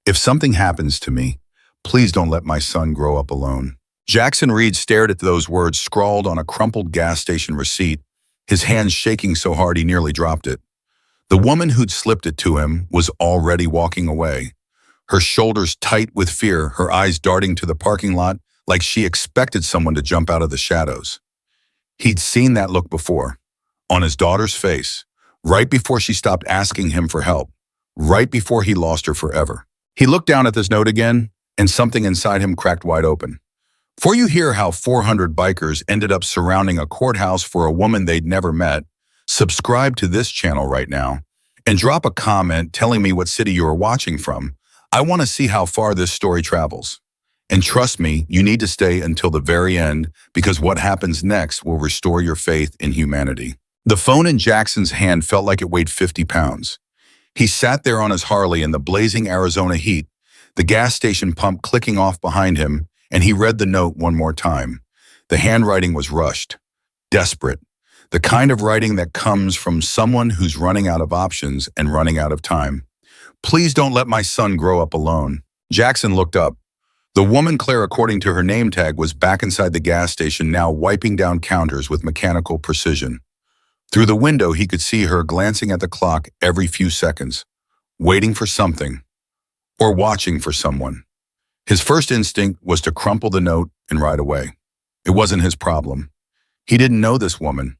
If something happens to me, please don't let my son grow up alone. Jackson Reed stared at those words scrawled on a crumpled gas station receipt, his hands shaking so hard he nearly dropped it. The woman who'd slipped it to him was already walking away, her shoulders tight with fear, her eyes darting to the parking lot like she expected someone to jump out of the shadows. He'd seen that look before, on his daughter's face, right before she stopped asking him for help, right before he lost her forever. He looked down at this note again, and something inside him cracked wide open. Before you hear how 400 bikers ended up surrounding a courthouse for a woman they'd never met, subscribe to this channel right now and drop a comment telling me what city you are watching from. I want to see how far this story travels. And trust me, you need to stay until the very end because what happens next will restore your faith in humanity. The phone in Jackson's hand felt like it weighed 50 pounds. He sat there on his Harley in the blazing Arizona heat, the gas station pump clicking off behind him, and he read the note one more time. The handwriting was rushed, desperate, the kind of writing that comes from someone who's running out of options and running out of time. Please don't let my son grow up alone. Jackson looked up. The woman Claire, according to her name tag, was back inside the gas station, now wiping down counters with mechanical precision. Through the window, he could see her glancing at the clock every few seconds, waiting for something, or watching for someone. His first instinct was to crumple the note and ride away. It wasn't his problem. He didn't know this woman,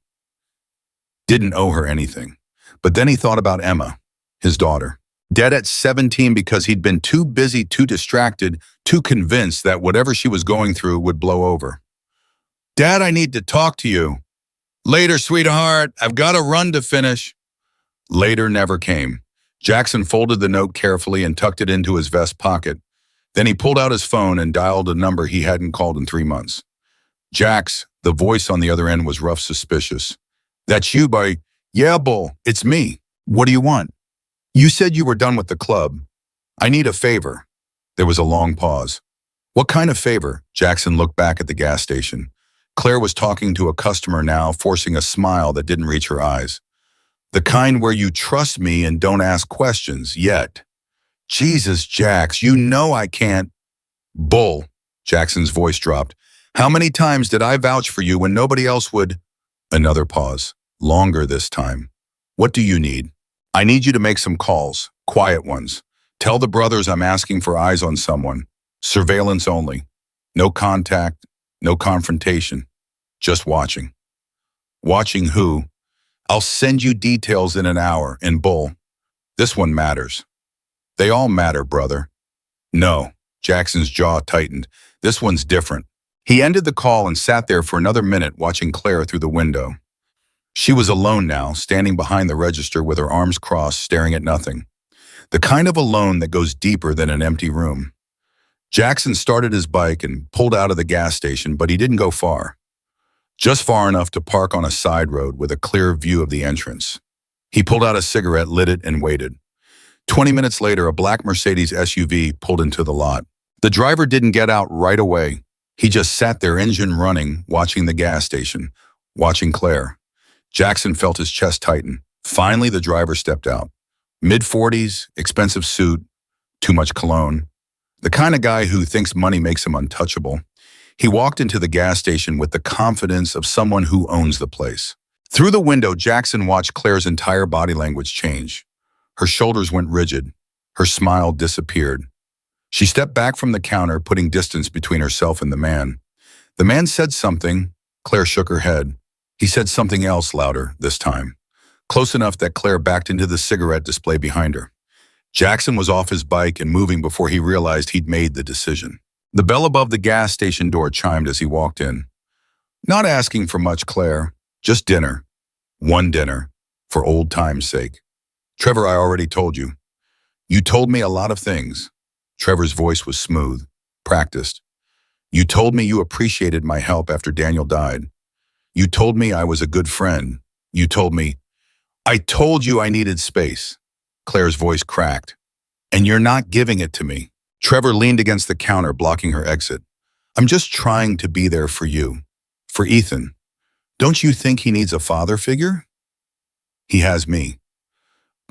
didn't owe her anything. But then he thought about Emma, his daughter, dead at 17 because he'd been too busy, too distracted, too convinced that whatever she was going through would blow over. "Dad, I need to talk to you." "Later, sweetheart. I've got to run to finish." Later never came. Jackson folded the note carefully and tucked it into his vest pocket. Then he pulled out his phone and dialed a number he hadn't called in 3 months. "Jax," the voice on the other end was rough, suspicious. "That's you, boy." "Yeah, Bull, it's me. What do you want?" "You said you were done with the club. I need a favor." There was a long pause. "What kind of favor?" Jackson looked back at the gas station. Claire was talking to a customer now, forcing a smile that didn't reach her eyes. "The kind where you trust me and don't ask questions, yet." "Jesus, Jax, you know I can't." "Bull," Jackson's voice dropped. "How many times did I vouch for you when nobody else would?" Another pause, longer this time. "What do you need?" "I need you to make some calls, quiet ones. Tell the brothers I'm asking for eyes on someone. Surveillance only. No contact, no confrontation. Just watching." "Watching who?" "I'll send you details in an hour." "And Bull, this one matters." "They all matter, brother." "No." Jackson's jaw tightened. "This one's different." He ended the call and sat there for another minute watching Claire through the window. She was alone now, standing behind the register with her arms crossed, staring at nothing. The kind of alone that goes deeper than an empty room. Jackson started his bike and pulled out of the gas station, but he didn't go far. Just far enough to park on a side road with a clear view of the entrance. He pulled out a cigarette, lit it, and waited. 20 minutes later, a black Mercedes SUV pulled into the lot. The driver didn't get out right away. He just sat there, engine running, watching the gas station, watching Claire. Jackson felt his chest tighten. Finally, the driver stepped out. Mid-40s, expensive suit, too much cologne. The kind of guy who thinks money makes him untouchable. He walked into the gas station with the confidence of someone who owns the place. Through the window, Jackson watched Claire's entire body language change. Her shoulders went rigid. Her smile disappeared. She stepped back from the counter, putting distance between herself and the man. The man said something. Claire shook her head. He said something else, louder this time. Close enough that Claire backed into the cigarette display behind her. Jackson was off his bike and moving before he realized he'd made the decision. The bell above the gas station door chimed as he walked in. "Not asking for much, Claire. Just dinner. One dinner. For old time's sake." "Trevor, I already told you." "You told me a lot of things." Trevor's voice was smooth, practiced. "You told me you appreciated my help after Daniel died. You told me I was a good friend. You told me—" "I told you I needed space." Claire's voice cracked. "And you're not giving it to me." Trevor leaned against the counter, blocking her exit. "I'm just trying to be there for you. For Ethan. Don't you think he needs a father figure?" "He has me."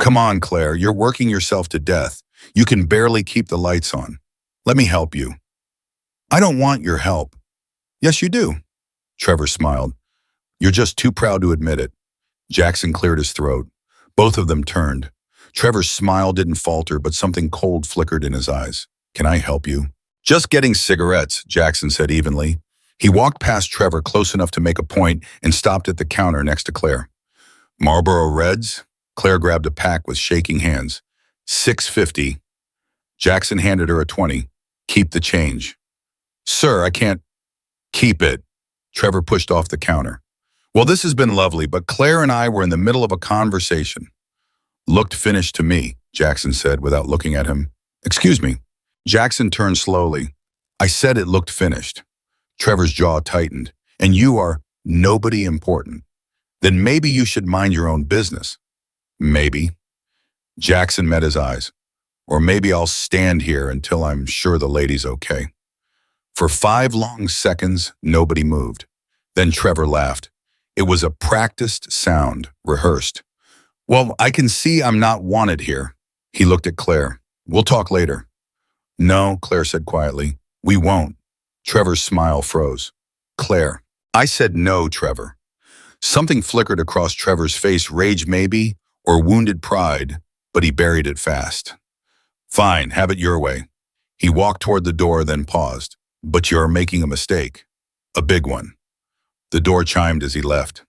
"Come on, Claire, you're working yourself to death. You can barely keep the lights on. Let me help you." "I don't want your help." "Yes, you do." Trevor smiled. "You're just too proud to admit it." Jackson cleared his throat. Both of them turned. Trevor's smile didn't falter, but something cold flickered in his eyes. "Can I help you?" "Just getting cigarettes," Jackson said evenly. He walked past Trevor close enough to make a point and stopped at the counter next to Claire. "Marlboro Reds?" Claire grabbed a pack with shaking hands. "$6.50. Jackson handed her a 20. "Keep the change." "Sir, I can't." "Keep it." Trevor pushed off the counter. "Well, this has been lovely, but Claire and I were in the middle of a conversation." "Looked finished to me," Jackson said without looking at him. "Excuse me." Jackson turned slowly. "I said it looked finished." Trevor's jaw tightened. "And you are nobody important. Then maybe you should mind your own business." "Maybe." Jackson met his eyes. "Or maybe I'll stand here until I'm sure the lady's okay." For 5 long seconds, nobody moved. Then Trevor laughed. It was a practiced sound, rehearsed. "Well, I can see I'm not wanted here." He looked at Claire. "We'll talk later." "No," Claire said quietly. "We won't." Trevor's smile froze. "Claire." "I said no, Trevor." Something flickered across Trevor's face, rage maybe, or wounded pride, but he buried it fast. "Fine, have it your way." He walked toward the door, then paused. "But you're making a mistake. A big one." The door chimed as he left.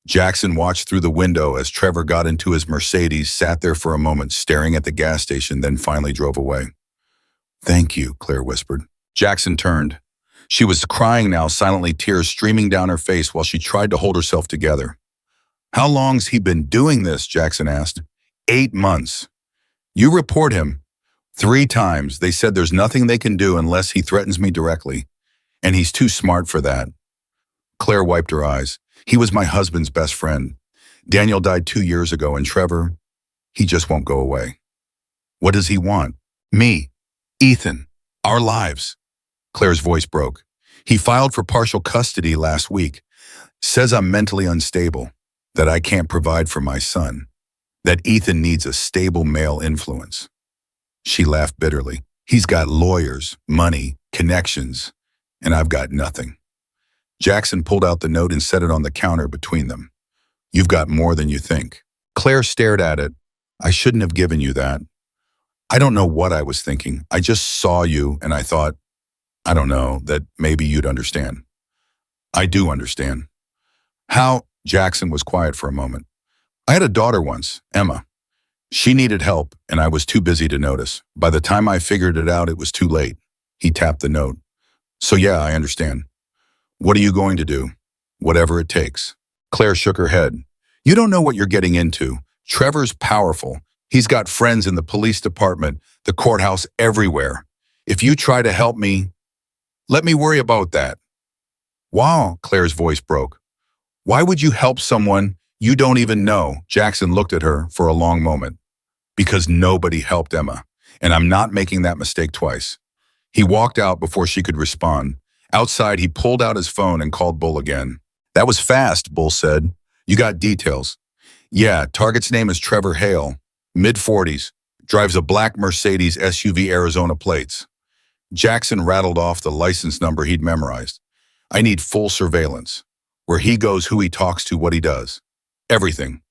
Jackson watched through the window as Trevor got into his Mercedes, sat there for a moment staring at the gas station, then finally drove away. "Thank you," Claire whispered. Jackson turned. She was crying now, silently, tears streaming down her face while she tried to hold herself together. "How long's he been doing this?" Jackson asked. 8 months. "You report him." 3 times. They said there's nothing they can do unless he threatens me directly. And he's too smart for that. Claire wiped her eyes. "He was my husband's best friend. Daniel died 2 years ago, and Trevor, he just won't go away." "What does he want?" "Me. Ethan. Our lives." Claire's voice broke. "He filed for partial custody last week. Says I'm mentally unstable, that I can't provide for my son, that Ethan needs a stable male influence." She laughed bitterly. "He's got lawyers, money, connections, and I've got nothing." Jackson pulled out the note and set it on the counter between them. "You've got more than you think." Claire stared at it. "I shouldn't have given you that." "I don't know what I was thinking. I just saw you and I thought, I don't know, that maybe you'd understand." "I do understand." "How?" Jackson was quiet for a moment. "I had a daughter once, Emma. She needed help, and I was too busy to notice. By the time I figured it out, it was too late." He tapped the note. "So yeah, I understand. What are you going to do?" "Whatever it takes." Claire shook her head. "You don't know what you're getting into. Trevor's powerful. He's got friends in the police department, the courthouse, everywhere. If you try to help me, let me worry about that." "Wow," Claire's voice broke. "Why would you help someone you don't even know?" Jackson looked at her for a long moment. "Because nobody helped Emma, and I'm not making that mistake twice." He walked out before she could respond. Outside, he pulled out his phone and called Bull again. "That was fast," Bull said. "You got details?" "Yeah, target's name is Trevor Hale, mid-40s, drives a black Mercedes SUV, Arizona plates." Jackson rattled off the license number he'd memorized. "I need full surveillance. Where he goes, who he talks to, what he does. Everything.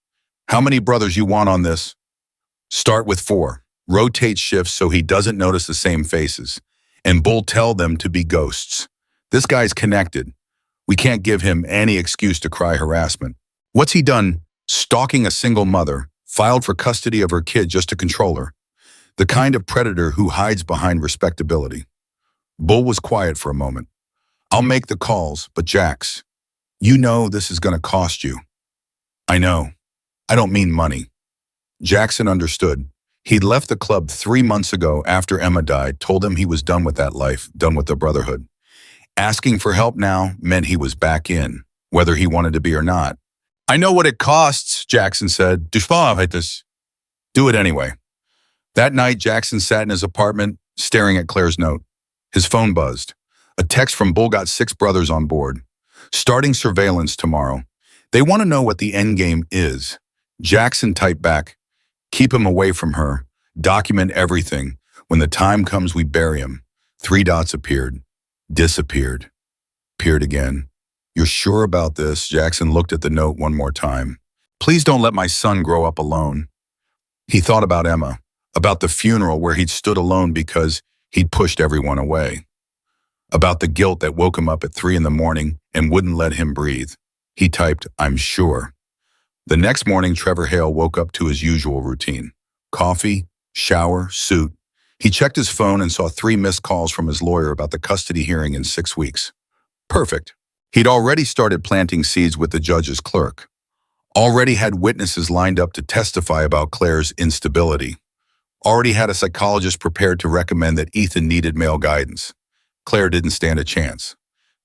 How many brothers you want on this?" "Start with 4. Rotate shifts so he doesn't notice the same faces. And Bull, tell them to be ghosts. This guy's connected. We can't give him any excuse to cry harassment. What's he done? Stalking a single mother, filed for custody of her kid just to control her. The kind of predator who hides behind respectability." Bull was quiet for a moment. "I'll make the calls, but Jax, you know this is going to cost you." "I know. I don't mean money." Jackson understood. He'd left the club 3 months ago after Emma died, told him he was done with that life, done with the Brotherhood. Asking for help now meant he was back in, whether he wanted to be or not. "I know what it costs," Jackson said. "Do it anyway." That night, Jackson sat in his apartment, staring at Claire's note. His phone buzzed. A text from Bull got 6 brothers on board. "Starting surveillance tomorrow. They want to know what the endgame is." Jackson typed back, "Keep him away from her. Document everything. When the time comes, we bury him. Three dots appeared. Disappeared. Appeared again. You're sure about this? Jackson looked at the note one more time. Please don't let my son grow up alone. He thought about Emma, about the funeral where he'd stood alone because he'd pushed everyone away, about the guilt that woke him up at 3 in the morning and wouldn't let him breathe. He typed, I'm sure. The next morning, Trevor Hale woke up to his usual routine. Coffee, shower, suit. He checked his phone and saw 3 missed calls from his lawyer about the custody hearing in 6 weeks. Perfect. He'd already started planting seeds with the judge's clerk. Already had witnesses lined up to testify about Claire's instability. Already had a psychologist prepared to recommend that Ethan needed male guidance. Claire didn't stand a chance.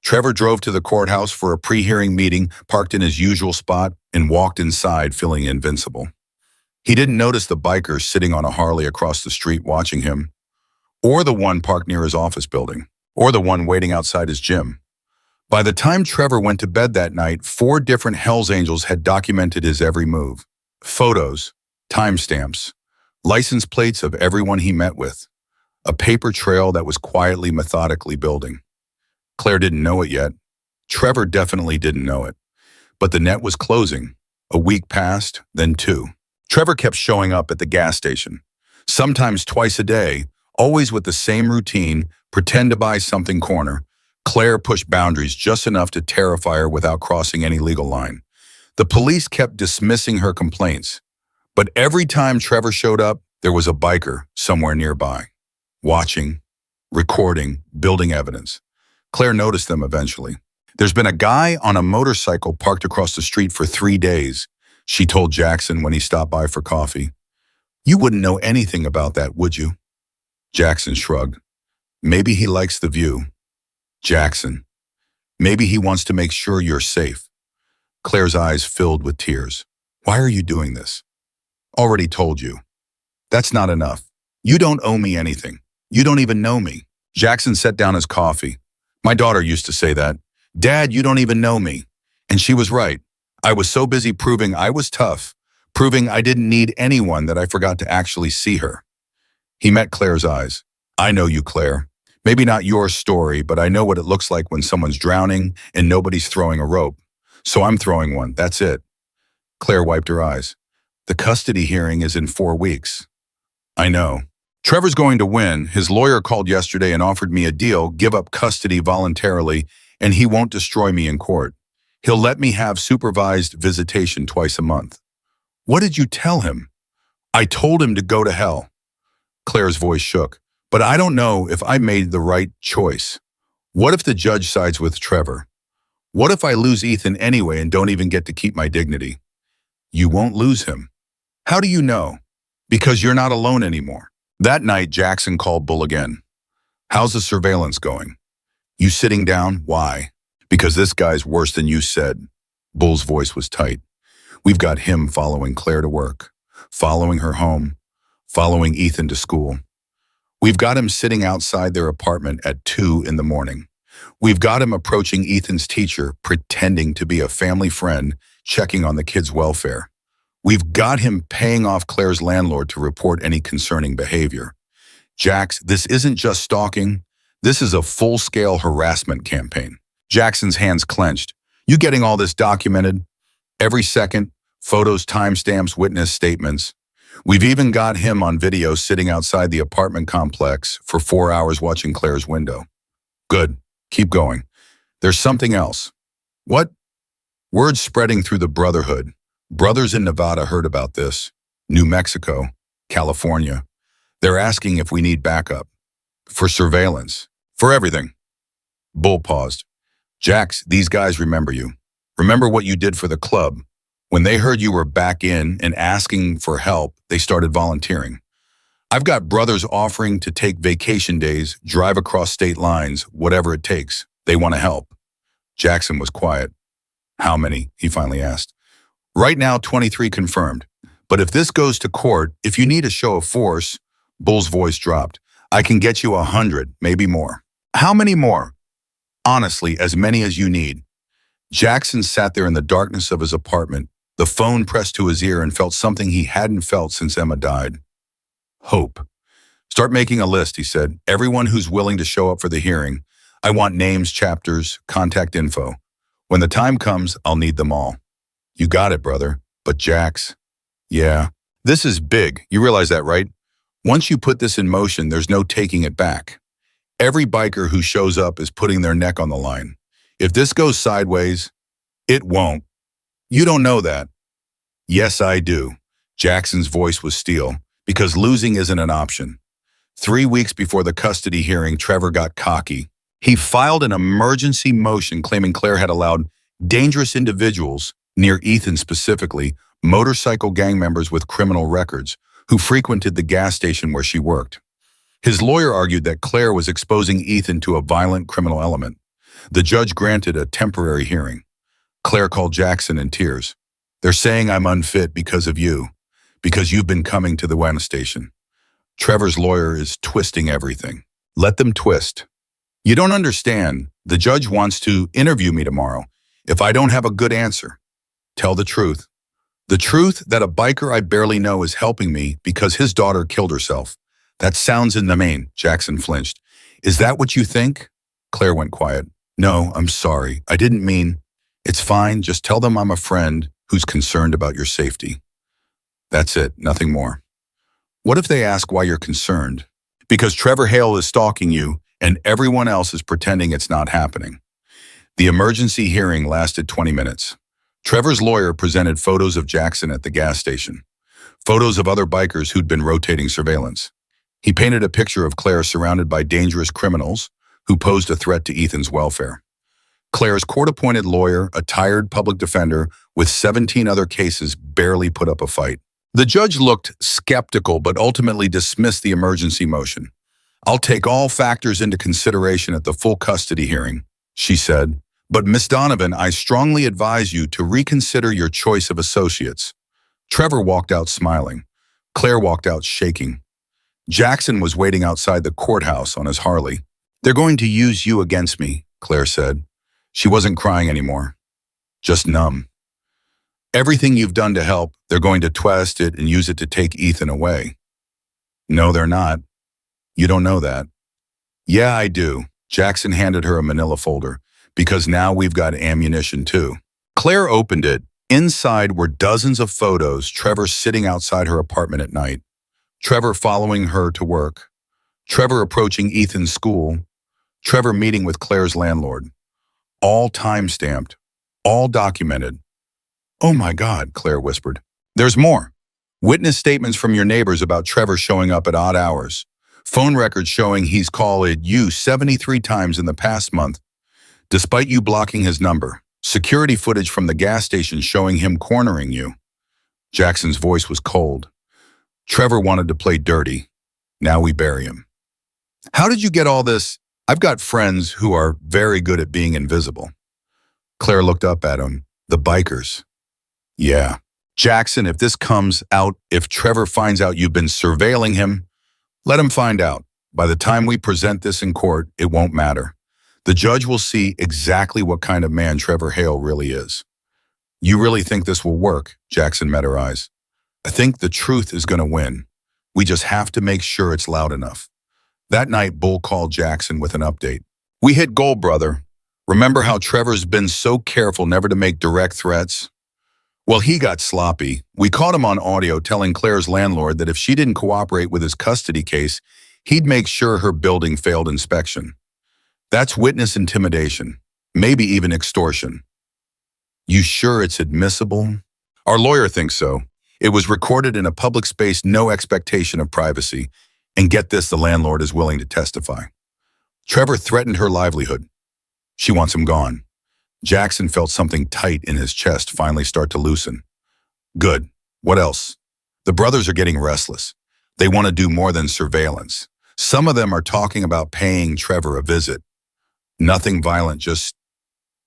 Trevor drove to the courthouse for a pre-hearing meeting, parked in his usual spot, and walked inside feeling invincible. He didn't notice the biker sitting on a Harley across the street watching him, or the one parked near his office building, or the one waiting outside his gym. By the time Trevor went to bed that night, 4 different Hells Angels had documented his every move. Photos, timestamps, license plates of everyone he met with. A paper trail that was quietly, methodically building. Claire didn't know it yet. Trevor definitely didn't know it. But the net was closing. A week passed, then 2. Trevor kept showing up at the gas station. Sometimes twice a day, always with the same routine, pretend to buy something corner. Claire pushed boundaries just enough to terrify her without crossing any legal line. The police kept dismissing her complaints. But every time Trevor showed up, there was a biker somewhere nearby. Watching, recording, building evidence. Claire noticed them eventually. There's been a guy on a motorcycle parked across the street for 3 days, she told Jackson when he stopped by for coffee. You wouldn't know anything about that, would you? Jackson shrugged. Maybe he likes the view. Jackson. Maybe he wants to make sure you're safe. Claire's eyes filled with tears. Why are you doing this? Already told you. That's not enough. You don't owe me anything. You don't even know me. Jackson set down his coffee. My daughter used to say that. Dad, you don't even know me. And she was right. I was so busy proving I was tough, proving I didn't need anyone that I forgot to actually see her. He met Claire's eyes. I know you, Claire. Maybe not your story, but I know what it looks like when someone's drowning and nobody's throwing a rope. So I'm throwing one, that's it. Claire wiped her eyes. The custody hearing is in 4 weeks. I know. Trevor's going to win. His lawyer called yesterday and offered me a deal, give up custody voluntarily, and he won't destroy me in court. He'll let me have supervised visitation twice a month. What did you tell him? I told him to go to hell. Claire's voice shook. But I don't know if I made the right choice. What if the judge sides with Trevor? What if I lose Ethan anyway and don't even get to keep my dignity? You won't lose him. How do you know? Because you're not alone anymore. That night, Jackson called Bull again. How's the surveillance going? You sitting down? Why? Because this guy's worse than you said. Bull's voice was tight. We've got him following Claire to work, following her home, following Ethan to school. We've got him sitting outside their apartment at 2 in the morning. We've got him approaching Ethan's teacher, pretending to be a family friend, checking on the kid's welfare. We've got him paying off Claire's landlord to report any concerning behavior. Jax, this isn't just stalking. This is a full-scale harassment campaign. Jackson's hands clenched. You getting all this documented? Every second, photos, timestamps, witness statements. We've even got him on video sitting outside the apartment complex for 4 hours watching Claire's window. Good. Keep going. There's something else. What? Word spreading through the Brotherhood. Brothers in Nevada heard about this. New Mexico, California. They're asking if we need backup. For surveillance. For everything. Bull paused. Jax, these guys remember you. Remember what you did for the club. When they heard you were back in and asking for help, they started volunteering. I've got brothers offering to take vacation days, drive across state lines, whatever it takes. They want to help. Jackson was quiet. How many? He finally asked. Right now, 23 confirmed. But if this goes to court, if you need a show of force, Bull's voice dropped. I can get you 100, maybe more. How many more? Honestly, as many as you need. Jackson sat there in the darkness of his apartment, the phone pressed to his ear, and felt something he hadn't felt since Emma died. Hope. Start making a list, he said. Everyone who's willing to show up for the hearing. I want names, chapters, contact info. When the time comes, I'll need them all. You got it, brother. But Jax, yeah. This is big. You realize that, right? Once you put this in motion, there's no taking it back. Every biker who shows up is putting their neck on the line. If this goes sideways, it won't. You don't know that. Yes, I do. Jackson's voice was steel, because losing isn't an option. 3 weeks before the custody hearing, Trevor got cocky. He filed an emergency motion claiming Claire had allowed dangerous individuals, near Ethan specifically, motorcycle gang members with criminal records, who frequented the gas station where she worked. His lawyer argued that Claire was exposing Ethan to a violent criminal element. The judge granted a temporary hearing. Claire called Jackson in tears. They're saying I'm unfit because of you, because you've been coming to the gas station. Trevor's lawyer is twisting everything. Let them twist. You don't understand. The judge wants to interview me tomorrow. If I don't have a good answer, tell the truth. The truth that a biker I barely know is helping me because his daughter killed herself. That sounds inhumane, Jackson flinched. Is that what you think? Claire went quiet. No, I'm sorry. I didn't mean. It's fine. Just tell them I'm a friend who's concerned about your safety. That's it. Nothing more. What if they ask why you're concerned? Because Trevor Hale is stalking you and everyone else is pretending it's not happening. The emergency hearing lasted 20 minutes. Trevor's lawyer presented photos of Jackson at the gas station, photos of other bikers who'd been rotating surveillance. He painted a picture of Claire surrounded by dangerous criminals who posed a threat to Ethan's welfare. Claire's court-appointed lawyer, a tired public defender with 17 other cases, barely put up a fight. The judge looked skeptical but ultimately dismissed the emergency motion. I'll take all factors into consideration at the full custody hearing, she said. But Miss Donovan, I strongly advise you to reconsider your choice of associates. Trevor walked out smiling. Claire walked out shaking. Jackson was waiting outside the courthouse on his Harley. They're going to use you against me, Claire said. She wasn't crying anymore, just numb. Everything you've done to help, they're going to twist it and use it to take Ethan away. No, they're not. You don't know that. Yeah, I do. Jackson handed her a manila folder, because now we've got ammunition too. Claire opened it. Inside were dozens of photos, Trevor sitting outside her apartment at night, Trevor following her to work, Trevor approaching Ethan's school, Trevor meeting with Claire's landlord. All time-stamped, all documented. Oh my God, Claire whispered. There's more. Witness statements from your neighbors about Trevor showing up at odd hours. Phone records showing he's called you 73 times in the past month, despite you blocking his number. Security footage from the gas station showing him cornering you. Jackson's voice was cold. Trevor wanted to play dirty. Now we bury him. How did you get all this? I've got friends who are very good at being invisible. Claire looked up at him. The bikers. Yeah. Jackson, if this comes out, if Trevor finds out you've been surveilling him, let him find out. By the time we present this in court, it won't matter. The judge will see exactly what kind of man Trevor Hale really is. You really think this will work? Jackson met her eyes. I think the truth is going to win. We just have to make sure it's loud enough. That night, Bull called Jackson with an update. We hit goal, brother. Remember how Trevor's been so careful never to make direct threats? Well, he got sloppy. We caught him on audio telling Claire's landlord that if she didn't cooperate with his custody case, he'd make sure her building failed inspection. That's witness intimidation, maybe even extortion. You sure it's admissible? Our lawyer thinks so. It was recorded in a public space, no expectation of privacy. And get this, the landlord is willing to testify. Trevor threatened her livelihood. She wants him gone. Jackson felt something tight in his chest finally start to loosen. Good. What else? The brothers are getting restless. They want to do more than surveillance. Some of them are talking about paying Trevor a visit. Nothing violent, just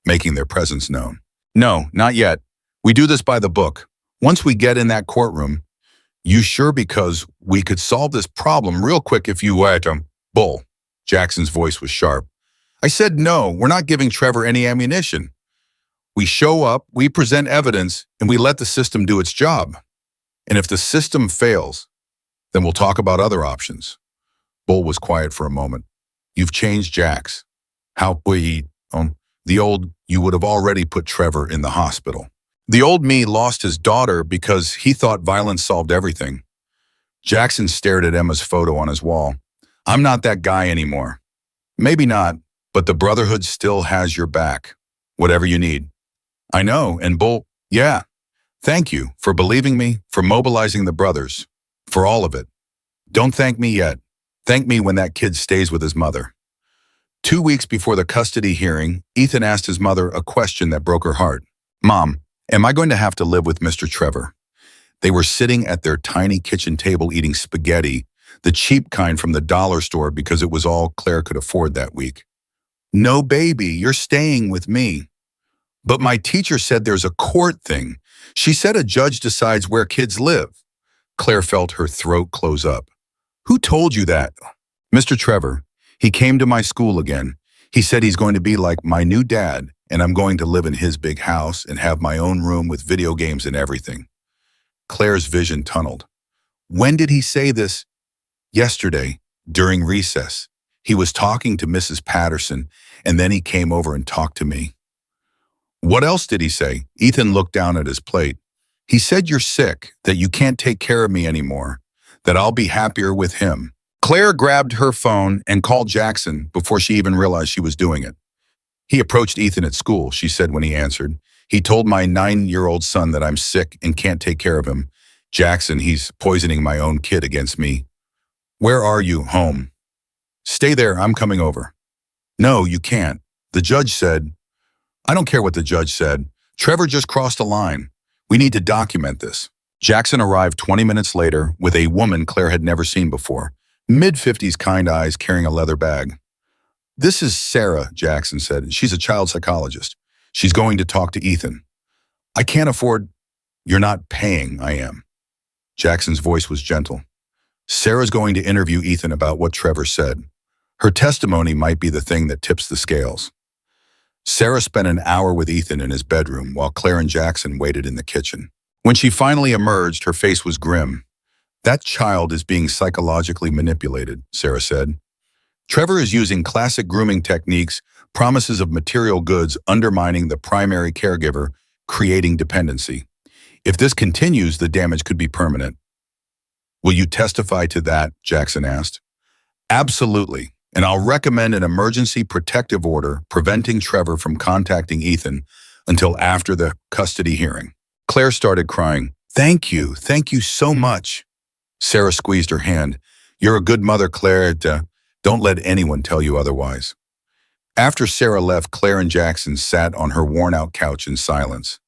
making their presence known. No, not yet. We do this by the book. Once we get in that courtroom, you sure? Because we could solve this problem real quick if you were to. Bull. Jackson's voice was sharp. I said no, we're not giving Trevor any ammunition. We show up, we present evidence, and we let the system do its job. And if the system fails, Then we'll talk about other options. Bull was quiet for a moment. You've changed, Jax. How we, the old, you would have already put Trevor in the hospital. The old me lost his daughter because he thought violence solved everything. Jackson stared at Emma's photo on his wall. I'm not that guy anymore. Maybe not, but the Brotherhood still has your back. Whatever you need. I know, and Bull, yeah. Thank you for believing me, for mobilizing the brothers, for all of it. Don't thank me yet. Thank me when that kid stays with his mother. 2 weeks before the custody hearing, Ethan asked his mother a question that broke her heart. Mom, am I going to have to live with Mr. Trevor? They were sitting at their tiny kitchen table eating spaghetti, the cheap kind from the dollar store because it was all Claire could afford that week. No, baby, you're staying with me. But my teacher said there's a court thing. She said a judge decides where kids live. Claire felt her throat close up. Who told you that? Mr. Trevor. He came to my school again. He said he's going to be like my new dad, and I'm going to live in his big house and have my own room with video games and everything. Claire's vision tunneled. When did he say this? Yesterday, during recess. He was talking to Mrs. Patterson, and then he came over and talked to me. What else did he say? Ethan looked down at his plate. He said you're sick, that you can't take care of me anymore, that I'll be happier with him. Claire grabbed her phone and called Jackson before she even realized she was doing it. He approached Ethan at school, she said when he answered. He told my 9-year-old son that I'm sick and can't take care of him. Jackson, he's poisoning my own kid against me. Where are you? Home. Stay there, I'm coming over. No, you can't. The judge said, I don't care what the judge said. Trevor just crossed a line. We need to document this. Jackson arrived 20 minutes later with a woman Claire had never seen before. Mid-50s kind eyes carrying a leather bag. This is Sarah, Jackson said. She's a child psychologist. She's going to talk to Ethan. I can't afford. You're not paying, I am. Jackson's voice was gentle. Sarah's going to interview Ethan about what Trevor said. Her testimony might be the thing that tips the scales. Sarah spent an hour with Ethan in his bedroom while Claire and Jackson waited in the kitchen. When she finally emerged, her face was grim. That child is being psychologically manipulated, Sarah said. Trevor is using classic grooming techniques, promises of material goods undermining the primary caregiver, creating dependency. If this continues, the damage could be permanent. Will you testify to that? Jackson asked. Absolutely, and I'll recommend an emergency protective order preventing Trevor from contacting Ethan until after the custody hearing. Claire started crying. Thank you so much. Sarah squeezed her hand. You're a good mother, Claire. Don't let anyone tell you otherwise. After Sarah left, Claire and Jackson sat on her worn-out couch in silence.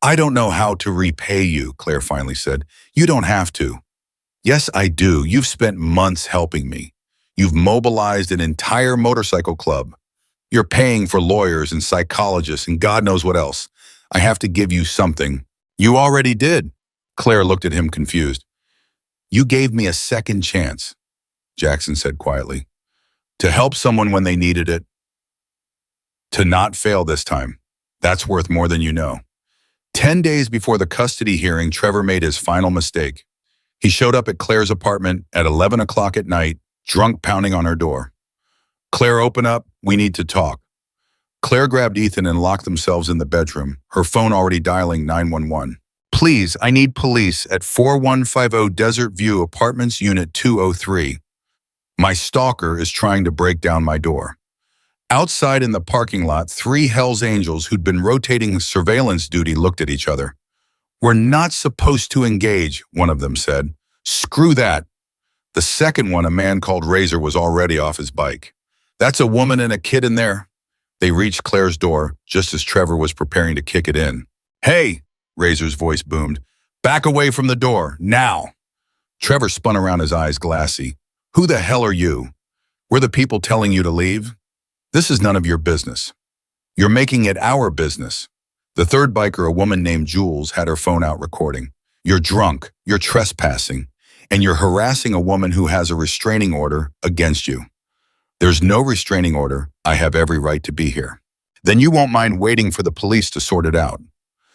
I don't know how to repay you, Claire finally said. You don't have to. Yes, I do. You've spent months helping me. You've mobilized an entire motorcycle club. You're paying for lawyers and psychologists and God knows what else. I have to give you something. You already did. Claire looked at him confused. You gave me a second chance, Jackson said quietly, to help someone when they needed it. To not fail this time. That's worth more than you know. 10 days before the custody hearing, Trevor made his final mistake. He showed up at Claire's apartment at 11 o'clock at night, drunk, pounding on her door. Claire, open up. We need to talk. Claire grabbed Ethan and locked themselves in the bedroom, her phone already dialing 911. Please, I need police at 4150 Desert View Apartments, Unit 203. My stalker is trying to break down my door. Outside in the parking lot, 3 Hells Angels who'd been rotating surveillance duty looked at each other. We're not supposed to engage, one of them said. Screw that. The second one, a man called Razor, was already off his bike. That's a woman and a kid in there. They reached Claire's door just as Trevor was preparing to kick it in. Hey, Razor's voice boomed. Back away from the door, now. Trevor spun around, his eyes glassy. Who the hell are you? We're the people telling you to leave? This is none of your business. You're making it our business. The third biker, a woman named Jules, had her phone out recording. You're drunk, you're trespassing, and you're harassing a woman who has a restraining order against you. There's no restraining order. I have every right to be here. Then you won't mind waiting for the police to sort it out.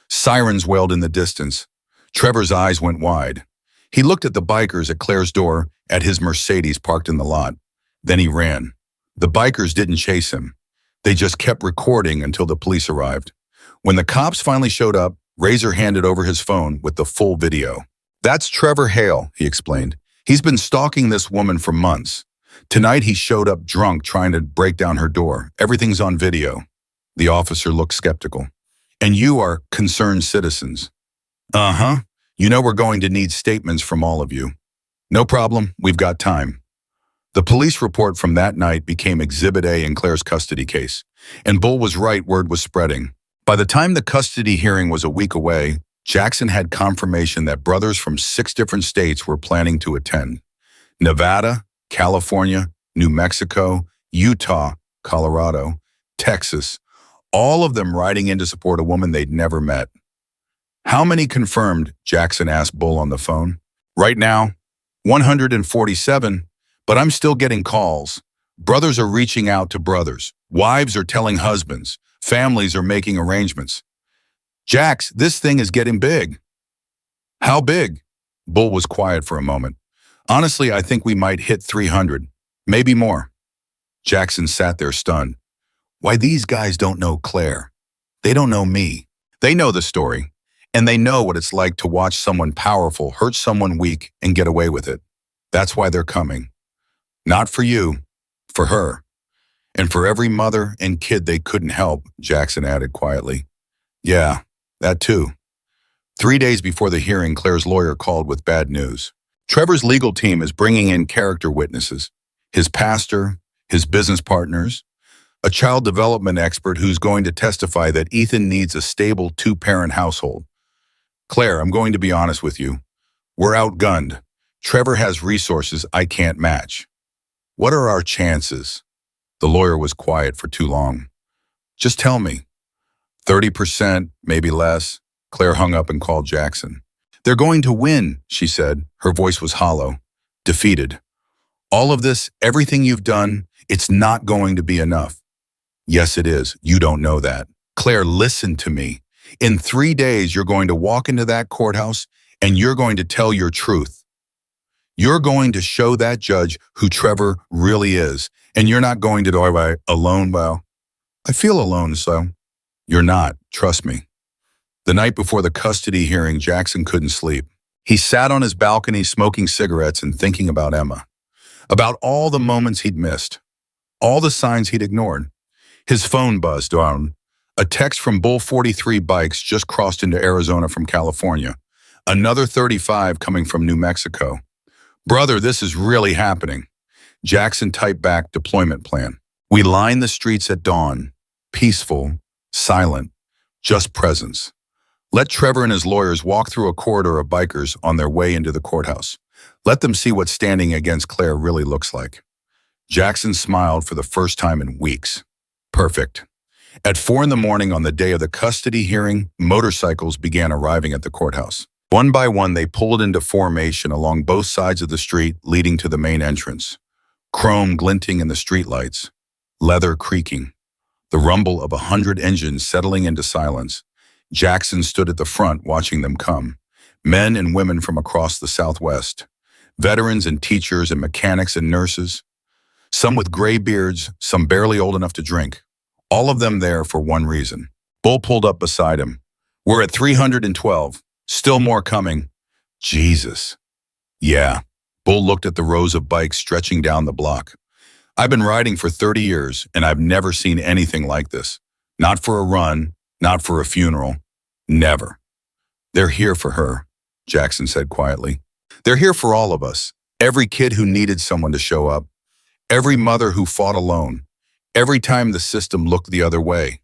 Sirens wailed in the distance. Trevor's eyes went wide. He looked at the bikers at Claire's door at his Mercedes parked in the lot. Then he ran. The bikers didn't chase him. They just kept recording until the police arrived. When the cops finally showed up, Razor handed over his phone with the full video. "That's Trevor Hale," he explained. "He's been stalking this woman for months. Tonight he showed up drunk trying to break down her door. Everything's on video." The officer looked skeptical. "And you are concerned citizens." "Uh-huh. You know we're going to need statements from all of you." "No problem. We've got time." The police report from that night became Exhibit A in Claire's custody case. And Bull was right, word was spreading. By the time the custody hearing was a week away, Jackson had confirmation that brothers from 6 different states were planning to attend. Nevada, California, New Mexico, Utah, Colorado, Texas, all of them riding in to support a woman they'd never met. "How many confirmed?" Jackson asked Bull on the phone. "Right now, 147, but I'm still getting calls. Brothers are reaching out to brothers. Wives are telling husbands. Families are making arrangements. Jax, this thing is getting big." "How big?" Bull was quiet for a moment. "Honestly, I think we might hit 300, maybe more." Jackson sat there stunned. Why, these guys don't know Claire. They don't know me. They know the story, and they know what it's like to watch someone powerful hurt someone weak and get away with it. That's why they're coming. Not for you, for her. And for every mother and kid they couldn't help, Jackson added quietly. "Yeah, that too." 3 days before the hearing, Claire's lawyer called with bad news. Trevor's legal team is bringing in character witnesses, his pastor, his business partners, a child development expert who's going to testify that Ethan needs a stable 2-parent household. "Claire, I'm going to be honest with you. We're outgunned. Trevor has resources I can't match. What are our chances?" The lawyer was quiet for too long. "Just tell me." 30%, maybe less. Claire hung up and called Jackson. "They're going to win," she said. Her voice was hollow, defeated. "All of this, everything you've done, it's not going to be enough." "Yes, it is. You don't know that." "Claire, listen to me. In 3 days, you're going to walk into that courthouse and you're going to tell your truth. You're going to show that judge who Trevor really is, and you're not going to do it alone. Well, I feel alone, so." "You're not, trust me." The night before the custody hearing, Jackson couldn't sleep. He sat on his balcony smoking cigarettes and thinking about Emma, about all the moments he'd missed, all the signs he'd ignored. His phone buzzed on. A text from Bull 43 Bikes just crossed into Arizona from California. Another 35 coming from New Mexico. "Brother, this is really happening." Jackson typed back deployment plan. "We line the streets at dawn. Peaceful, silent, just presence. Let Trevor and his lawyers walk through a corridor of bikers on their way into the courthouse. Let them see what standing against Claire really looks like." Jackson smiled for the first time in weeks. Perfect. At 4 in the morning on the day of the custody hearing, motorcycles began arriving at the courthouse. One by one, they pulled into formation along both sides of the street leading to the main entrance. Chrome glinting in the streetlights, leather creaking, the rumble of 100 engines settling into silence. Jackson stood at the front watching them come. Men and women from across the Southwest. Veterans and teachers and mechanics and nurses. Some with gray beards, some barely old enough to drink. All of them there for one reason. Bull pulled up beside him. "We're at 312. Still more coming." "Jesus." "Yeah." Bull looked at the rows of bikes stretching down the block. "I've been riding for 30 years, and I've never seen anything like this. Not for a run, not for a funeral. Never." "They're here for her," Jackson said quietly. "They're here for all of us. Every kid who needed someone to show up. Every mother who fought alone. Every time the system looked the other way."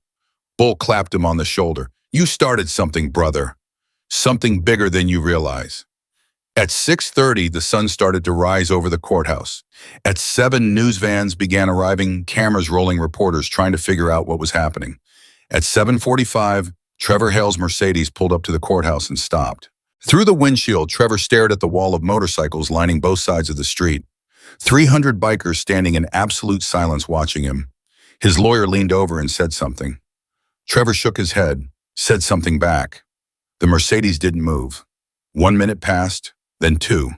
Bull clapped him on the shoulder. "You started something, brother. Something bigger than you realize." At 6:30, the sun started to rise over the courthouse. At 7, news vans began arriving, cameras rolling, reporters trying to figure out what was happening. At 7:45, Trevor Hale's Mercedes pulled up to the courthouse and stopped. Through the windshield, Trevor stared at the wall of motorcycles lining both sides of the street. 300 bikers standing in absolute silence watching him. His lawyer leaned over and said something. Trevor shook his head, said something back. The Mercedes didn't move. 1 minute passed, then two.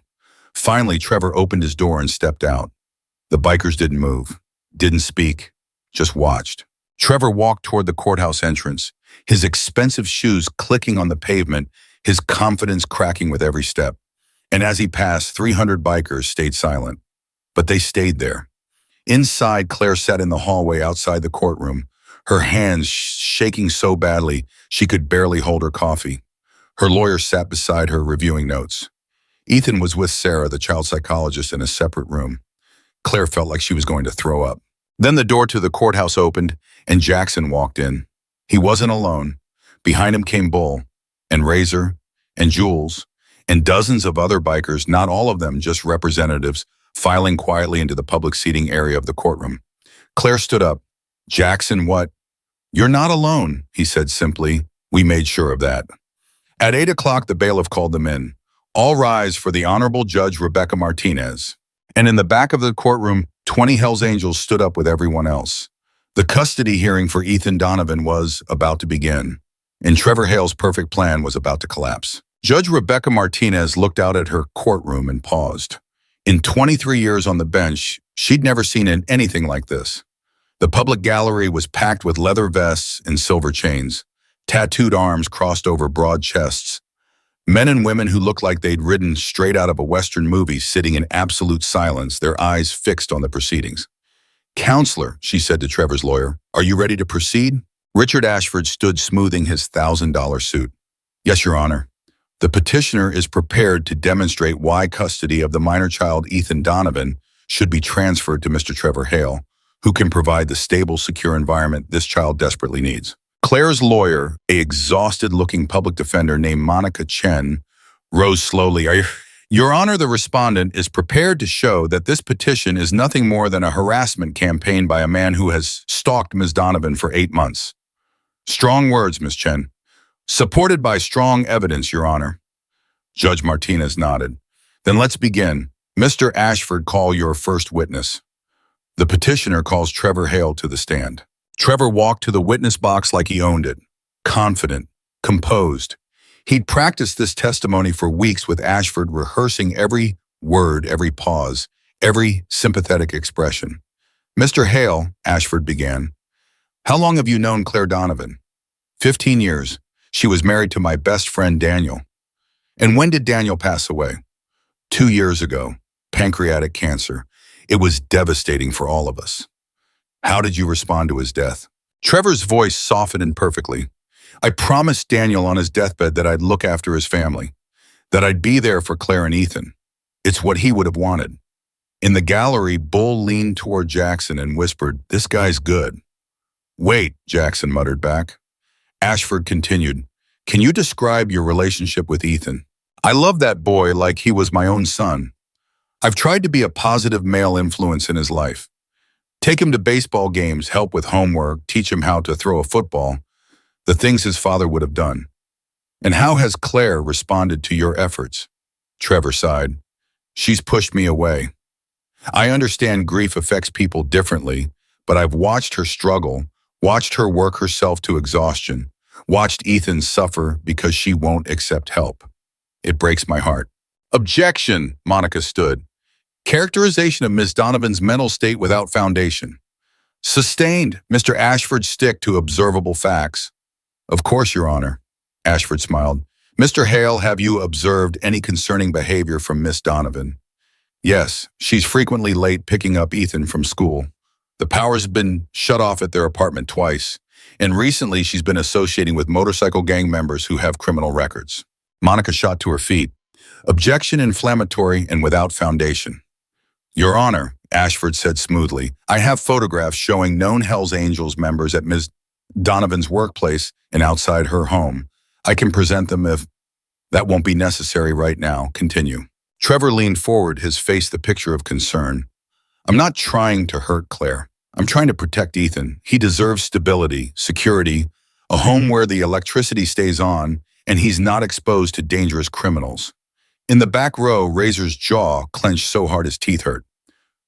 Finally, Trevor opened his door and stepped out. The bikers didn't move, didn't speak, just watched. Trevor walked toward the courthouse entrance, his expensive shoes clicking on the pavement, his confidence cracking with every step. And as he passed, 300 bikers stayed silent. But they stayed there. Inside, Claire sat in the hallway outside the courtroom, her hands shaking so badly she could barely hold her coffee. Her lawyer sat beside her, reviewing notes. Ethan was with Sarah, the child psychologist, in a separate room. Claire felt like she was going to throw up. Then the door to the courthouse opened, and Jackson walked in. He wasn't alone. Behind him came Bull, and Razor, and Jules, and dozens of other bikers, not all of them just representatives, filing quietly into the public seating area of the courtroom. Claire stood up. "Jackson, what?" "You're not alone," he said simply. "We made sure of that." At 8 o'clock, the bailiff called them in. "All rise for the Honorable Judge Rebecca Martinez." And in the back of the courtroom, 20 Hells Angels stood up with everyone else. The custody hearing for Ethan Donovan was about to begin, and Trevor Hale's perfect plan was about to collapse. Judge Rebecca Martinez looked out at her courtroom and paused. In 23 years on the bench, she'd never seen anything like this. The public gallery was packed with leather vests and silver chains, tattooed arms crossed over broad chests. Men and women who looked like they'd ridden straight out of a Western movie, sitting in absolute silence, their eyes fixed on the proceedings. "Counselor," she said to Trevor's lawyer, "are you ready to proceed?" Richard Ashford stood smoothing his $1,000 suit. "Yes, Your Honor. The petitioner is prepared to demonstrate why custody of the minor child Ethan Donovan should be transferred to Mr. Trevor Hale, who can provide the stable, secure environment this child desperately needs." Claire's lawyer, a exhausted-looking public defender named Monica Chen, rose slowly. Your Honor, the respondent is prepared to show that this petition is nothing more than a harassment campaign by a man who has stalked Ms. Donovan for 8 months. Strong words, Ms. Chen. Supported by strong evidence, Your Honor. Judge Martinez nodded. Then let's begin. Mr. Ashford, call your first witness. The petitioner calls Trevor Hale to the stand. Trevor walked to the witness box like he owned it, confident, composed. He'd practiced this testimony for weeks with Ashford, rehearsing every word, every pause, every sympathetic expression. "Mr. Hale," Ashford began, "how long have you known Claire Donovan?" 15 years. She was married to my best friend, Daniel. "And when did Daniel pass away?" 2 years ago, pancreatic cancer. It was devastating for all of us. "How did you respond to his death?" Trevor's voice softened perfectly. "I promised Daniel on his deathbed that I'd look after his family, that I'd be there for Claire and Ethan. It's what he would have wanted." In the gallery, Bull leaned toward Jackson and whispered, "This guy's good." "Wait," Jackson muttered back. Ashford continued, "Can you describe your relationship with Ethan? I love that boy like he was my own son. I've tried to be a positive male influence in his life. Take him to baseball games, help with homework, teach him how to throw a football, the things his father would have done. And how has Claire responded to your efforts?" Trevor sighed. "She's pushed me away. I understand grief affects people differently, but I've watched her struggle, watched her work herself to exhaustion, watched Ethan suffer because she won't accept help. It breaks my heart." "Objection," Monica stood. "Characterization of Ms. Donovan's mental state without foundation." "Sustained." Mr. Ashford, stick to observable facts. "Of course, Your Honor." Ashford smiled. "Mr. Hale, have you observed any concerning behavior from Miss Donovan?" "Yes, she's frequently late picking up Ethan from school. The power's been shut off at their apartment twice, and recently she's been associating with motorcycle gang members who have criminal records." Monica shot to her feet. "Objection, inflammatory and without foundation." "Your Honor," Ashford said smoothly, "I have photographs showing known Hells Angels members at Ms. Donovan's workplace and outside her home. I can present them if that won't be necessary right now. Continue." Trevor leaned forward, his face the picture of concern. "I'm not trying to hurt Claire. I'm trying to protect Ethan. He deserves stability, security, a home where the electricity stays on, and he's not exposed to dangerous criminals." In the back row, Razor's jaw clenched so hard his teeth hurt.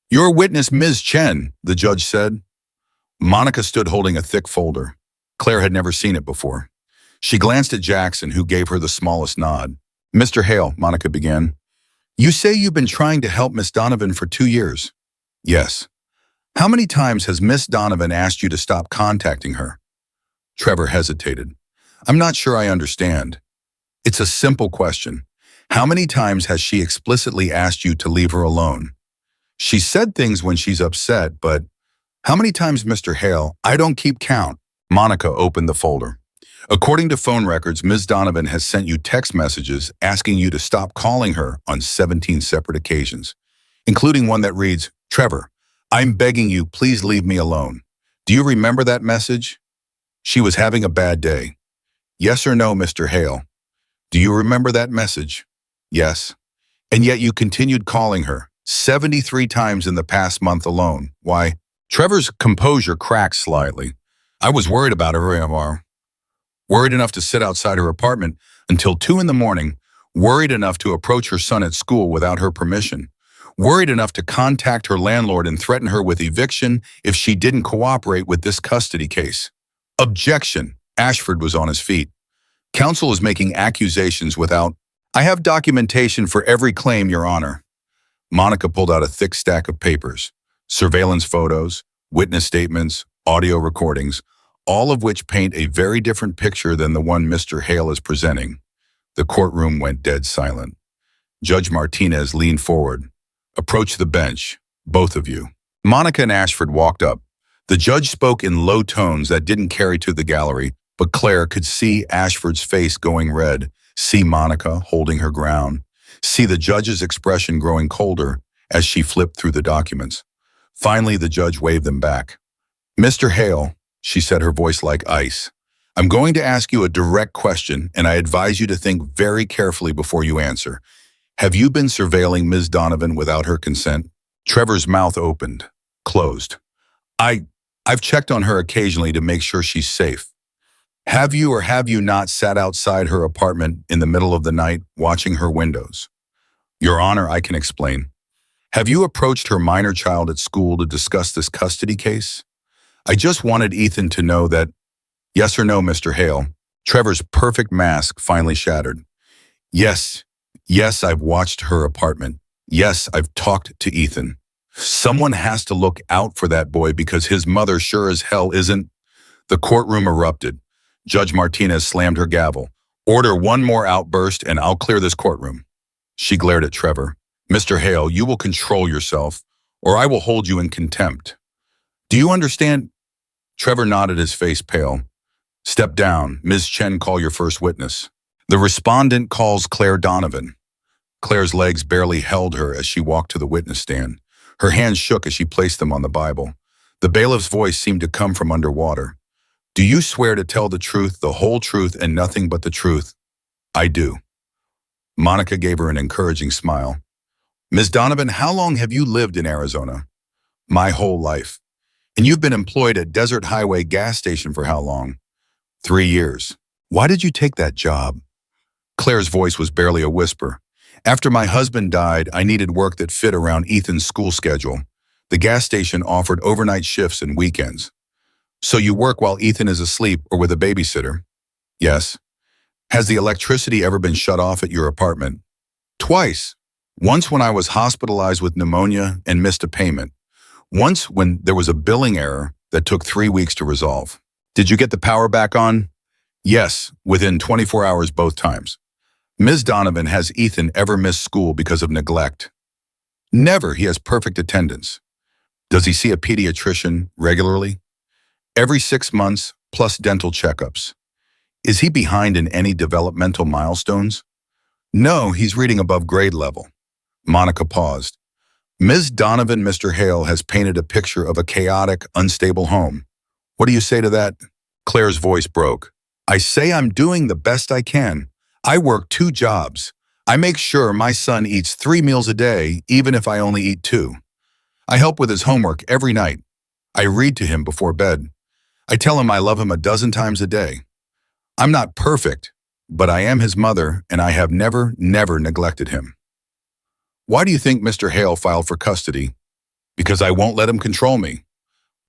"Your witness, Ms. Chen," the judge said. Monica stood holding a thick folder. Claire had never seen it before. She glanced at Jackson, who gave her the smallest nod. "Mr. Hale," Monica began, You say you've been trying to help Miss Donovan for 2 years. Yes. How many times has Miss Donovan asked you to stop contacting her? Trevor hesitated. I'm not sure I understand. It's a simple question. How many times has she explicitly asked you to leave her alone? She said things when she's upset, but how many times, Mr. Hale? I don't keep count. Monica opened the folder. According to phone records, Ms. Donovan has sent you text messages asking you to stop calling her on 17 separate occasions, including one that reads, Trevor, I'm begging you, please leave me alone. Do you remember that message? She was having a bad day. Yes or no, Mr. Hale? Do you remember that message? Yes. And yet you continued calling her 73 times in the past month alone. Why? Trevor's composure cracked slightly. I was worried about her, AMR. Worried enough to sit outside her apartment until 2 in the morning, worried enough to approach her son at school without her permission, worried enough to contact her landlord and threaten her with eviction if she didn't cooperate with this custody case. Objection. Ashford was on his feet. Counsel is making accusations without... I have documentation for every claim, Your Honor. Monica pulled out a thick stack of papers, surveillance photos, witness statements, audio recordings, all of which paint a very different picture than the one Mr. Hale is presenting. The courtroom went dead silent. Judge Martinez leaned forward. Approach the bench, both of you. Monica and Ashford walked up. The judge spoke in low tones that didn't carry to the gallery, but Claire could see Ashford's face going red, see Monica holding her ground, see the judge's expression growing colder as she flipped through the documents. Finally, the judge waved them back. Mr. Hale, she said, her voice like ice, I'm going to ask you a direct question, and I advise you to think very carefully before you answer. Have you been surveilling Ms. Donovan without her consent? Trevor's mouth opened, closed. I've checked on her occasionally to make sure she's safe. Have you or have you not sat outside her apartment in the middle of the night watching her windows? Your Honor, I can explain. Have you approached her minor child at school to discuss this custody case? I just wanted Ethan to know that, yes or no, Mr. Hale. Trevor's perfect mask finally shattered. Yes, I've watched her apartment. Yes, I've talked to Ethan. Someone has to look out for that boy because his mother sure as hell isn't. The courtroom erupted. Judge Martinez slammed her gavel. Order one more outburst and I'll clear this courtroom. She glared at Trevor. Mr. Hale, you will control yourself or I will hold you in contempt. Do you understand? Trevor nodded, his face pale. Step down. Ms. Chen, call your first witness. The respondent calls Claire Donovan. Claire's legs barely held her as she walked to the witness stand. Her hands shook as she placed them on the Bible. The bailiff's voice seemed to come from underwater. Do you swear to tell the truth, the whole truth, and nothing but the truth? I do. Monica gave her an encouraging smile. Ms. Donovan, how long have you lived in Arizona? My whole life. And you've been employed at Desert Highway gas station for how long? 3 years. Why did you take that job? Claire's voice was barely a whisper. After my husband died, I needed work that fit around Ethan's school schedule. The gas station offered overnight shifts and weekends. So you work while Ethan is asleep or with a babysitter? Yes. Has the electricity ever been shut off at your apartment? Twice. Once when I was hospitalized with pneumonia and missed a payment. Once when there was a billing error that took 3 weeks to resolve. Did you get the power back on? Yes, within 24 hours both times. Ms. Donovan, has Ethan ever missed school because of neglect? Never. He has perfect attendance. Does he see a pediatrician regularly? Every 6 months, plus dental checkups. Is he behind in any developmental milestones? No, he's reading above grade level. Monica paused. Ms. Donovan, Mr. Hale has painted a picture of a chaotic, unstable home. What do you say to that? Claire's voice broke. I say I'm doing the best I can. I work 2 jobs. I make sure my son eats 3 meals a day, even if I only eat 2. I help with his homework every night. I read to him before bed. I tell him I love him a dozen times a day. I'm not perfect, but I am his mother, and I have never neglected him. Why do you think Mr. Hale filed for custody? Because I won't let him control me.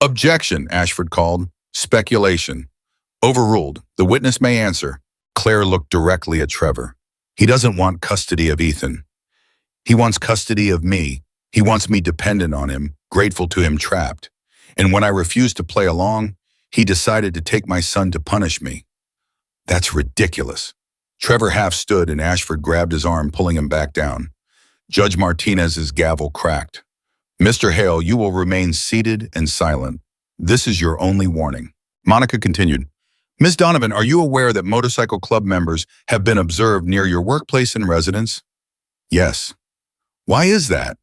Objection, Ashford called. Speculation. Overruled. The witness may answer. Claire looked directly at Trevor. He doesn't want custody of Ethan. He wants custody of me. He wants me dependent on him, grateful to him trapped. And when I refused to play along, he decided to take my son to punish me. That's ridiculous. Trevor half stood and Ashford grabbed his arm, pulling him back down. Judge Martinez's gavel cracked. Mr. Hale, you will remain seated and silent. This is your only warning. Monica continued. Ms. Donovan, are you aware that motorcycle club members have been observed near your workplace and residence? Yes. Why is that?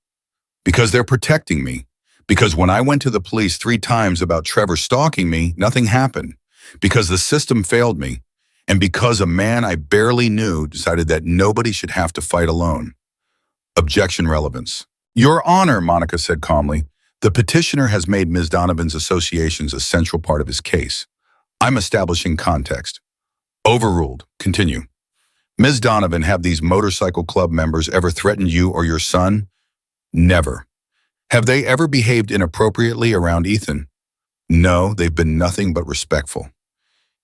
Because they're protecting me. Because when I went to the police 3 times about Trevor stalking me, nothing happened. Because the system failed me. And because a man I barely knew decided that nobody should have to fight alone. Objection relevance. Your Honor, Monica said calmly, the petitioner has made Ms. Donovan's associations a central part of his case. I'm establishing context. Overruled. Continue. Ms. Donovan, have these motorcycle club members ever threatened you or your son? Never. Have they ever behaved inappropriately around Ethan? No, they've been nothing but respectful.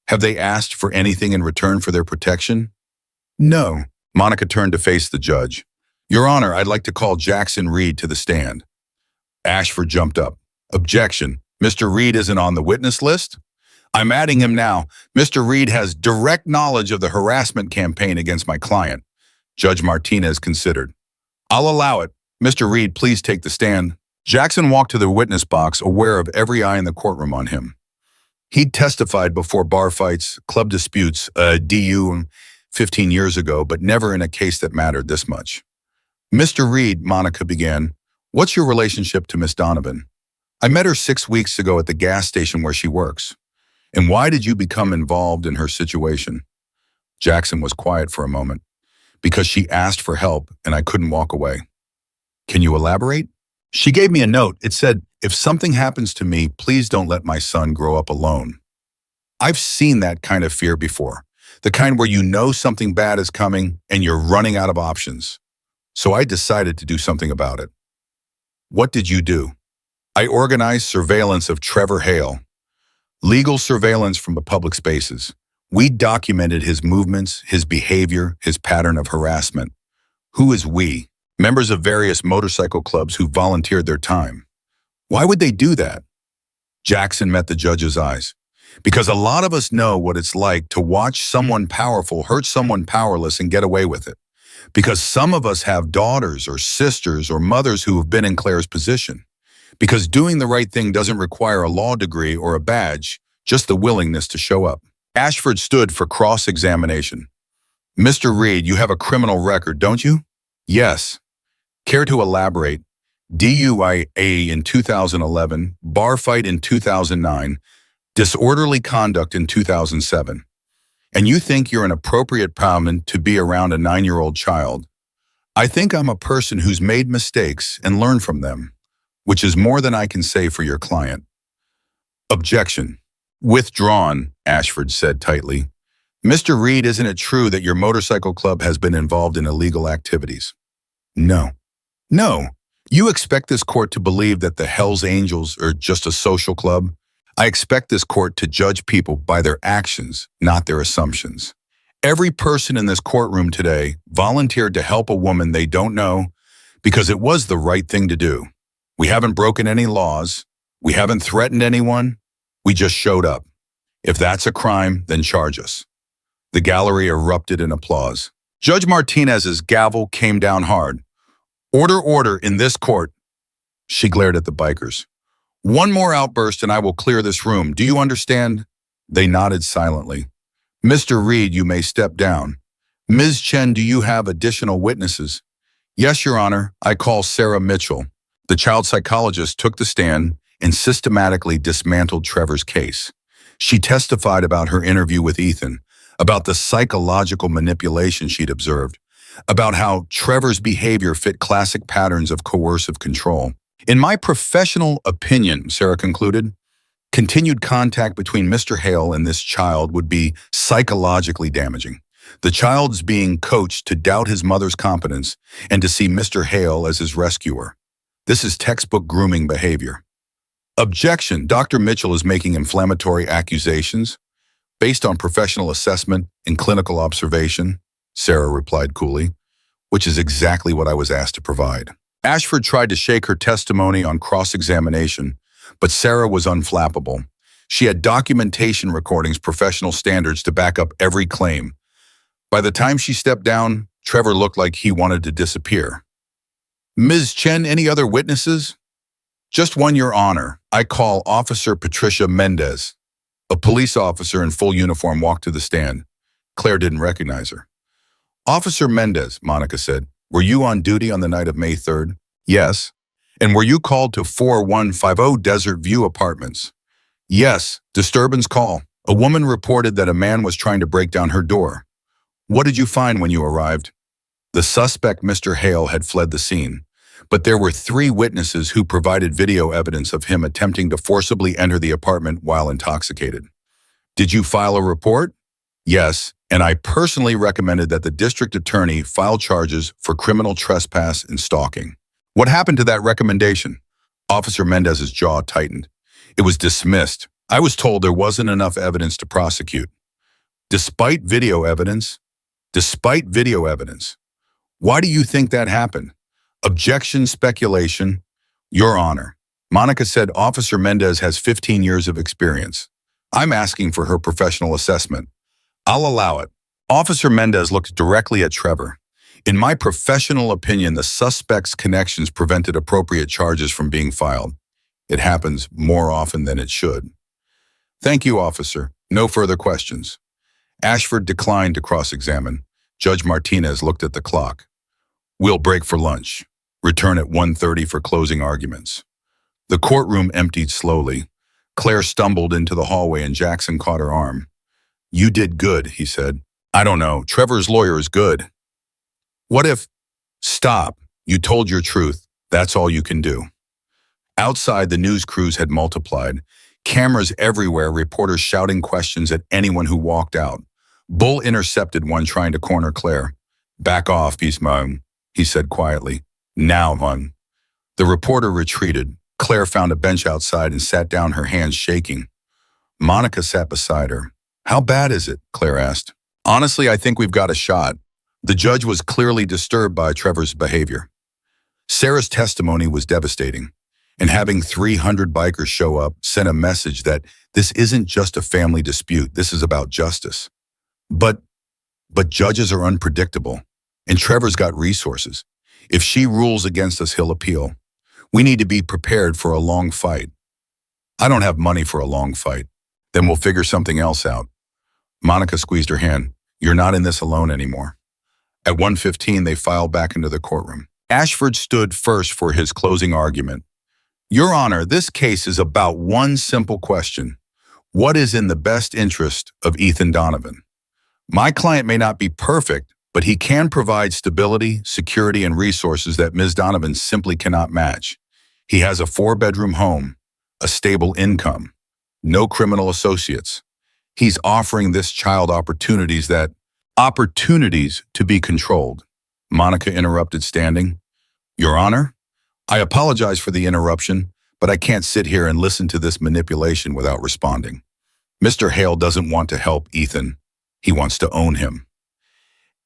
Have they asked for anything in return for their protection? No. Monica turned to face the judge. Your Honor, I'd like to call Jackson Reed to the stand. Ashford jumped up. Objection. Mr. Reed isn't on the witness list? I'm adding him now. Mr. Reed has direct knowledge of the harassment campaign against my client. Judge Martinez considered. I'll allow it. Mr. Reed, please take the stand. Jackson walked to the witness box, aware of every eye in the courtroom on him. He'd testified before bar fights, club disputes, DU 15 years ago, but never in a case that mattered this much. Mr. Reed, Monica began, what's your relationship to Miss Donovan? I met her 6 weeks ago at the gas station where she works. And why did you become involved in her situation? Jackson was quiet for a moment. Because she asked for help and I couldn't walk away. Can you elaborate? She gave me a note. It said, if something happens to me, please don't let my son grow up alone. I've seen that kind of fear before. The kind where you know something bad is coming and you're running out of options. So I decided to do something about it. What did you do? I organized surveillance of Trevor Hale. Legal surveillance from the public spaces. We documented his movements, his behavior, his pattern of harassment. Who is we? Members of various motorcycle clubs who volunteered their time. Why would they do that? Jackson met the judge's eyes. Because a lot of us know what it's like to watch someone powerful hurt someone powerless and get away with it. Because some of us have daughters or sisters or mothers who have been in Claire's position. Because doing the right thing doesn't require a law degree or a badge, just the willingness to show up. Ashford stood for cross-examination. Mr. Reed, you have a criminal record, don't you? Yes. Care to elaborate? DUI in 2011, bar fight in 2009, disorderly conduct in 2007. And you think you're an appropriate parent to be around a 9-year-old child. I think I'm a person who's made mistakes and learned from them, which is more than I can say for your client. Objection. Withdrawn, Ashford said tightly. Mr. Reed, isn't it true that your motorcycle club has been involved in illegal activities? No. No. You expect this court to believe that the Hells Angels are just a social club? I expect this court to judge people by their actions, not their assumptions. Every person in this courtroom today volunteered to help a woman they don't know because it was the right thing to do. We haven't broken any laws. We haven't threatened anyone. We just showed up. If that's a crime, then charge us. The gallery erupted in applause. Judge Martinez's gavel came down hard. Order in this court. She glared at the bikers. One more outburst and I will clear this room. Do you understand? They nodded silently. Mr. Reed, you may step down. Ms. Chen, do you have additional witnesses? Yes, Your Honor. I call Sarah Mitchell. The child psychologist took the stand and systematically dismantled Trevor's case. She testified about her interview with Ethan, about the psychological manipulation she'd observed, about how Trevor's behavior fit classic patterns of coercive control. In my professional opinion, Sarah concluded, continued contact between Mr. Hale and this child would be psychologically damaging. The child's being coached to doubt his mother's competence and to see Mr. Hale as his rescuer. This is textbook grooming behavior. Objection. Dr. Mitchell is making inflammatory accusations based on professional assessment and clinical observation, Sarah replied coolly. which is exactly what I was asked to provide. Ashford tried to shake her testimony on cross-examination, but Sarah was unflappable. She had documentation recordings, professional standards to back up every claim. By the time she stepped down, Trevor looked like he wanted to disappear. Ms. Chen, any other witnesses? Just one, Your Honor. I call Officer Patricia Mendez. A police officer in full uniform walked to the stand. Claire didn't recognize her. Officer Mendez, Monica said, were you on duty on the night of May 3rd? Yes. And were you called to 4150 Desert View Apartments? Yes. Disturbance call. A woman reported that a man was trying to break down her door. What did you find when you arrived? The suspect, Mr. Hale, had fled the scene, but there were 3 witnesses who provided video evidence of him attempting to forcibly enter the apartment while intoxicated. Did you file a report? Yes, and I personally recommended that the district attorney file charges for criminal trespass and stalking. What happened to that recommendation? Officer Mendez's jaw tightened. It was dismissed. I was told there wasn't enough evidence to prosecute. Despite video evidence? Despite video evidence. Why do you think that happened? Objection, speculation. Your Honor. Monica said Officer Mendez has 15 years of experience. I'm asking for her professional assessment. I'll allow it. Officer Mendez looked directly at Trevor. In my professional opinion, the suspect's connections prevented appropriate charges from being filed. It happens more often than it should. Thank you, officer. No further questions. Ashford declined to cross-examine. Judge Martinez looked at the clock. We'll break for lunch. Return at 1:30 for closing arguments. The courtroom emptied slowly. Claire stumbled into the hallway and Jackson caught her arm. You did good, he said. I don't know. Trevor's lawyer is good. What if... Stop. You told your truth. That's all you can do. Outside, the news crews had multiplied. Cameras everywhere, reporters shouting questions at anyone who walked out. Bull intercepted one trying to corner Claire. Back off, Bismarck, he said quietly. Now, hon. The reporter retreated. Claire found a bench outside and sat down, her hands shaking. Monica sat beside her. How bad is it? Claire asked. Honestly, I think we've got a shot. The judge was clearly disturbed by Trevor's behavior. Sarah's testimony was devastating, and having 300 bikers show up sent a message that this isn't just a family dispute, this is about justice. But judges are unpredictable, and Trevor's got resources. If she rules against us, he'll appeal. We need to be prepared for a long fight. I don't have money for a long fight. Then we'll figure something else out. Monica squeezed her hand. You're not in this alone anymore. At 1:15, they filed back into the courtroom. Ashford stood first for his closing argument. Your Honor, this case is about one simple question. What is in the best interest of Ethan Donovan? My client may not be perfect, but he can provide stability, security, and resources that Ms. Donovan simply cannot match. He has a 4-bedroom home, a stable income, no criminal associates. He's offering this child opportunities to be controlled. Monica interrupted, standing. Your Honor, I apologize for the interruption, but I can't sit here and listen to this manipulation without responding. Mr. Hale doesn't want to help Ethan. He wants to own him.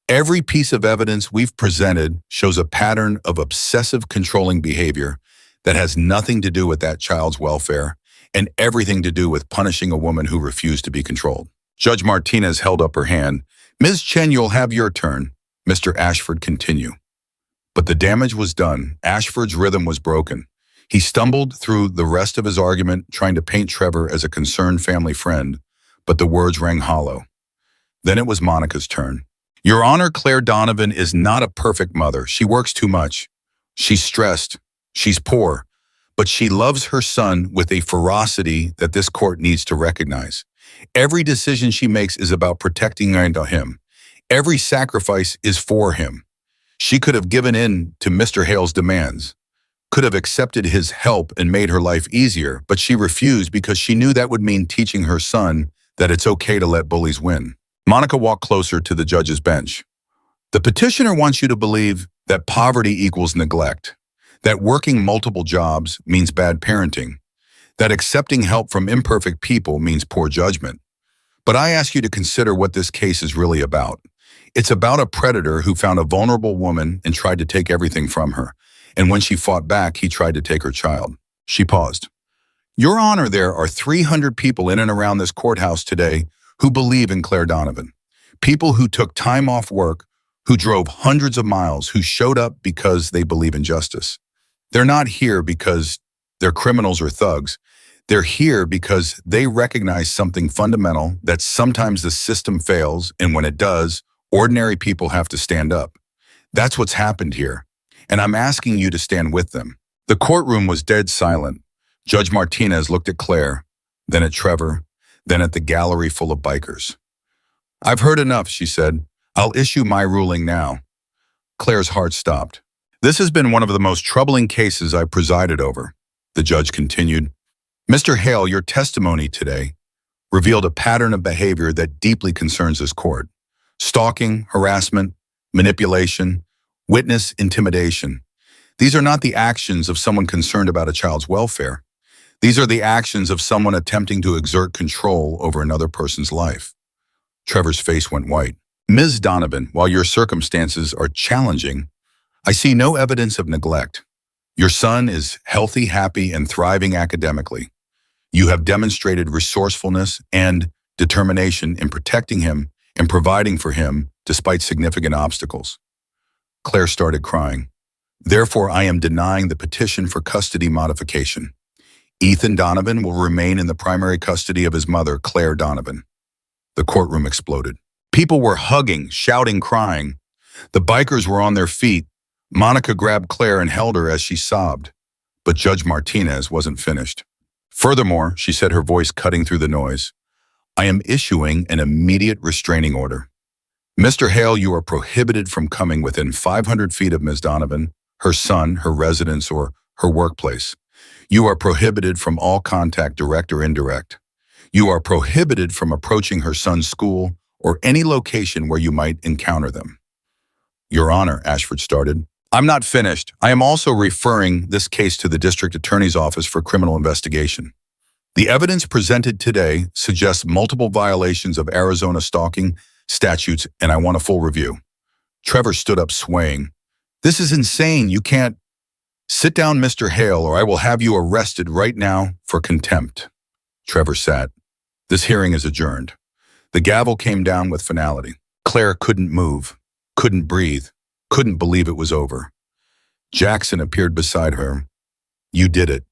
Every piece of evidence we've presented shows a pattern of obsessive controlling behavior that has nothing to do with that child's welfare and everything to do with punishing a woman who refused to be controlled. Judge Martinez held up her hand. Ms. Chen, you'll have your turn. Mr. Ashford, continue. But the damage was done. Ashford's rhythm was broken. He stumbled through the rest of his argument, trying to paint Trevor as a concerned family friend, but the words rang hollow. Then it was Monica's turn. Your Honor, Claire Donovan is not a perfect mother. She works too much. She's stressed. She's poor. But she loves her son with a ferocity that this court needs to recognize. Every decision she makes is about protecting him. Every sacrifice is for him. She could have given in to Mr. Hale's demands, could have accepted his help and made her life easier, but she refused because she knew that would mean teaching her son that it's okay to let bullies win. Monica walked closer to the judge's bench. The petitioner wants you to believe that poverty equals neglect, that working multiple jobs means bad parenting, that accepting help from imperfect people means poor judgment. But I ask you to consider what this case is really about. It's about a predator who found a vulnerable woman and tried to take everything from her. And when she fought back, he tried to take her child. She paused. Your Honor, there are 300 people in and around this courthouse today who believe in Claire Donovan. People who took time off work, who drove hundreds of miles, who showed up because they believe in justice. They're not here because they're criminals or thugs. They're here because they recognize something fundamental, that sometimes the system fails, and when it does, ordinary people have to stand up. That's what's happened here, and I'm asking you to stand with them. The courtroom was dead silent. Judge Martinez looked at Claire, then at Trevor, then at the gallery full of bikers. I've heard enough, she said. I'll issue my ruling now. Claire's heart stopped. This has been one of the most troubling cases I've presided over, the judge continued. Mr. Hale, your testimony today revealed a pattern of behavior that deeply concerns this court. Stalking, harassment, manipulation, witness intimidation. These are not the actions of someone concerned about a child's welfare. These are the actions of someone attempting to exert control over another person's life. Trevor's face went white. Ms. Donovan, while your circumstances are challenging, I see no evidence of neglect. Your son is healthy, happy, and thriving academically. You have demonstrated resourcefulness and determination in protecting him and providing for him despite significant obstacles. Claire started crying. Therefore, I am denying the petition for custody modification. Ethan Donovan will remain in the primary custody of his mother, Claire Donovan. The courtroom exploded. People were hugging, shouting, crying. The bikers were on their feet. Monica grabbed Claire and held her as she sobbed. But Judge Martinez wasn't finished. Furthermore, she said, her voice cutting through the noise, I am issuing an immediate restraining order. Mr. Hale, you are prohibited from coming within 500 feet of Ms. Donovan, her son, her residence, or her workplace. You are prohibited from all contact, direct or indirect. You are prohibited from approaching her son's school or any location where you might encounter them. Your Honor, Ashford started. I'm not finished. I am also referring this case to the District Attorney's Office for criminal investigation. The evidence presented today suggests multiple violations of Arizona stalking statutes, and I want a full review. Trevor stood up swaying. This is insane. You can't. Sit down, Mr. Hale, or I will have you arrested right now for contempt. Trevor sat. This hearing is adjourned. The gavel came down with finality. Claire couldn't move, couldn't breathe, couldn't believe it was over. Jackson appeared beside her. You did it.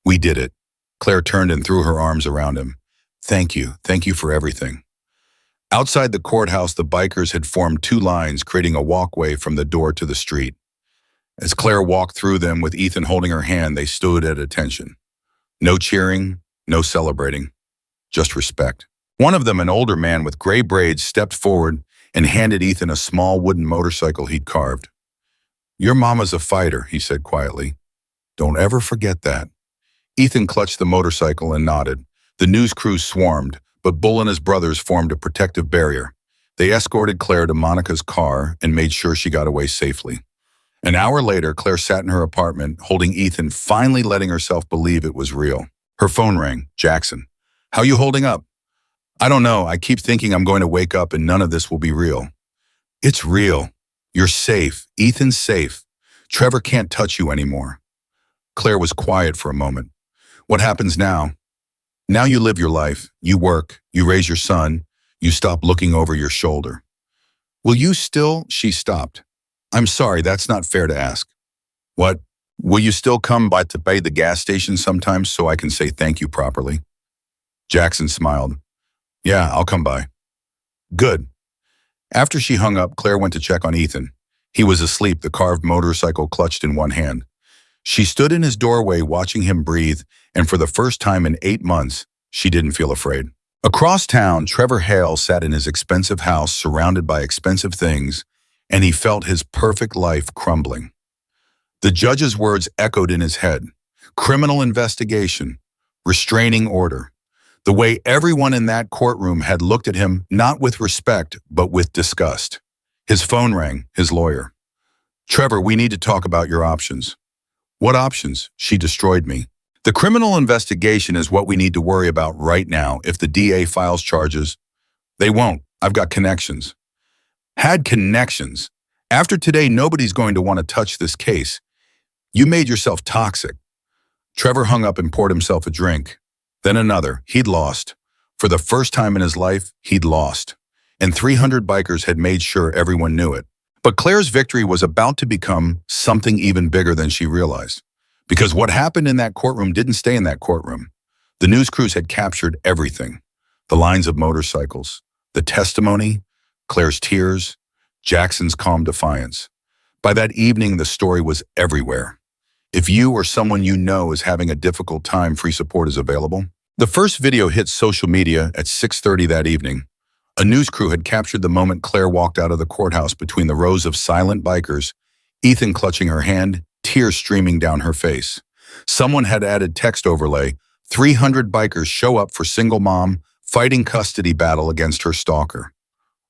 We did it. Claire turned and threw her arms around him. Thank you. Thank you for everything. Outside the courthouse, the bikers had formed two lines, creating a walkway from the door to the street. As Claire walked through them with Ethan holding her hand, they stood at attention. No cheering, no celebrating, just respect. One of them, an older man with gray braids, stepped forward and handed Ethan a small wooden motorcycle he'd carved. Your mama's a fighter, he said quietly. Don't ever forget that. Ethan clutched the motorcycle and nodded. The news crew swarmed, but Bull and his brothers formed a protective barrier. They escorted Claire to Monica's car and made sure she got away safely. An hour later, Claire sat in her apartment, holding Ethan, finally letting herself believe it was real. Her phone rang. Jackson. How you holding up? I don't know. I keep thinking I'm going to wake up and none of this will be real. It's real. You're safe. Ethan's safe. Trevor can't touch you anymore. Claire was quiet for a moment. What happens now? Now you live your life. You work. You raise your son. You stop looking over your shoulder. Will you still? She stopped. I'm sorry, that's not fair to ask. What? Will you still come by to pay the gas station sometimes so I can say thank you properly? Jackson smiled. Yeah, I'll come by. Good. After she hung up, Claire went to check on Ethan. He was asleep, the carved motorcycle clutched in one hand. She stood in his doorway watching him breathe, and for the first time in 8 months, she didn't feel afraid. Across town, Trevor Hale sat in his expensive house surrounded by expensive things, and he felt his perfect life crumbling. The judge's words echoed in his head. Criminal investigation, restraining order. The way everyone in that courtroom had looked at him, not with respect, but with disgust. His phone rang, his lawyer. Trevor, we need to talk about your options. What options? She destroyed me. The criminal investigation is what we need to worry about right now. If the DA files charges, they won't. I've got connections. had connections. After today, nobody's going to want to touch this case. You made yourself toxic. Trevor hung up and poured himself a drink. Then another. He'd lost. For the first time in his life, he'd lost. And 300 bikers had made sure everyone knew it. But Claire's victory was about to become something even bigger than she realized. Because what happened in that courtroom didn't stay in that courtroom. The news crews had captured everything. The lines of motorcycles, the testimony, Claire's tears, Jackson's calm defiance. By that evening, the story was everywhere. If you or someone you know is having a difficult time, free support is available. The first video hit social media at 6:30 that evening. A news crew had captured the moment Claire walked out of the courthouse between the rows of silent bikers, Ethan clutching her hand, tears streaming down her face. Someone had added text overlay, 300 bikers show up for single mom, fighting custody battle against her stalker.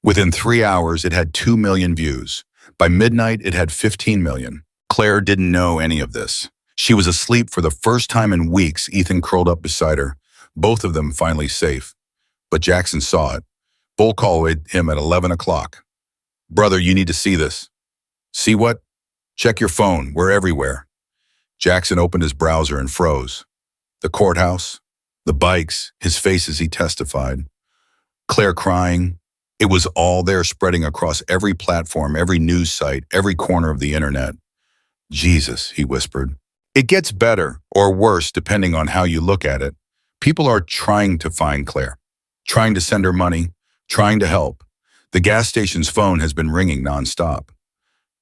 Within 3 hours, it had 2 million views. By midnight, it had 15 million. Claire didn't know any of this. She was asleep for the first time in weeks. Ethan curled up beside her, both of them finally safe. But Jackson saw it. Bull called him at 11 o'clock. "Brother, you need to see this." "See what?" "Check your phone. We're everywhere." Jackson opened his browser and froze. The courthouse, the bikes, his face as he testified. Claire crying. It was all there, spreading across every platform, every news site, every corner of the internet. "Jesus," he whispered. It gets better or worse depending on how you look at it. People are trying to find Claire, trying to send her money, trying to help. The gas station's phone has been ringing nonstop.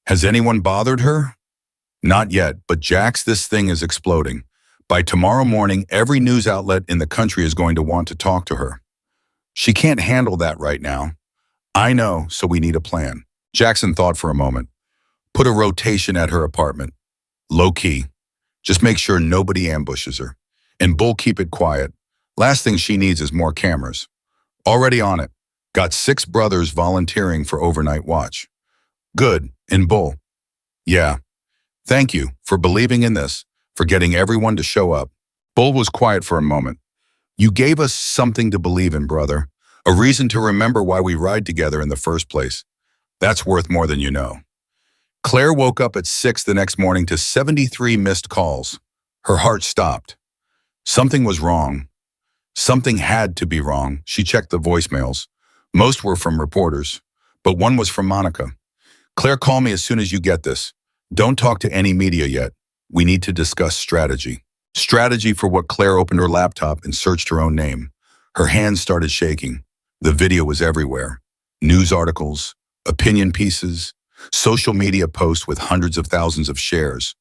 Has anyone bothered her? Not yet, but Jax, this thing is exploding. By tomorrow morning, every news outlet in the country is going to want to talk to her. She can't handle that right now. I know, so we need a plan. Jackson thought for a moment. Put a rotation at her apartment. Low key. Just make sure nobody ambushes her. And Bull, keep it quiet. Last thing she needs is more cameras. Already on it. Got 6 brothers volunteering for overnight watch. Good. And Bull. Yeah. Thank you for believing in this, for getting everyone to show up. Bull was quiet for a moment. You gave us something to believe in, brother. A reason to remember why we ride together in the first place. That's worth more than you know. Claire woke up at 6 the next morning to 73 missed calls. Her heart stopped. Something was wrong. Something had to be wrong. She checked the voicemails. Most were from reporters, but one was from Monica. Claire, call me as soon as you get this. Don't talk to any media yet. We need to discuss strategy. Strategy for what? Claire opened her laptop and searched her own name. Her hands started shaking. The video was everywhere. News articles, opinion pieces, social media posts with hundreds of thousands of shares.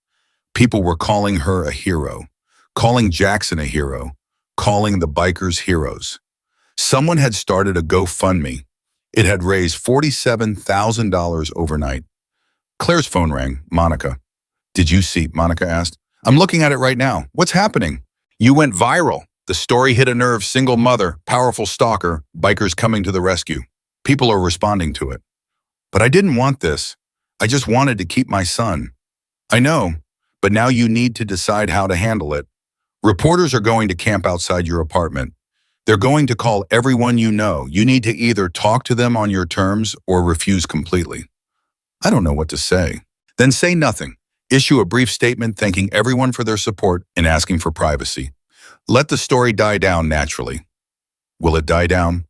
People were calling her a hero, calling Jackson a hero, calling the bikers heroes. Someone had started a GoFundMe. It had raised $47,000 overnight. Claire's phone rang. Monica. Did you see? Monica asked. I'm looking at it right now. What's happening? You went viral. The story hit a nerve. Single mother, powerful stalker, bikers coming to the rescue. People are responding to it. But I didn't want this. I just wanted to keep my son. I know, but now you need to decide how to handle it. Reporters are going to camp outside your apartment. They're going to call everyone you know. You need to either talk to them on your terms or refuse completely. I don't know what to say. Then say nothing. Issue a brief statement thanking everyone for their support and asking for privacy. Let the story die down naturally. Will it die down?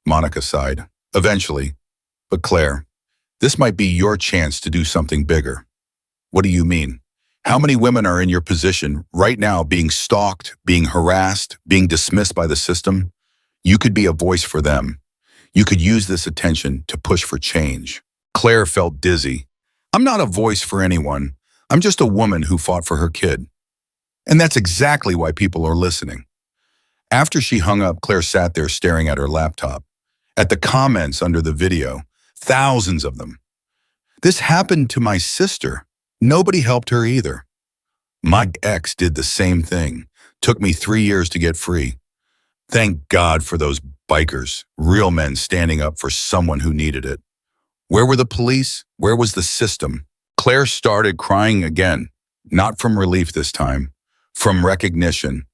Monica sighed. Eventually. But Claire, this might be your chance to do something bigger. What do you mean? How many women are in your position right now being stalked, being harassed, being dismissed by the system? You could be a voice for them. You could use this attention to push for change. Claire felt dizzy. I'm not a voice for anyone. I'm just a woman who fought for her kid. And that's exactly why people are listening. After she hung up, Claire sat there staring at her laptop. At the comments under the video, thousands of them. This happened to my sister. Nobody helped her either. My ex did the same thing. Took me 3 years to get free. Thank God for those bikers, real men standing up for someone who needed it. Where were the police? Where was the system? Claire started crying again, not from relief this time, from recognition.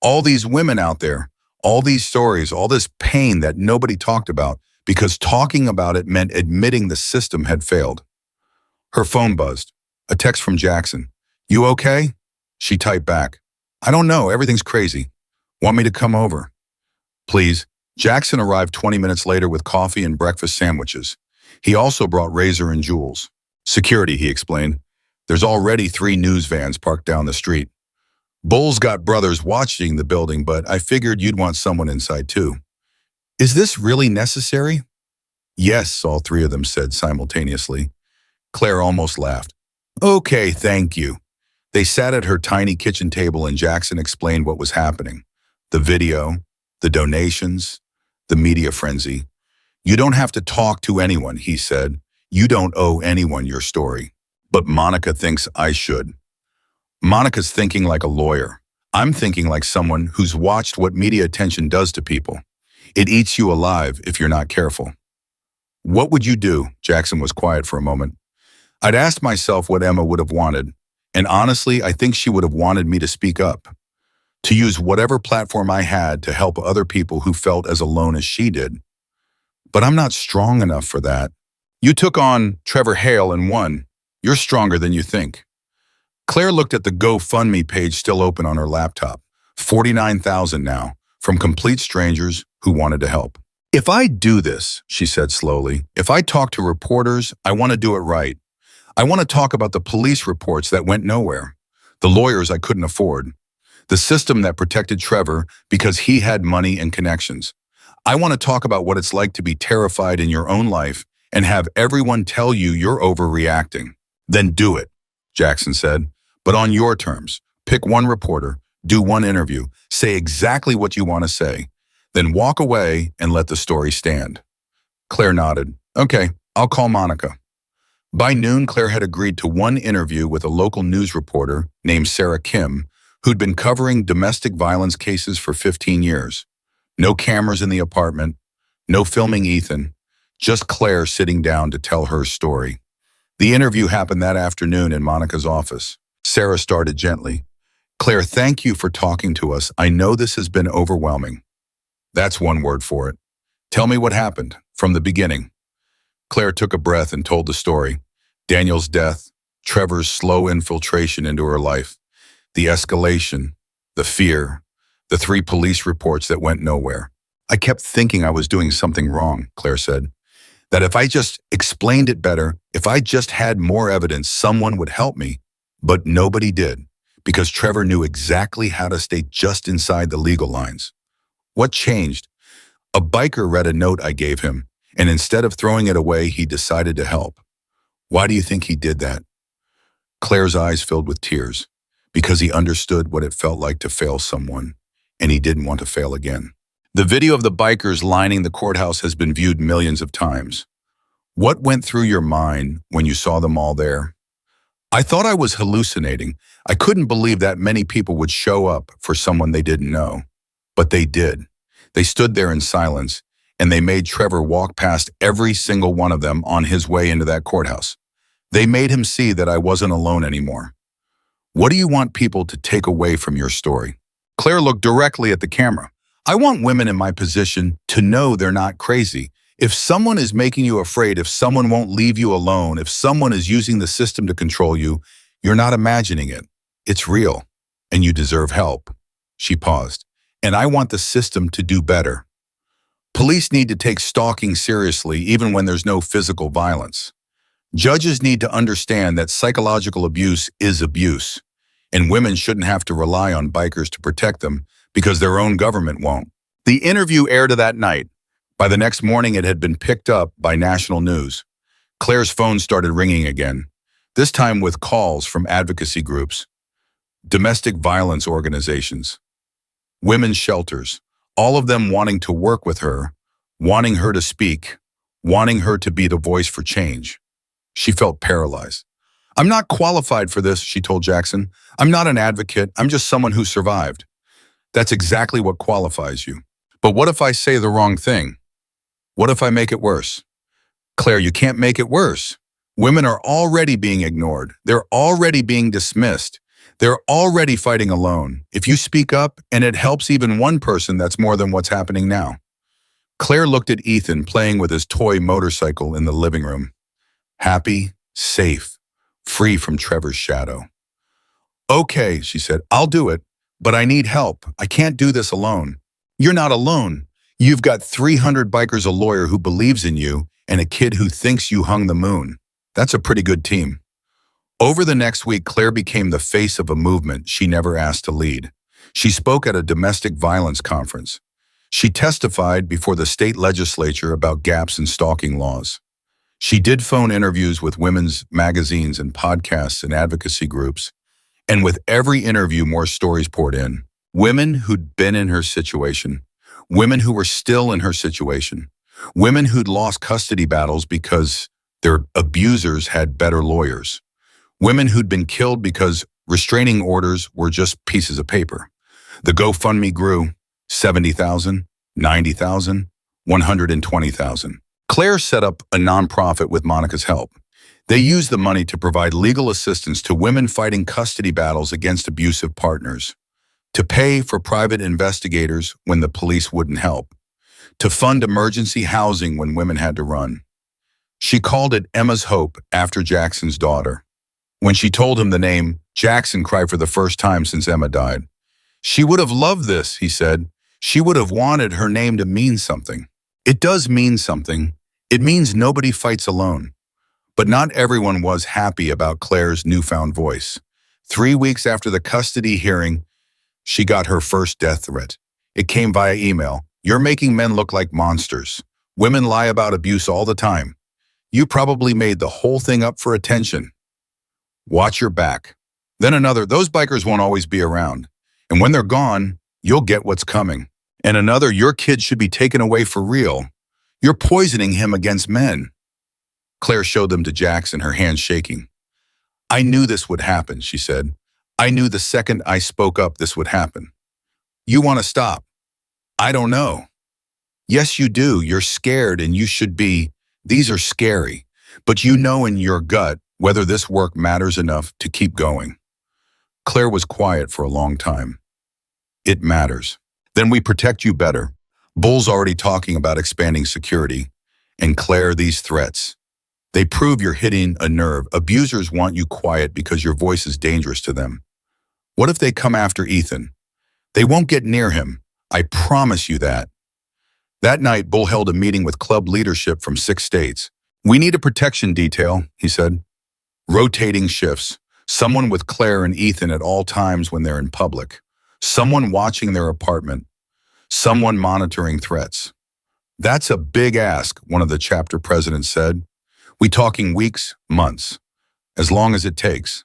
All these women out there, all these stories, all this pain that nobody talked about, because talking about it meant admitting the system had failed. Her phone buzzed. A text from Jackson. "You okay?" She typed back. "I don't know, everything's crazy. Want me to come over?" "Please." Jackson arrived 20 minutes later with coffee and breakfast sandwiches. He also brought razor and jewels. "Security," he explained. "There's already 3 news vans parked down the street. Bull's got brothers watching the building, but I figured you'd want someone inside too." "Is this really necessary?" "Yes," all 3 of them said simultaneously. Claire almost laughed. "Okay, thank you." They sat at her tiny kitchen table and Jackson explained what was happening. The video, the donations, the media frenzy. "You don't have to talk to anyone," he said. "You don't owe anyone your story." "But Monica thinks I should." "Monica's thinking like a lawyer. I'm thinking like someone who's watched what media attention does to people. It eats you alive if you're not careful." "What would you do?" Jackson was quiet for a moment. "I'd asked myself what Emma would have wanted, and honestly, I think she would have wanted me to speak up, to use whatever platform I had to help other people who felt as alone as she did. But I'm not strong enough for that." "You took on Trevor Hale and won. You're stronger than you think." Claire looked at the GoFundMe page still open on her laptop. 49,000 now, from complete strangers who wanted to help. "If I do this," she said slowly, "if I talk to reporters, I want to do it right. I want to talk about the police reports that went nowhere, the lawyers I couldn't afford, the system that protected Trevor because he had money and connections. I want to talk about what it's like to be terrified in your own life and have everyone tell you you're overreacting." "Then do it," Jackson said, "but on your terms. Pick one reporter, do one interview, say exactly what you want to say, then walk away and let the story stand." Claire nodded. "Okay, I'll call Monica." By noon, Claire had agreed to one interview with a local news reporter named Sarah Kim, who'd been covering domestic violence cases for 15 years. No cameras in the apartment, no filming Ethan, just Claire sitting down to tell her story. The interview happened that afternoon in Monica's office. Sarah started gently. "Claire, thank you for talking to us. I know this has been overwhelming." "That's one word for it. Tell me what happened, from the beginning." Claire took a breath and told the story. Daniel's death, Trevor's slow infiltration into her life, the escalation, the fear, the 3 police reports that went nowhere. "I kept thinking I was doing something wrong," Claire said. "That if I just explained it better, if I just had more evidence, someone would help me. But nobody did, because Trevor knew exactly how to stay just inside the legal lines." "What changed?" "A biker read a note I gave him, and instead of throwing it away, he decided to help." "Why do you think he did that?" Claire's eyes filled with tears. "Because he understood what it felt like to fail someone, and he didn't want to fail again." The video of the bikers lining the courthouse has been viewed millions of times. What went through your mind when you saw them all there? "I thought I was hallucinating. I couldn't believe that many people would show up for someone they didn't know. But they did. They stood there in silence, and they made Trevor walk past every single one of them on his way into that courthouse. They made him see that I wasn't alone anymore." What do you want people to take away from your story? Claire looked directly at the camera. "I want women in my position to know they're not crazy. If someone is making you afraid, if someone won't leave you alone, if someone is using the system to control you, you're not imagining it. It's real, and you deserve help." She paused. "And I want the system to do better. Police need to take stalking seriously even when there's no physical violence. Judges need to understand that psychological abuse is abuse, and women shouldn't have to rely on bikers to protect them because their own government won't." The interview aired that night. By the next morning, it had been picked up by national news. Claire's phone started ringing again, this time with calls from advocacy groups, domestic violence organizations, women's shelters, all of them wanting to work with her, wanting her to speak, wanting her to be the voice for change. She felt paralyzed. "I'm not qualified for this," she told Jackson. "I'm not an advocate. I'm just someone who survived." "That's exactly what qualifies you. But what if I say the wrong thing? What if I make it worse?" "Claire, you can't make it worse. Women are already being ignored. They're already being dismissed. They're already fighting alone. If you speak up and it helps even one person, that's more than what's happening now." Claire looked at Ethan playing with his toy motorcycle in the living room. Happy, safe, free from Trevor's shadow. Okay, she said, I'll do it, but I need help. I can't do this alone. You're not alone. You've got 300 bikers, a lawyer who believes in you, and a kid who thinks you hung the moon. That's a pretty good team. Over the next week, Claire became the face of a movement she never asked to lead. She spoke at a domestic violence conference. She testified before the state legislature about gaps in stalking laws. She did phone interviews with women's magazines and podcasts and advocacy groups. And with every interview, more stories poured in. Women who'd been in her situation, women who were still in her situation, women who'd lost custody battles because their abusers had better lawyers, women who'd been killed because restraining orders were just pieces of paper. The GoFundMe grew 70,000, 90,000, 120,000. Claire set up a nonprofit with Monica's help. They used the money to provide legal assistance to women fighting custody battles against abusive partners, to pay for private investigators when the police wouldn't help, to fund emergency housing when women had to run. She called it Emma's Hope after Jackson's daughter. When she told him the name, Jackson cried for the first time since Emma died. She would have loved this, he said. She would have wanted her name to mean something. It does mean something. It means nobody fights alone. But not everyone was happy about Claire's newfound voice. 3 weeks after the custody hearing, she got her first death threat. It came via email. You're making men look like monsters. Women lie about abuse all the time. You probably made the whole thing up for attention. Watch your back. Then another, those bikers won't always be around. And when they're gone, you'll get what's coming. And another, your kid should be taken away for real. You're poisoning him against men. Claire showed them to Jackson, her hands shaking. I knew this would happen, she said. I knew the second I spoke up this would happen. You want to stop? I don't know. Yes, you do. You're scared and you should be. These are scary. But you know in your gut whether this work matters enough to keep going. Claire was quiet for a long time. It matters. Then we protect you better. Bull's already talking about expanding security. And Claire, these threats. They prove you're hitting a nerve. Abusers want you quiet because your voice is dangerous to them. What if they come after Ethan? They won't get near him. I promise you that. That night, Bull held a meeting with club leadership from 6 states. We need a protection detail, he said. Rotating shifts. Someone with Claire and Ethan at all times when they're in public. Someone watching their apartment. Someone monitoring threats. That's a big ask, one of the chapter presidents said. We talking weeks, months, as long as it takes.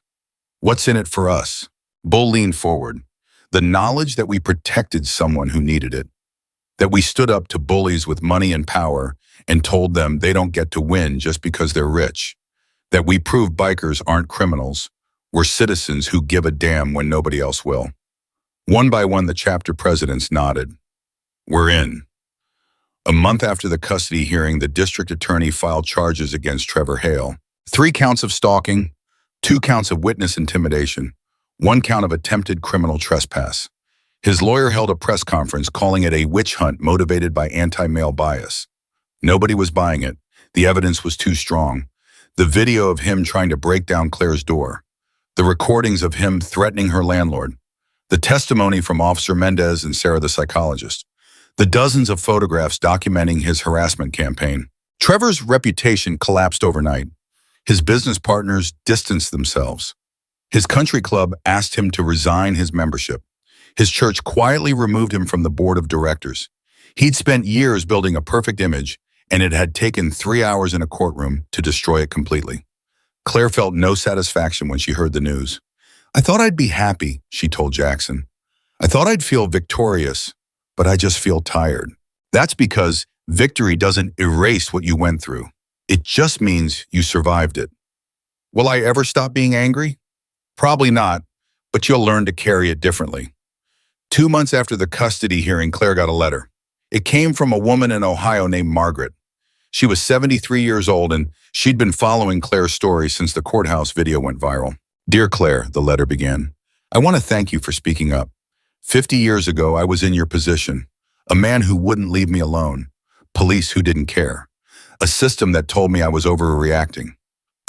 What's in it for us? Bull leaned forward. The knowledge that we protected someone who needed it. That we stood up to bullies with money and power and told them they don't get to win just because they're rich. That we proved bikers aren't criminals. We're citizens who give a damn when nobody else will. One by one, the chapter presidents nodded. We're in. A month after the custody hearing, the district attorney filed charges against Trevor Hale. 3 counts of stalking, 2 counts of witness intimidation, 1 count of attempted criminal trespass. His lawyer held a press conference calling it a witch hunt motivated by anti-male bias. Nobody was buying it. The evidence was too strong. The video of him trying to break down Claire's door. The recordings of him threatening her landlord. The testimony from Officer Mendez and Sarah the psychologist. The dozens of photographs documenting his harassment campaign. Trevor's reputation collapsed overnight. His business partners distanced themselves. His country club asked him to resign his membership. His church quietly removed him from the board of directors. He'd spent years building a perfect image, and it had taken 3 hours in a courtroom to destroy it completely. Claire felt no satisfaction when she heard the news. I thought I'd be happy, she told Jackson. I thought I'd feel victorious, but I just feel tired. That's because victory doesn't erase what you went through. It just means you survived it. Will I ever stop being angry? Probably not, but you'll learn to carry it differently. 2 months after the custody hearing, Claire got a letter. It came from a woman in Ohio named Margaret. She was 73 years old, and she'd been following Claire's story since the courthouse video went viral. Dear Claire, the letter began, I want to thank you for speaking up. 50 years ago, I was in your position, a man who wouldn't leave me alone. police who didn't care, a system that told me I was overreacting.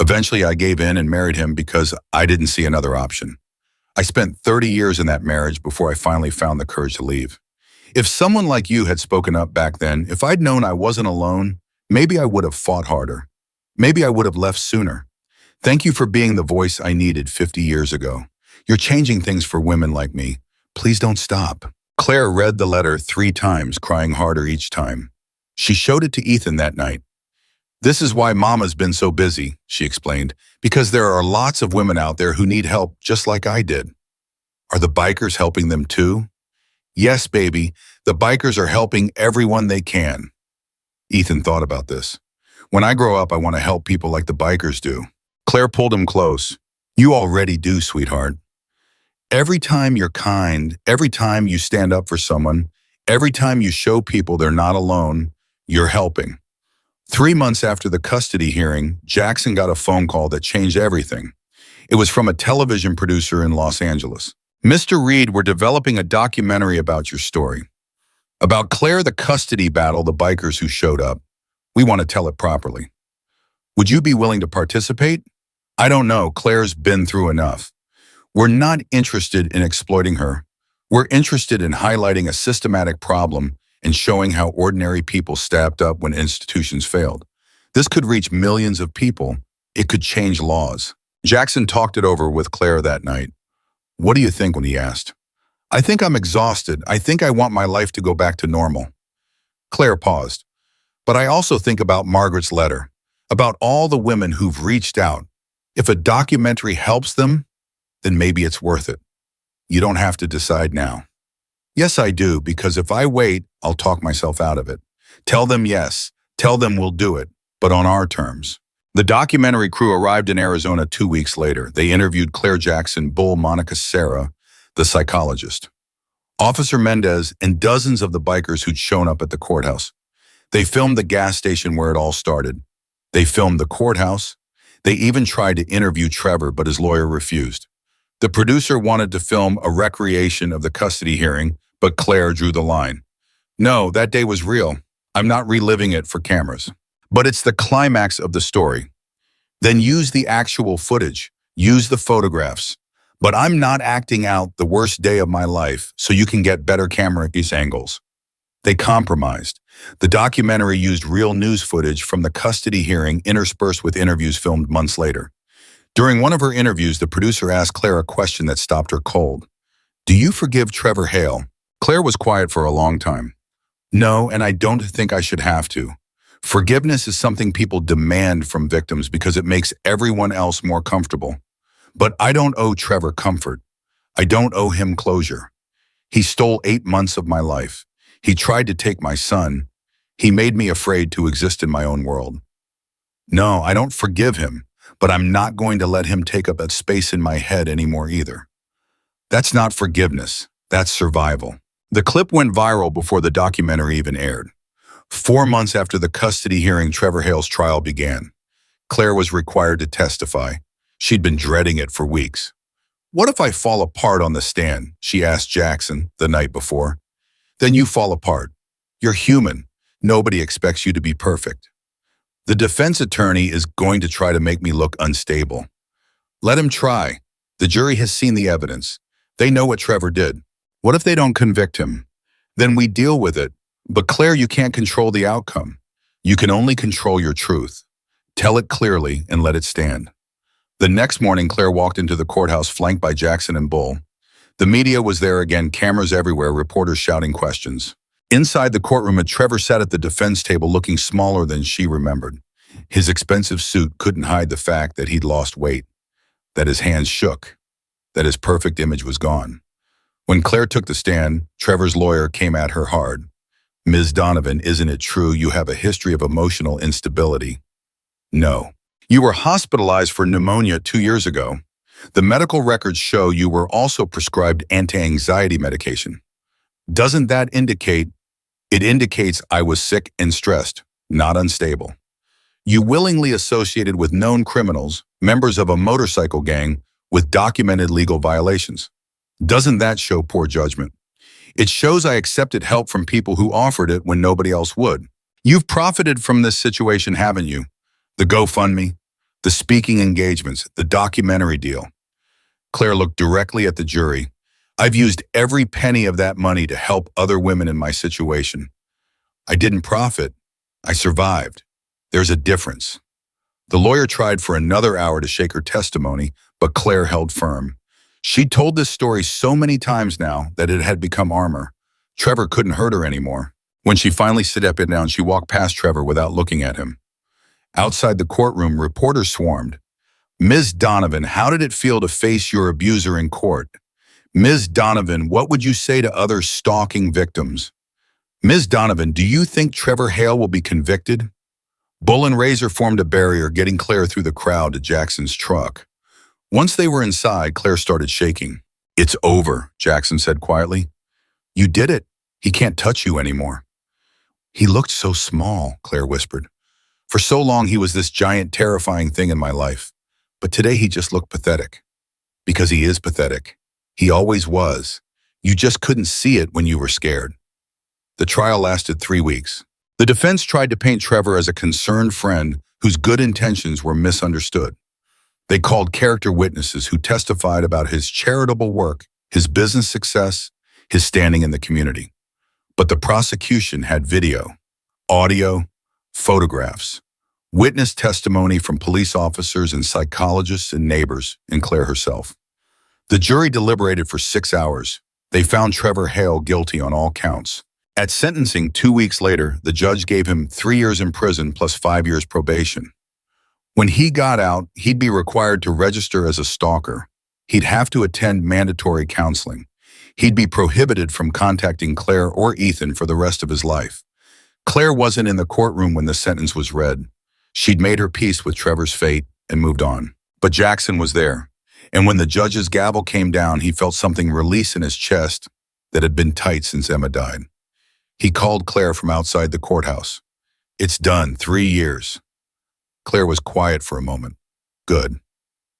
Eventually, I gave in and married him because I didn't see another option. I spent 30 years in that marriage before I finally found the courage to leave. If someone like you had spoken up back then, if I'd known I wasn't alone, maybe I would have fought harder. Maybe I would have left sooner. Thank you for being the voice I needed 50 years ago. You're changing things for women like me. Please don't stop. Claire read the letter 3 times, crying harder each time. She showed it to Ethan that night. This is why Mama's been so busy, she explained, because there are lots of women out there who need help just like I did. Are the bikers helping them too? Yes, baby, the bikers are helping everyone they can. Ethan thought about this. When I grow up, I want to help people like the bikers do. Claire pulled him close. You already do, sweetheart. Every time you're kind, every time you stand up for someone, every time you show people they're not alone, you're helping. 3 months after the custody hearing, Jackson got a phone call that changed everything. It was from a television producer in Los Angeles. Mr. Reed, we're developing a documentary about your story. About Claire, the custody battle, the bikers who showed up. We want to tell it properly. Would you be willing to participate? I don't know, Claire's been through enough. We're not interested in exploiting her. We're interested in highlighting a systematic problem and showing how ordinary people stepped up when institutions failed. This could reach millions of people. It could change laws. Jackson talked it over with Claire that night. What do you think when he asked? I think I'm exhausted. I think I want my life to go back to normal. Claire paused. But I also think about Margaret's letter, about all the women who've reached out. If a documentary helps them, then maybe it's worth it. You don't have to decide now. Yes, I do, because if I wait, I'll talk myself out of it. Tell them yes. Tell them we'll do it, but on our terms. The documentary crew arrived in Arizona 2 weeks later. They interviewed Claire Jackson, Bull, Monica Serra, the psychologist, Officer Mendez, and dozens of the bikers who'd shown up at the courthouse. They filmed the gas station where it all started. They filmed the courthouse. They even tried to interview Trevor, but his lawyer refused. The producer wanted to film a recreation of the custody hearing, but Claire drew the line. No, that day was real. I'm not reliving it for cameras. But it's the climax of the story. Then use the actual footage. Use the photographs. But I'm not acting out the worst day of my life so you can get better camera angles. They compromised. The documentary used real news footage from the custody hearing interspersed with interviews filmed months later. During one of her interviews, the producer asked Claire a question that stopped her cold. Do you forgive Trevor Hale? Claire was quiet for a long time. No, and I don't think I should have to. Forgiveness is something people demand from victims because it makes everyone else more comfortable. But I don't owe Trevor comfort. I don't owe him closure. He stole 8 months of my life. He tried to take my son. He made me afraid to exist in my own world. No, I don't forgive him, but I'm not going to let him take up that space in my head anymore either. That's not forgiveness. That's survival. The clip went viral before the documentary even aired. 4 months after the custody hearing, Trevor Hale's trial began. Claire was required to testify. She'd been dreading it for weeks. What if I fall apart on the stand? She asked Jackson the night before. Then you fall apart. You're human. Nobody expects you to be perfect. The defense attorney is going to try to make me look unstable. Let him try. The jury has seen the evidence. They know what Trevor did. What if they don't convict him? Then we deal with it. But Claire, you can't control the outcome. You can only control your truth. Tell it clearly and let it stand. The next morning, Claire walked into the courthouse flanked by Jackson and Bull. The media was there again, cameras everywhere, reporters shouting questions. Inside the courtroom, Trevor sat at the defense table looking smaller than she remembered. His expensive suit couldn't hide the fact that he'd lost weight, that his hands shook, that his perfect image was gone. When Claire took the stand, Trevor's lawyer came at her hard. Ms. Donovan, isn't it true you have a history of emotional instability? No. You were hospitalized for pneumonia 2 years ago. The medical records show you were also prescribed anti-anxiety medication. Doesn't that indicate? It indicates I was sick and stressed, not unstable. You willingly associated with known criminals, members of a motorcycle gang, with documented legal violations. Doesn't that show poor judgment? It shows I accepted help from people who offered it when nobody else would. You've profited from this situation, haven't you? The GoFundMe, the speaking engagements, the documentary deal. Claire looked directly at the jury. I've used every penny of that money to help other women in my situation. I didn't profit. I survived. There's a difference. The lawyer tried for another hour to shake her testimony, but Claire held firm. She'd told this story so many times now that it had become armor. Trevor couldn't hurt her anymore. When she finally sat down, she walked past Trevor without looking at him. Outside the courtroom, reporters swarmed. Ms. Donovan, how did it feel to face your abuser in court? Ms. Donovan, what would you say to other stalking victims? Ms. Donovan, do you think Trevor Hale will be convicted? Bull and Razor formed a barrier, getting Claire through the crowd to Jackson's truck. Once they were inside, Claire started shaking. It's over, Jackson said quietly. You did it. He can't touch you anymore. He looked so small, Claire whispered. For so long, he was this giant, terrifying thing in my life. But today, he just looked pathetic. Because he is pathetic. He always was. You just couldn't see it when you were scared. The trial lasted 3 weeks. The defense tried to paint Trevor as a concerned friend whose good intentions were misunderstood. They called character witnesses who testified about his charitable work, his business success, his standing in the community. But the prosecution had video, audio, photographs, witness testimony from police officers and psychologists and neighbors, and Claire herself. The jury deliberated for 6 hours. They found Trevor Hale guilty on all counts. At sentencing 2 weeks later, the judge gave him 3 years in prison plus 5 years probation. When he got out, he'd be required to register as a stalker. He'd have to attend mandatory counseling. He'd be prohibited from contacting Claire or Ethan for the rest of his life. Claire wasn't in the courtroom when the sentence was read. She'd made her peace with Trevor's fate and moved on. But Jackson was there. And when the judge's gavel came down, he felt something release in his chest that had been tight since Emma died. He called Claire from outside the courthouse. It's done, 3 years. Claire was quiet for a moment. Good.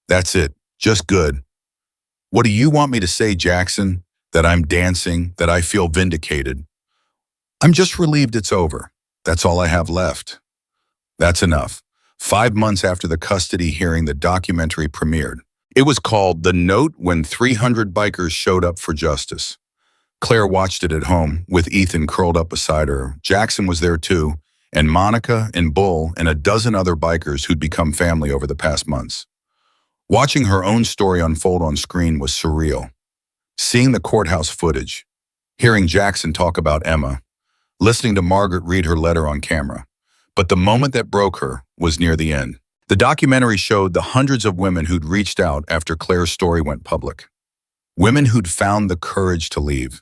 That's it. Just good. What do you want me to say, Jackson? That I'm dancing, that I feel vindicated? I'm just relieved it's over. That's all I have left. That's enough. 5 months after the custody hearing, the documentary premiered. It was called The Note When 300 Bikers Showed Up for Justice. Claire watched it at home, with Ethan curled up beside her. Jackson was there too, and Monica and Bull and a dozen other bikers who'd become family over the past months. Watching her own story unfold on screen was surreal. Seeing the courthouse footage, hearing Jackson talk about Emma, listening to Margaret read her letter on camera. But the moment that broke her was near the end. The documentary showed the hundreds of women who'd reached out after Claire's story went public. Women who'd found the courage to leave.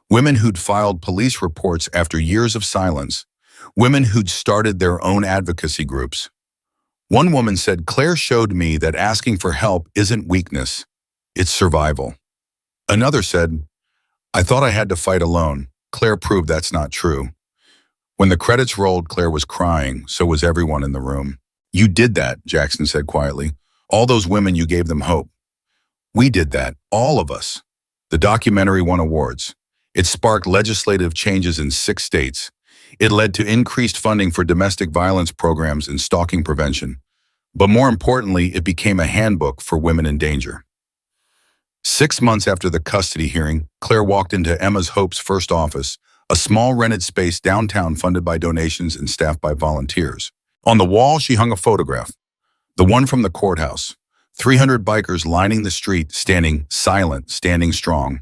Women who'd filed police reports after years of silence. Women who'd started their own advocacy groups. One woman said, Claire showed me that asking for help isn't weakness, it's survival. Another said, I thought I had to fight alone. Claire proved that's not true. When the credits rolled, Claire was crying, so was everyone in the room. You did that, Jackson said quietly. All those women, you gave them hope. We did that, all of us. The documentary won awards. It sparked legislative changes in 6 states. It led to increased funding for domestic violence programs and stalking prevention. But more importantly, it became a handbook for women in danger. 6 months after the custody hearing, Claire walked into Emma's Hope's first office, a small rented space downtown funded by donations and staffed by volunteers. On the wall, she hung a photograph, the one from the courthouse. 300 bikers lining the street, standing silent, standing strong.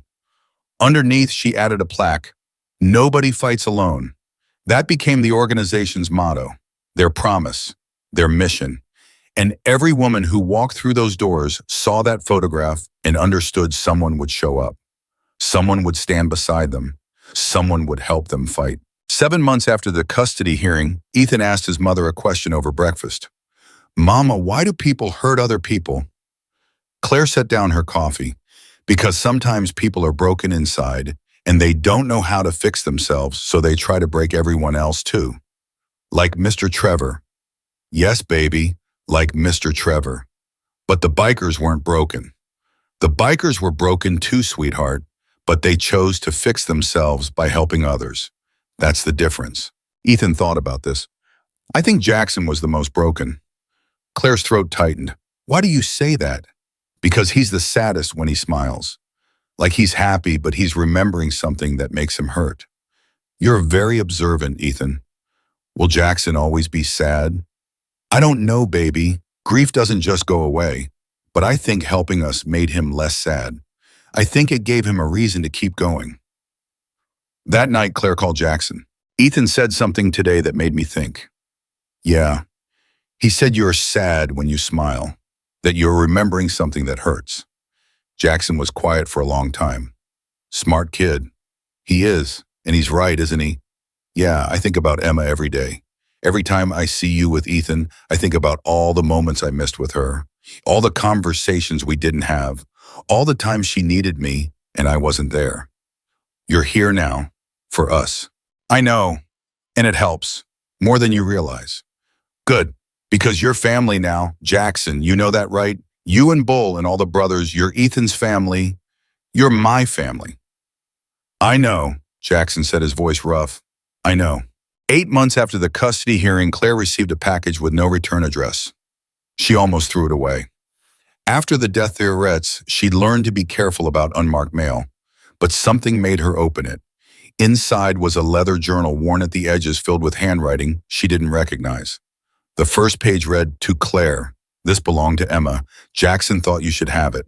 Underneath, she added a plaque, Nobody fights alone. That became the organization's motto, their promise, their mission. And every woman who walked through those doors saw that photograph and understood someone would show up. Someone would stand beside them. Someone would help them fight. 7 months after the custody hearing, Ethan asked his mother a question over breakfast. Mama, why do people hurt other people? Claire set down her coffee. Because sometimes people are broken inside and they don't know how to fix themselves, so they try to break everyone else too. Like Mr. Trevor. Yes, baby, like Mr. Trevor. But the bikers weren't broken. The bikers were broken too, sweetheart, but they chose to fix themselves by helping others. That's the difference. Ethan thought about this. I think Jackson was the most broken. Claire's throat tightened. Why do you say that? Because he's the saddest when he smiles. Like he's happy, but he's remembering something that makes him hurt. You're very observant, Ethan. Will Jackson always be sad? I don't know, baby. Grief doesn't just go away. But I think helping us made him less sad. I think it gave him a reason to keep going. That night, Claire called Jackson. Ethan said something today that made me think. Yeah, he said you're sad when you smile, that you're remembering something that hurts. Jackson was quiet for a long time. Smart kid. He is, and he's right, isn't he? Yeah, I think about Emma every day. Every time I see you with Ethan, I think about all the moments I missed with her, all the conversations we didn't have, all the times she needed me and I wasn't there. You're here now, for us. I know, and it helps, more than you realize. Good, because you're family now, Jackson, you know that, right? You and Bull and all the brothers, you're Ethan's family. You're my family. I know, Jackson said, his voice rough. I know. 8 months after the custody hearing, Claire received a package with no return address. She almost threw it away. After the death threats, she'd learned to be careful about unmarked mail, but something made her open it. Inside was a leather journal worn at the edges filled with handwriting she didn't recognize. The first page read, "To Claire. This belonged to Emma. Jackson thought you should have it."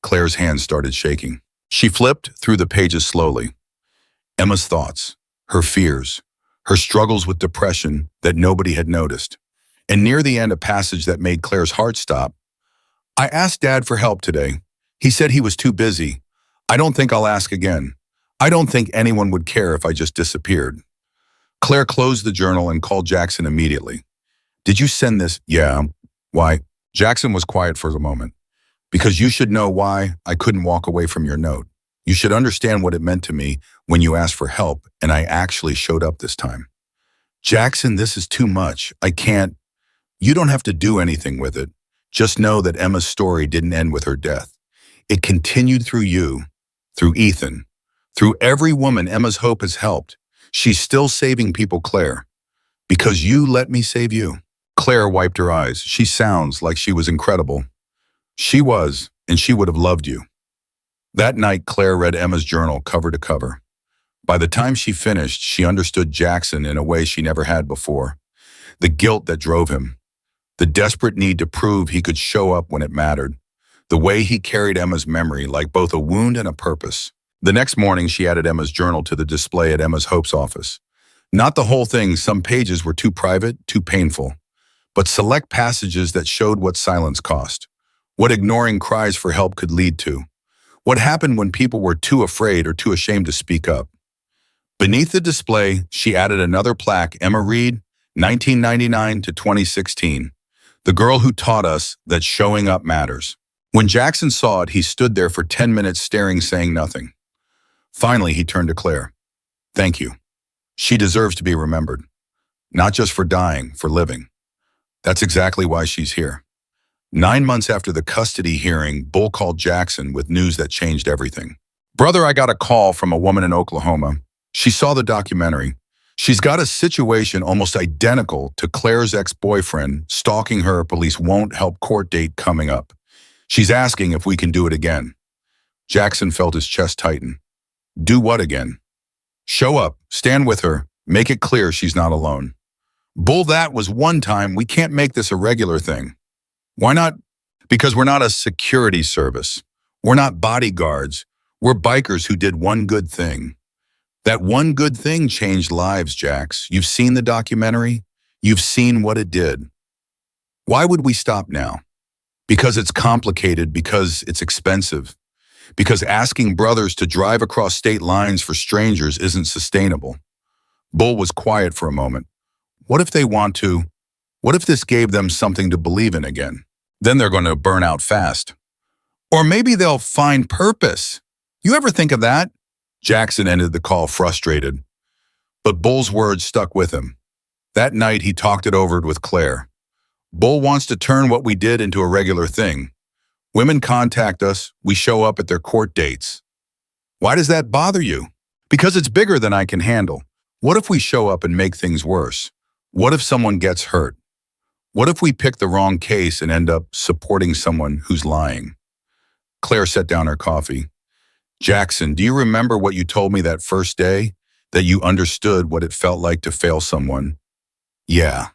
Claire's hands started shaking. She flipped through the pages slowly. Emma's thoughts, her fears, her struggles with depression that nobody had noticed. And near the end, a passage that made Claire's heart stop. I asked Dad for help today. He said he was too busy. I don't think I'll ask again. I don't think anyone would care if I just disappeared. Claire closed the journal and called Jackson immediately. Did you send this? Yeah. Why? Jackson was quiet for a moment. Because you should know why I couldn't walk away from your note. You should understand what it meant to me when you asked for help and I actually showed up this time. Jackson, this is too much. I can't. You don't have to do anything with it. Just know that Emma's story didn't end with her death. It continued through you, through Ethan, through every woman Emma's hope has helped. She's still saving people, Claire, because you let me save you. Claire wiped her eyes. She sounds like she was incredible. She was, and she would have loved you. That night, Claire read Emma's journal cover to cover. By the time she finished, she understood Jackson in a way she never had before. The guilt that drove him. The desperate need to prove he could show up when it mattered. The way he carried Emma's memory like both a wound and a purpose. The next morning, she added Emma's journal to the display at Emma's Hope's office. Not the whole thing, some pages were too private, too painful, but select passages that showed what silence cost, what ignoring cries for help could lead to, what happened when people were too afraid or too ashamed to speak up. Beneath the display, she added another plaque, Emma Reed, 1999 to 2016. The girl who taught us that showing up matters. When Jackson saw it, he stood there for 10 minutes staring, saying nothing. Finally, he turned to Claire. Thank you. She deserves to be remembered. Not just for dying, for living. That's exactly why she's here. 9 months after the custody hearing, Bull called Jackson with news that changed everything. Brother, I got a call from a woman in Oklahoma. She saw the documentary. She's got a situation almost identical to Claire's ex-boyfriend stalking her. Police won't help court date coming up. She's asking if we can do it again. Jackson felt his chest tighten. Do what again? Show up, stand with her, make it clear she's not alone. Bull, that was one time. We can't make this a regular thing. Why not? Because we're not a security service. We're not bodyguards. We're bikers who did one good thing. That one good thing changed lives, Jax. You've seen the documentary. You've seen what it did. Why would we stop now? Because it's complicated, because it's expensive, because asking brothers to drive across state lines for strangers isn't sustainable. Bull was quiet for a moment. What if they want to? What if this gave them something to believe in again? Then they're going to burn out fast. Or maybe they'll find purpose. You ever think of that? Jackson ended the call frustrated, but Bull's words stuck with him. That night, he talked it over with Claire. Bull wants to turn what we did into a regular thing. Women contact us, we show up at their court dates. Why does that bother you? Because it's bigger than I can handle. What if we show up and make things worse? What if someone gets hurt? What if we pick the wrong case and end up supporting someone who's lying? Claire set down her coffee. Jackson, do you remember what you told me that first day? That you understood what it felt like to fail someone? Yeah.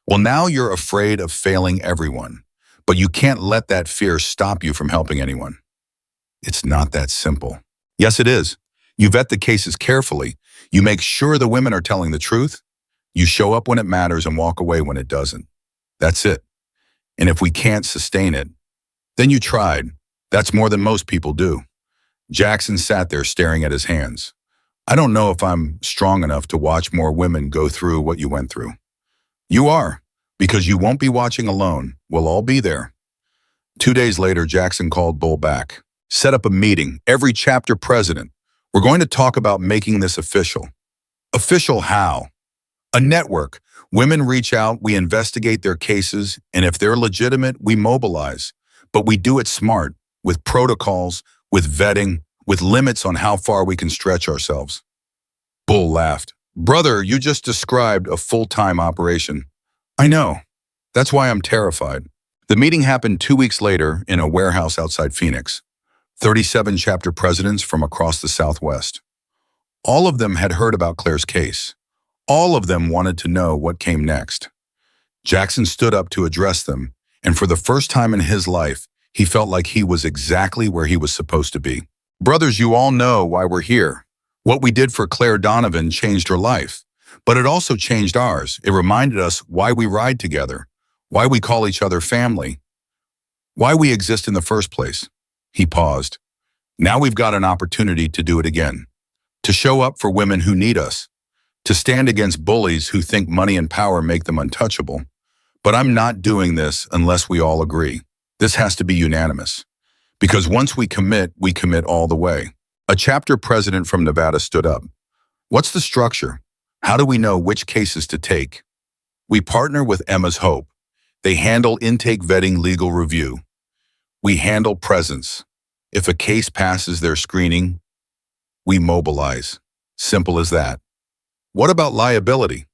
Well, now you're afraid of failing everyone, but you can't let that fear stop you from helping anyone. It's not that simple. Yes, it is. You vet the cases carefully. You make sure the women are telling the truth. You show up when it matters and walk away when it doesn't. That's it. And if we can't sustain it, then you tried. That's more than most people do. Jackson sat there staring at his hands. I don't know if I'm strong enough to watch more women go through what you went through. You are, because you won't be watching alone. We'll all be there. 2 days later, Jackson called Bull back. Set up a meeting, every chapter president. We're going to talk about making this official. Official how? A network. Women reach out, we investigate their cases, and if they're legitimate, we mobilize. But we do it smart, with protocols, with vetting, with limits on how far we can stretch ourselves. Bull laughed. Brother, you just described a full-time operation. I know. That's why I'm terrified. The meeting happened 2 weeks later in a warehouse outside Phoenix. 37 chapter presidents from across the Southwest. All of them had heard about Claire's case. All of them wanted to know what came next. Jackson stood up to address them, and for the first time in his life, he felt like he was exactly where he was supposed to be. Brothers, you all know why we're here. What we did for Claire Donovan changed her life, but it also changed ours. It reminded us why we ride together, why we call each other family, why we exist in the first place. He paused. Now we've got an opportunity to do it again, to show up for women who need us, to stand against bullies who think money and power make them untouchable. But I'm not doing this unless we all agree. This has to be unanimous. Because once we commit all the way. A chapter president from Nevada stood up. What's the structure? How do we know which cases to take? We partner with Emma's Hope. They handle intake, vetting, legal review. We handle presence. If a case passes their screening, we mobilize. Simple as that. What about liability?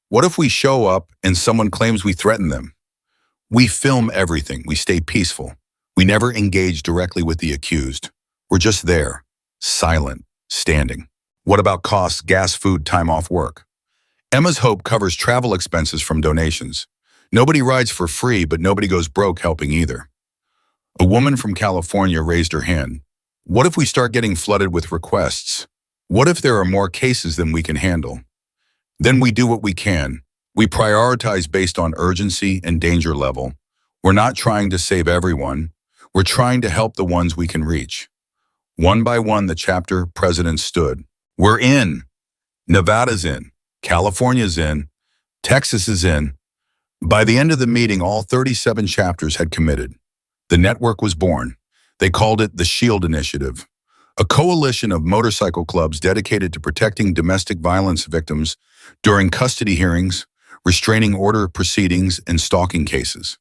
What if we show up and someone claims we threaten them? We film everything. We stay peaceful. We never engage directly with the accused. We're just there, silent, standing. What about costs, gas, food, time off work? Emma's Hope covers travel expenses from donations. Nobody rides for free, but nobody goes broke helping either. A woman from California raised her hand. What if we start getting flooded with requests? What if there are more cases than we can handle? Then we do what we can. We prioritize based on urgency and danger level. We're not trying to save everyone. We're trying to help the ones we can reach. One by one, the chapter presidents stood. We're in. Nevada's in. California's in. Texas is in. By the end of the meeting, all 37 chapters had committed. The network was born. They called it the SHIELD Initiative, a coalition of motorcycle clubs dedicated to protecting domestic violence victims during custody hearings, restraining order proceedings, and stalking cases.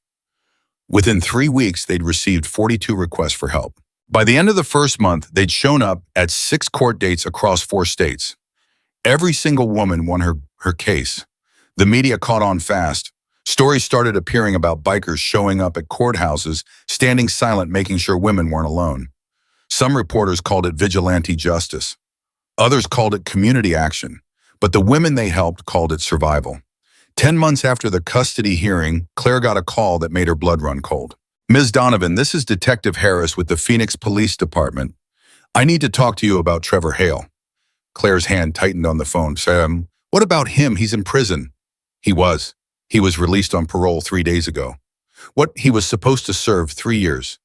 Within 3 weeks, they'd received 42 requests for help. By the end of the first month, they'd shown up at 6 court dates across 4 states. Every single woman won her case. The media caught on fast. Stories started appearing about bikers showing up at courthouses, standing silent, making sure women weren't alone. Some reporters called it vigilante justice. Others called it community action. But the women they helped called it survival. 10 months after the custody hearing, Claire got a call that made her blood run cold. Ms. Donovan, this is Detective Harris with the Phoenix Police Department. I need to talk to you about Trevor Hale. Claire's hand tightened on the phone. Sam, what about him? He's in prison. He was. He was released on parole 3 days ago. He was supposed to serve 3 years.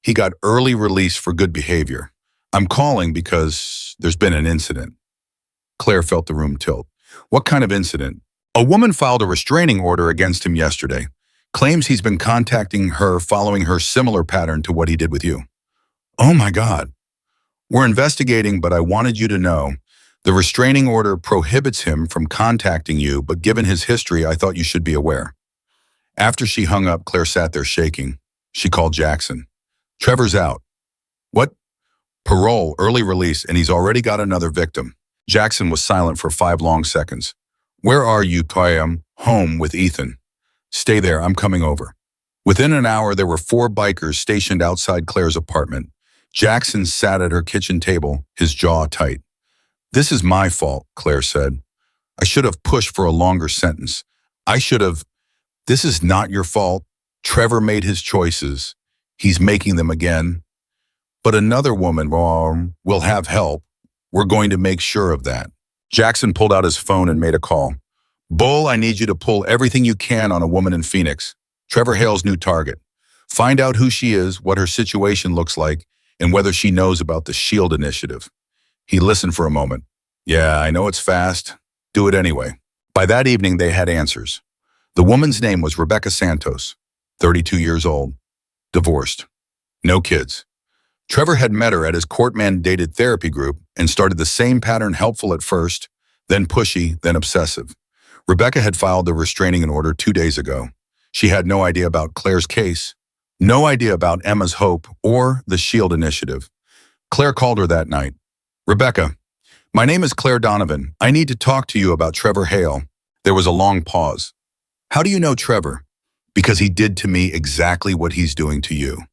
He got early release for good behavior. I'm calling because there's been an incident. Claire felt the room tilt. What kind of incident? A woman filed a restraining order against him yesterday. Claims he's been contacting her following her similar pattern to what he did with you. Oh my God. We're investigating, but I wanted you to know the restraining order prohibits him from contacting you, but given his history, I thought you should be aware. After she hung up, Claire sat there shaking. She called Jackson. Trevor's out. What? Parole, early release, and he's already got another victim. Jackson was silent for 5 long seconds. Where are you, Kayam? Home with Ethan. Stay there, I'm coming over. Within an hour, there were 4 bikers stationed outside Claire's apartment. Jackson sat at her kitchen table, his jaw tight. This is my fault, Claire said. I should have pushed for a longer sentence. I should have. This is not your fault. Trevor made his choices. He's making them again. But another woman will have help. We're going to make sure of that. Jackson pulled out his phone and made a call. Bull, I need you to pull everything you can on a woman in Phoenix. Trevor Hale's new target. Find out who she is, what her situation looks like, and whether she knows about the SHIELD initiative. He listened for a moment. Yeah, I know it's fast. Do it anyway. By that evening, they had answers. The woman's name was Rebecca Santos, 32 years old, divorced, no kids. Trevor had met her at his court-mandated therapy group and started the same pattern, helpful at first, then pushy, then obsessive. Rebecca had filed the restraining order 2 days ago. She had no idea about Claire's case, no idea about Emma's hope or the SHIELD initiative. Claire called her that night. Rebecca, my name is Claire Donovan. I need to talk to you about Trevor Hale. There was a long pause. How do you know Trevor? Because he did to me exactly what he's doing to you.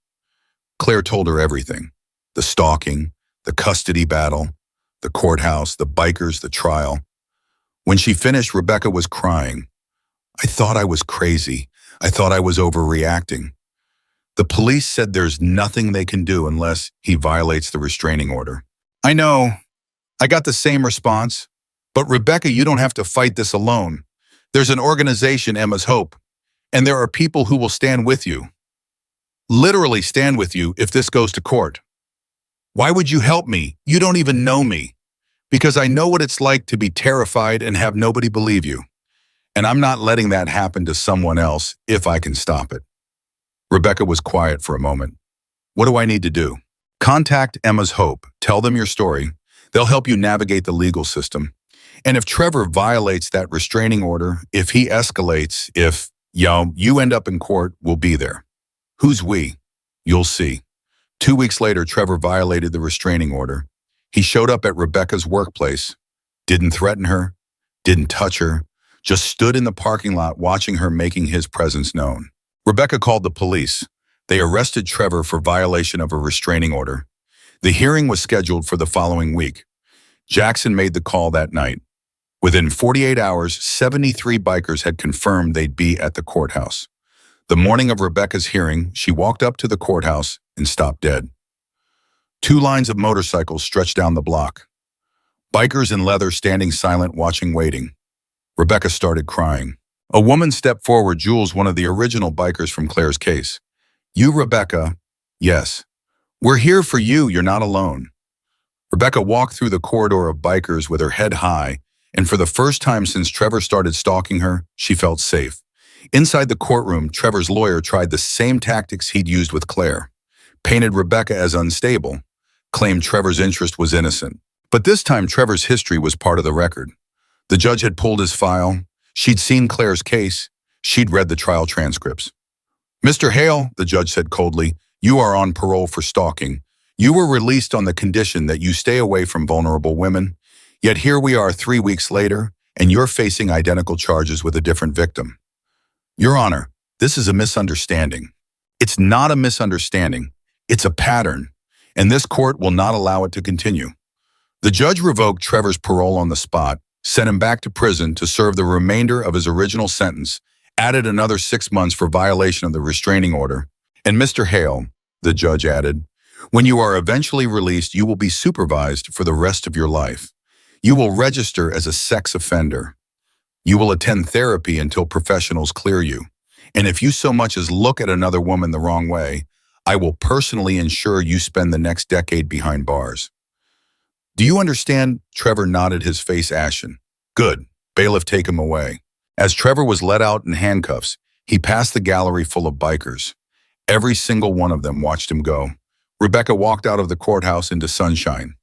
Claire told her everything. The stalking, the custody battle, the courthouse, the bikers, the trial. When she finished, Rebecca was crying. I thought I was crazy. I thought I was overreacting. The police said there's nothing they can do unless he violates the restraining order. I know. I got the same response. But Rebecca, you don't have to fight this alone. There's an organization, Emma's Hope, and there are people who will stand with you. Literally stand with you if this goes to court. Why would you help me? You don't even know me. Because I know what it's like to be terrified and have nobody believe you. And I'm not letting that happen to someone else if I can stop it. Rebecca was quiet for a moment. What do I need to do? Contact Emma's Hope. Tell them your story. They'll help you navigate the legal system. And if Trevor violates that restraining order, if he escalates, if, you end up in court, we'll be there. Who's we? You'll see. 2 weeks later, Trevor violated the restraining order. He showed up at Rebecca's workplace, didn't threaten her, didn't touch her, just stood in the parking lot watching her, making his presence known. Rebecca called the police. They arrested Trevor for violation of a restraining order. The hearing was scheduled for the following week. Jackson made the call that night. Within 48 hours, 73 bikers had confirmed they'd be at the courthouse. The morning of Rebecca's hearing, she walked up to the courthouse and stopped dead. 2 lines of motorcycles stretched down the block. Bikers in leather standing silent, watching, waiting. Rebecca started crying. A woman stepped forward, Jules, one of the original bikers from Claire's case. You, Rebecca? Yes. We're here for you, you're not alone. Rebecca walked through the corridor of bikers with her head high, and for the first time since Trevor started stalking her, she felt safe. Inside the courtroom, Trevor's lawyer tried the same tactics he'd used with Claire. Painted Rebecca as unstable, claimed Trevor's interest was innocent. But this time, Trevor's history was part of the record. The judge had pulled his file. She'd seen Claire's case. She'd read the trial transcripts. Mr. Hale, the judge said coldly, you are on parole for stalking. You were released on the condition that you stay away from vulnerable women. Yet here we are 3 weeks later, and you're facing identical charges with a different victim. Your Honor, this is a misunderstanding. It's not a misunderstanding. It's a pattern, and this court will not allow it to continue. The judge revoked Trevor's parole on the spot, sent him back to prison to serve the remainder of his original sentence, added another 6 months for violation of the restraining order. And Mr. Hale, the judge added, when you are eventually released, you will be supervised for the rest of your life. You will register as a sex offender. You will attend therapy until professionals clear you. And if you so much as look at another woman the wrong way, I will personally ensure you spend the next decade behind bars. Do you understand? Trevor nodded, his face ashen. Good. Bailiff, take him away. As Trevor was let out in handcuffs, he passed the gallery full of bikers. Every single one of them watched him go. Rebecca walked out of the courthouse into sunshine.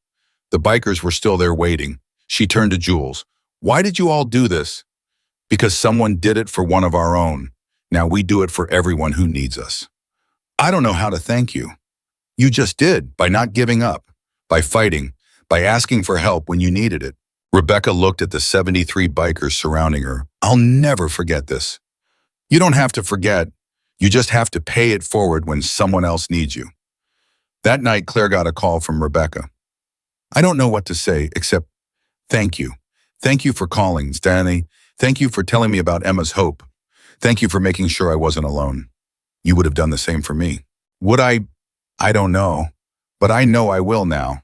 The bikers were still there waiting. She turned to Jules. Why did you all do this? Because someone did it for one of our own. Now we do it for everyone who needs us. I don't know how to thank you. You just did, by not giving up, by fighting, by asking for help when you needed it. Rebecca looked at the 73 bikers surrounding her. I'll never forget this. You don't have to forget. You just have to pay it forward when someone else needs you. That night, Claire got a call from Rebecca. I don't know what to say except thank you. Thank you for calling, Stanley. Thank you for telling me about Emma's hope. Thank you for making sure I wasn't alone. You would have done the same for me. Would I? I don't know. But I know I will now.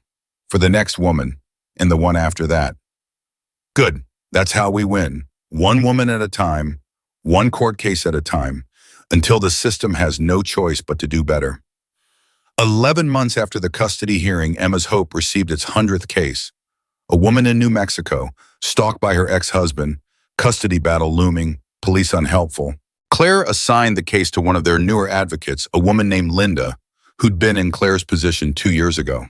For the next woman, and the one after that. Good. That's how we win. One woman at a time, one court case at a time, until the system has no choice but to do better. 11 months after the custody hearing, Emma's hope received its 100th case. A woman in New Mexico, stalked by her ex-husband, custody battle looming, police unhelpful. Claire assigned the case to one of their newer advocates, a woman named Linda, who'd been in Claire's position 2 years ago.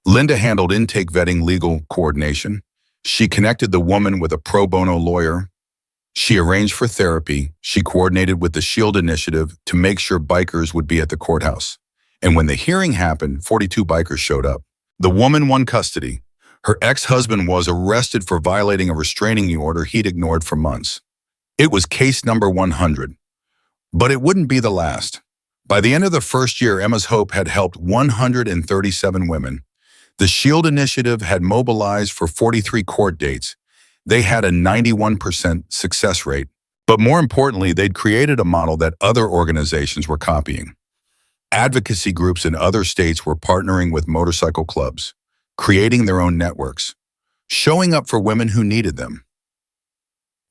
Linda handled intake vetting, legal coordination. She connected the woman with a pro bono lawyer. She arranged for therapy. She coordinated with the SHIELD initiative to make sure bikers would be at the courthouse. And when the hearing happened, 42 bikers showed up. The woman won custody. Her ex-husband was arrested for violating a restraining order he'd ignored for months. It was case number 100. But it wouldn't be the last. By the end of the first year, Emma's hope had helped 137 women. The SHIELD initiative had mobilized for 43 court dates. They had a 91% success rate. But more importantly, they'd created a model that other organizations were copying. Advocacy groups in other states were partnering with motorcycle clubs, creating their own networks, showing up for women who needed them.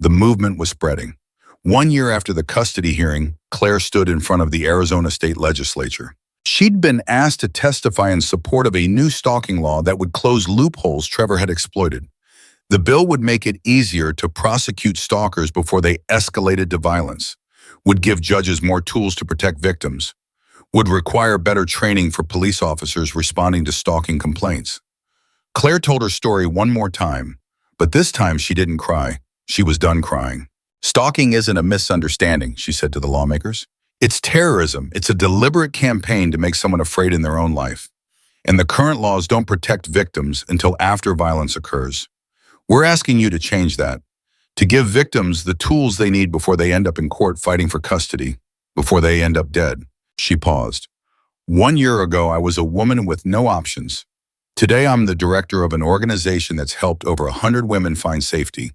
The movement was spreading. 1 year after the custody hearing, Claire stood in front of the Arizona State Legislature. She'd been asked to testify in support of a new stalking law that would close loopholes Trevor had exploited. The bill would make it easier to prosecute stalkers before they escalated to violence, would give judges more tools to protect victims, would require better training for police officers responding to stalking complaints. Claire told her story one more time, but this time she didn't cry. She was done crying. Stalking isn't a misunderstanding, she said to the lawmakers. It's terrorism. It's a deliberate campaign to make someone afraid in their own life. And the current laws don't protect victims until after violence occurs. We're asking you to change that, to give victims the tools they need before they end up in court fighting for custody, before they end up dead. She paused. 1 year ago, I was a woman with no options. Today, I'm the director of an organization that's helped over 100 women find safety.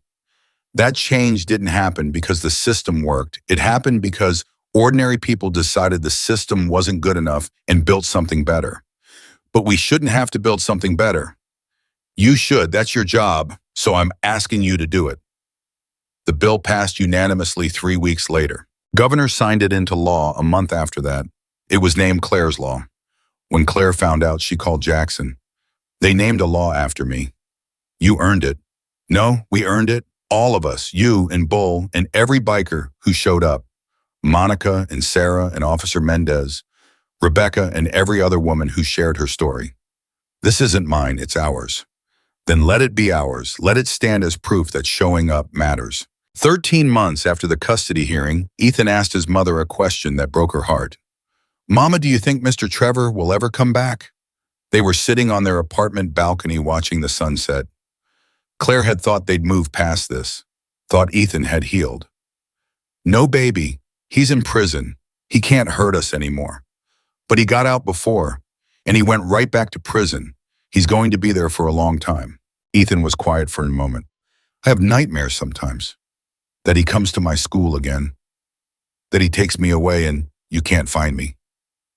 That change didn't happen because the system worked. It happened because ordinary people decided the system wasn't good enough and built something better. But we shouldn't have to build something better. You should. That's your job. So I'm asking you to do it. The bill passed unanimously 3 weeks later. Governor signed it into law a month after that. It was named Claire's Law. When Claire found out, she called Jackson. They named a law after me. You earned it. No, we earned it. All of us, you and Bull and every biker who showed up. Monica and Sarah and Officer Mendez, Rebecca and every other woman who shared her story. This isn't mine, it's ours. Then let it be ours. Let it stand as proof that showing up matters. 13 months after the custody hearing, Ethan asked his mother a question that broke her heart. Mama, do you think Mr. Trevor will ever come back? They were sitting on their apartment balcony watching the sunset. Claire had thought they'd moved past this, thought Ethan had healed. No, baby, he's in prison. He can't hurt us anymore. But he got out before, and he went right back to prison. He's going to be there for a long time. Ethan was quiet for a moment. I have nightmares sometimes. That he comes to my school again. That he takes me away and you can't find me.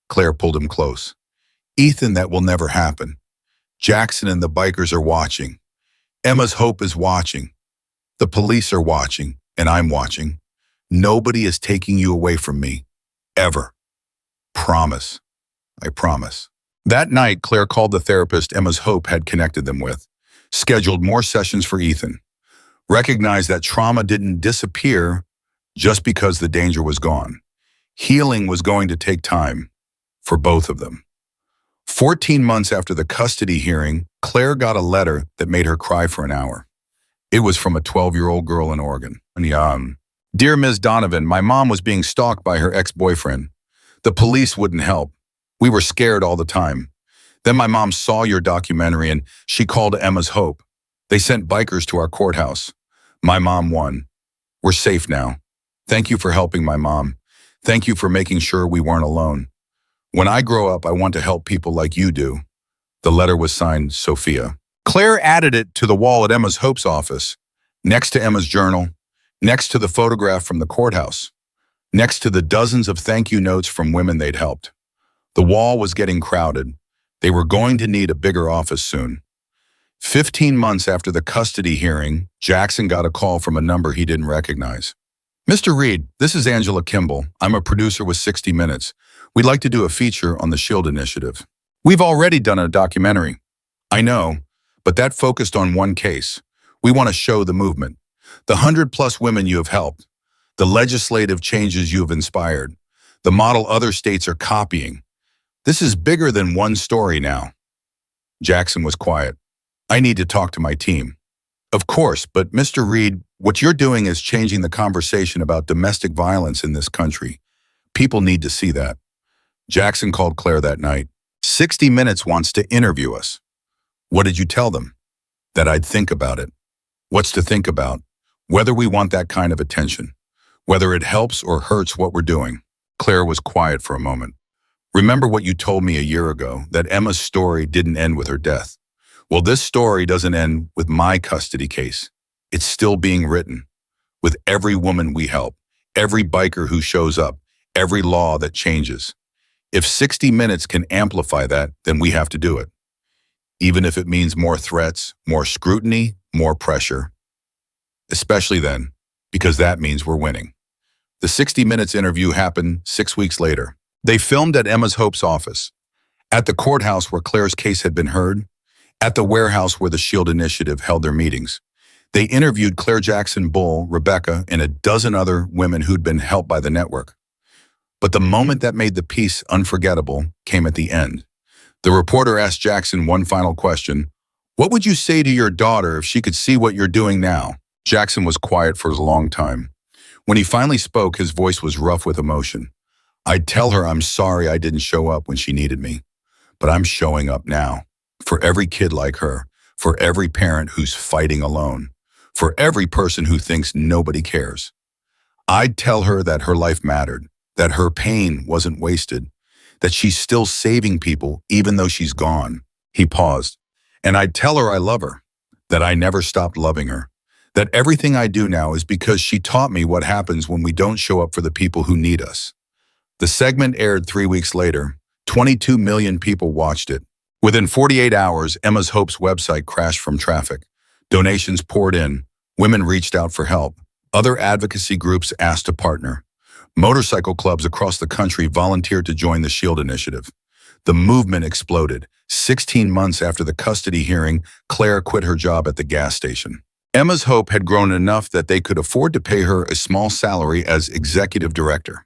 Claire pulled him close. Ethan, that will never happen. Jackson and the bikers are watching. Emma's hope is watching. The police are watching, and I'm watching. Nobody is taking you away from me. Ever. Promise. I promise. That night, Claire called the therapist Emma's hope had connected them with, scheduled more sessions for Ethan, recognized that trauma didn't disappear just because the danger was gone. Healing was going to take time for both of them. 14 months after the custody hearing, Claire got a letter that made her cry for an hour. It was from a 12-year-old girl in Oregon. Dear Ms. Donovan, my mom was being stalked by her ex-boyfriend. The police wouldn't help. We were scared all the time. Then my mom saw your documentary and she called Emma's Hope. They sent bikers to our courthouse. My mom won. We're safe now. Thank you for helping my mom. Thank you for making sure we weren't alone. When I grow up, I want to help people like you do. The letter was signed Sophia. Claire added it to the wall at Emma's Hope's office, next to Emma's journal, next to the photograph from the courthouse, next to the dozens of thank you notes from women they'd helped. The wall was getting crowded. They were going to need a bigger office soon. 15 months after the custody hearing, Jackson got a call from a number he didn't recognize. Mr. Reed, this is Angela Kimball. I'm a producer with 60 Minutes. We'd like to do a feature on the SHIELD initiative. We've already done a documentary. I know, but that focused on one case. We want to show the movement, the 100+ women you have helped, the legislative changes you have inspired, the model other states are copying. This is bigger than one story now. Jackson was quiet. I need to talk to my team. Of course, but Mr. Reed, what you're doing is changing the conversation about domestic violence in this country. People need to see that. Jackson called Claire that night. 60 Minutes wants to interview us. What did you tell them? That I'd think about it. What's to think about? Whether we want that kind of attention. Whether it helps or hurts what we're doing. Claire was quiet for a moment. Remember what you told me a year ago, that Emma's story didn't end with her death. Well, this story doesn't end with my custody case. It's still being written. With every woman we help, every biker who shows up, every law that changes. If 60 Minutes can amplify that, then we have to do it. Even if it means more threats, more scrutiny, more pressure. Especially then, because that means we're winning. The 60 Minutes interview happened 6 weeks later. They filmed at Emma's Hope's office, at the courthouse where Claire's case had been heard, at the warehouse where the SHIELD initiative held their meetings. They interviewed Claire Jackson Bull, Rebecca, and a dozen other women who'd been helped by the network. But the moment that made the piece unforgettable came at the end. The reporter asked Jackson one final question. What would you say to your daughter if she could see what you're doing now? Jackson was quiet for a long time. When he finally spoke, his voice was rough with emotion. I'd tell her I'm sorry I didn't show up when she needed me, but I'm showing up now. For every kid like her, for every parent who's fighting alone, for every person who thinks nobody cares. I'd tell her that her life mattered, that her pain wasn't wasted, that she's still saving people even though she's gone. He paused. And I'd tell her I love her, that I never stopped loving her, that everything I do now is because she taught me what happens when we don't show up for the people who need us. The segment aired 3 weeks later. 22 million people watched it. Within 48 hours, Emma's Hope's website crashed from traffic. Donations poured in. Women reached out for help. Other advocacy groups asked to partner. Motorcycle clubs across the country volunteered to join the SHIELD initiative. The movement exploded. 16 months after the custody hearing, Claire quit her job at the gas station. Emma's Hope had grown enough that they could afford to pay her a small salary as executive director.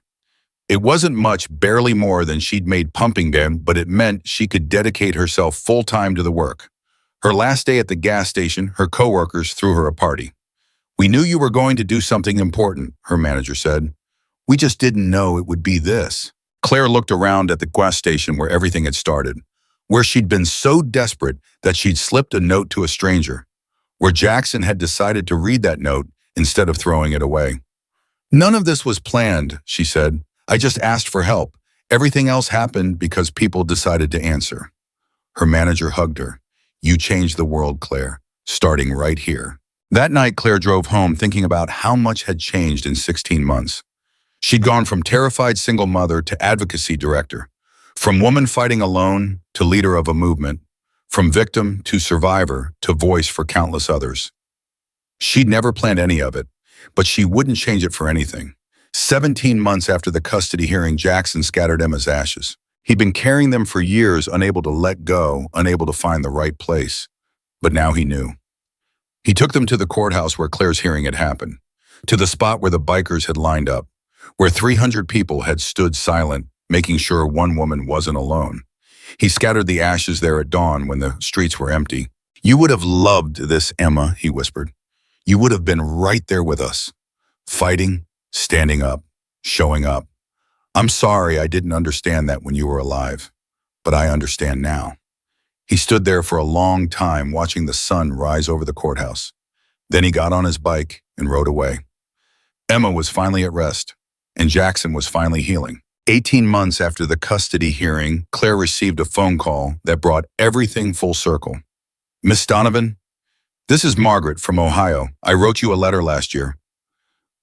It wasn't much, barely more than she'd made pumping then, but it meant she could dedicate herself full-time to the work. Her last day at the gas station, her coworkers threw her a party. We knew you were going to do something important, her manager said. We just didn't know it would be this. Claire looked around at the gas station where everything had started, where she'd been so desperate that she'd slipped a note to a stranger, where Jackson had decided to read that note instead of throwing it away. None of this was planned, she said. I just asked for help. Everything else happened because people decided to answer. Her manager hugged her. You changed the world, Claire, starting right here. That night, Claire drove home thinking about how much had changed in 16 months. She'd gone from terrified single mother to advocacy director, from woman fighting alone to leader of a movement, from victim to survivor to voice for countless others. She'd never planned any of it, but she wouldn't change it for anything. 17 months after the custody hearing, Jackson scattered Emma's ashes. He'd been carrying them for years, unable to let go, unable to find the right place. But now he knew. He took them to the courthouse where Claire's hearing had happened, to the spot where the bikers had lined up, where 300 people had stood silent, making sure one woman wasn't alone. He scattered the ashes there at dawn when the streets were empty. You would have loved this, Emma, he whispered. You would have been right there with us, fighting, standing up, showing up. I'm sorry I didn't understand that when you were alive, but I understand now. He stood there for a long time watching the sun rise over the courthouse. Then he got on his bike and rode away. Emma was finally at rest, and Jackson was finally healing. 18 months after the custody hearing, Claire received a phone call that brought everything full circle. "Miss Donovan, this is Margaret from Ohio. I wrote you a letter last year."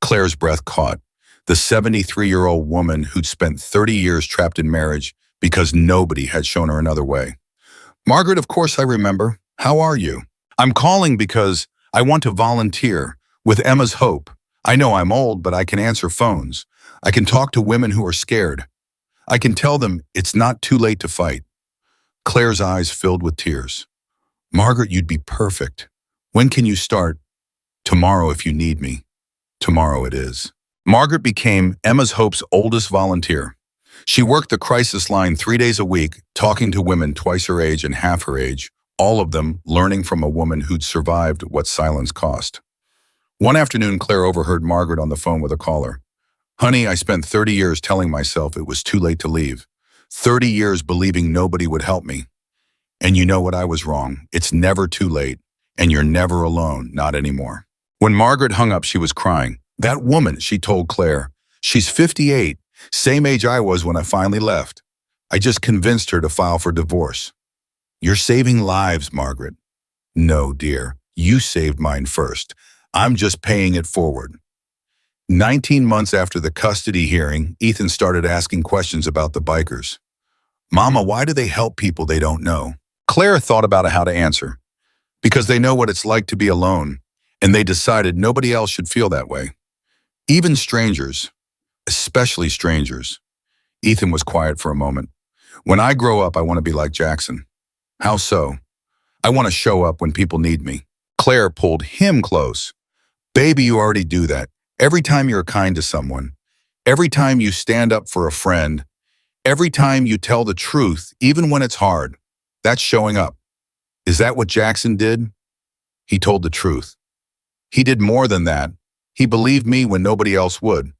Claire's breath caught. The 73-year-old woman who'd spent 30 years trapped in marriage because nobody had shown her another way. "Margaret, of course I remember. How are you? I'm calling because I want to volunteer with Emma's Hope. I know I'm old, but I can answer phones. I can talk to women who are scared. I can tell them it's not too late to fight." Claire's eyes filled with tears. "Margaret, you'd be perfect. When can you start?" "Tomorrow if you need me." Tomorrow it is. Margaret became Emma's Hope's oldest volunteer. She worked the crisis line 3 days a week, talking to women twice her age and half her age, all of them learning from a woman who'd survived what silence cost. One afternoon, Claire overheard Margaret on the phone with a caller. "Honey, I spent 30 years telling myself it was too late to leave. 30 years believing nobody would help me. And you know what? I was wrong. It's never too late, and you're never alone, not anymore." When Margaret hung up, she was crying. "That woman," she told Claire, "she's 58, same age I was when I finally left. I just convinced her to file for divorce." "You're saving lives, Margaret." "No, dear, you saved mine first. I'm just paying it forward." 19 months after the custody hearing, Ethan started asking questions about the bikers. "Mama, why do they help people they don't know?" Claire thought about how to answer. "Because they know what it's like to be alone, and they decided nobody else should feel that way. Even strangers, especially strangers." Ethan was quiet for a moment. "When I grow up, I want to be like Jackson." "How so?" "I want to show up when people need me." Claire pulled him close. "Baby, you already do that. Every time you're kind to someone, every time you stand up for a friend, every time you tell the truth, even when it's hard, that's showing up. Is that what Jackson did?" "He told the truth. He did more than that. He believed me when nobody else would.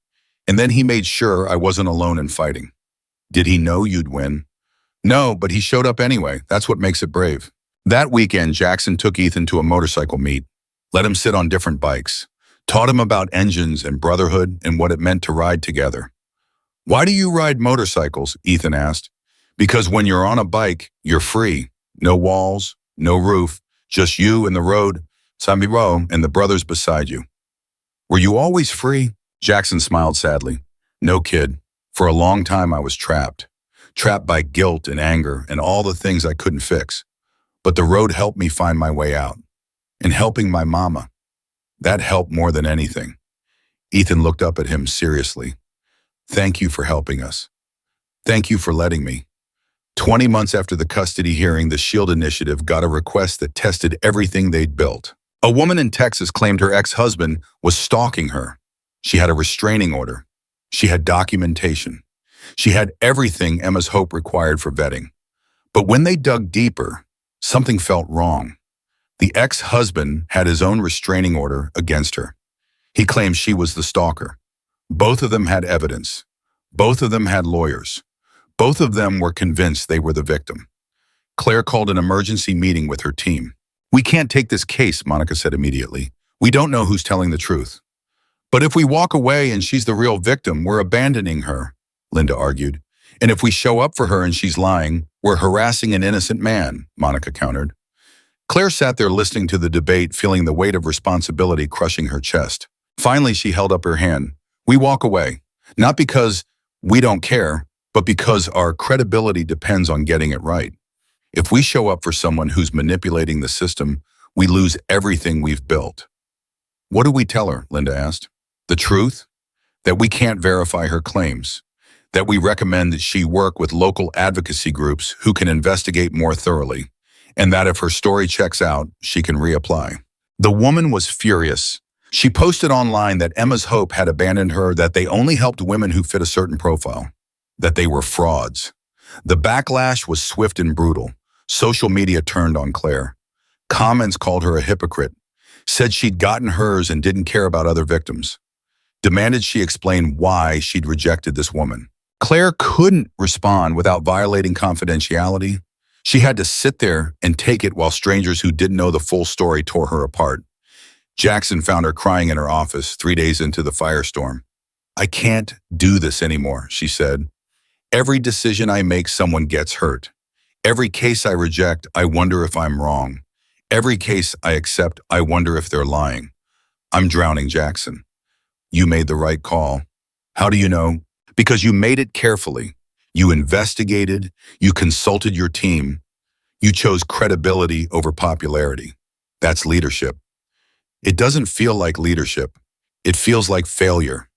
And then he made sure I wasn't alone in fighting." "Did he know you'd win?" "No, but he showed up anyway. That's what makes it brave." That weekend, Jackson took Ethan to a motorcycle meet, let him sit on different bikes, taught him about engines and Brotherhood and what it meant to ride together. "Why do you ride motorcycles?" Ethan asked. "Because when you're on a bike, you're free. No walls, no roof, just you and the road, Samiro, and the brothers beside you." "Were you always free?" Jackson smiled sadly. "No, kid. For a long time I was trapped. Trapped by guilt and anger and all the things I couldn't fix. But the road helped me find my way out. And helping my mama, that helped more than anything." Ethan looked up at him seriously. "Thank you for helping us. Thank you for letting me." 20 months after the custody hearing, the SHIELD initiative got a request that tested everything they'd built. A woman in Texas claimed her ex-husband was stalking her. She had a restraining order. She had documentation. She had everything Emma's Hope required for vetting. But when they dug deeper, something felt wrong. The ex-husband had his own restraining order against her. He claimed she was the stalker. Both of them had evidence. Both of them had lawyers. Both of them were convinced they were the victim. Claire called an emergency meeting with her team. "We can't take this case," Monica said immediately. "We don't know who's telling the truth." "But if we walk away and she's the real victim, we're abandoning her," Linda argued. "And if we show up for her and she's lying, we're harassing an innocent man," Monica countered. Claire sat there listening to the debate, feeling the weight of responsibility crushing her chest. Finally, she held up her hand. "We walk away, not because we don't care, but because our credibility depends on getting it right. If we show up for someone who's manipulating the system, we lose everything we've built." "What do we tell her?" Linda asked. "The truth? That we can't verify her claims. That we recommend that she work with local advocacy groups who can investigate more thoroughly. And that if her story checks out, she can reapply." The woman was furious. She posted online that Emma's Hope had abandoned her, that they only helped women who fit a certain profile, that they were frauds. The backlash was swift and brutal. Social media turned on Claire. Comments called her a hypocrite, said she'd gotten hers and didn't care about other victims, demanded she explain why she'd rejected this woman. Claire couldn't respond without violating confidentiality. She had to sit there and take it while strangers who didn't know the full story tore her apart. Jackson found her crying in her office 3 days into the firestorm. "I can't do this anymore," she said. "Every decision I make, someone gets hurt. Every case I reject, I wonder if I'm wrong. Every case I accept, I wonder if they're lying. I'm drowning, Jackson." "You made the right call." "How do you know?" "Because you made it carefully. You investigated, you consulted your team, you chose credibility over popularity. That's leadership." "It doesn't feel like leadership. It feels like failure."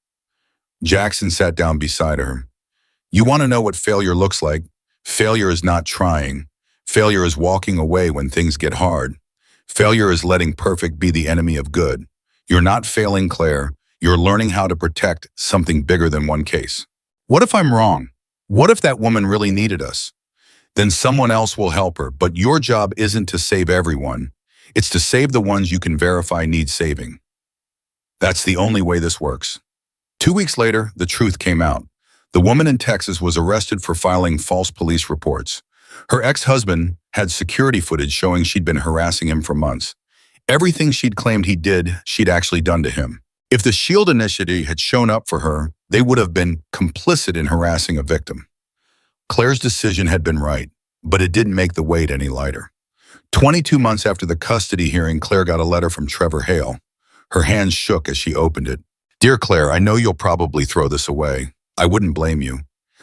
Jackson sat down beside her. "You want to know what failure looks like? Failure is not trying. Failure is walking away when things get hard. Failure is letting perfect be the enemy of good. You're not failing, Claire. You're learning how to protect something bigger than one case. What if I'm wrong? What if that woman really needed us? Then someone else will help her, but your job isn't to save everyone. It's to save the ones you can verify need saving. That's the only way this works." 2 weeks later, the truth came out. The woman in Texas was arrested for filing false police reports. Her ex-husband had security footage showing she'd been harassing him for months. Everything she'd claimed he did, she'd actually done to him. If the SHIELD initiative had shown up for her, they would have been complicit in harassing a victim. Claire's decision had been right, but it didn't make the weight any lighter. 22 months after the custody hearing, Claire got a letter from Trevor Hale. Her hands shook as she opened it. "Dear Claire, I know you'll probably throw this away. I wouldn't blame you.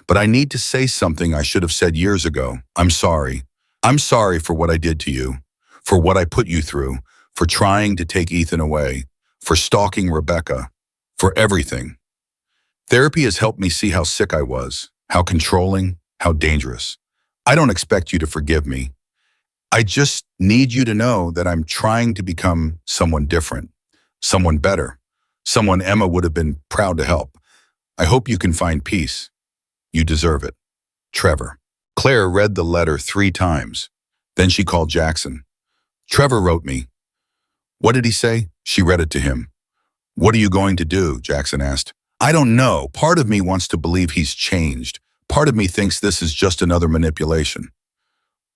But I need to say something I should have said years ago. I'm sorry. I'm sorry for what I did to you, for what I put you through, for trying to take Ethan away, for stalking Rebecca, for everything. Therapy has helped me see how sick I was, how controlling, how dangerous. I don't expect you to forgive me. I just need you to know that I'm trying to become someone different, someone better, someone Emma would have been proud to help. I hope you can find peace. You deserve it. Trevor." Claire read the letter 3 times. Then she called Jackson. "Trevor wrote me." "What did he say?" She read it to him. "What are you going to do?" Jackson asked. "I don't know. Part of me wants to believe he's changed. Part of me thinks this is just another manipulation."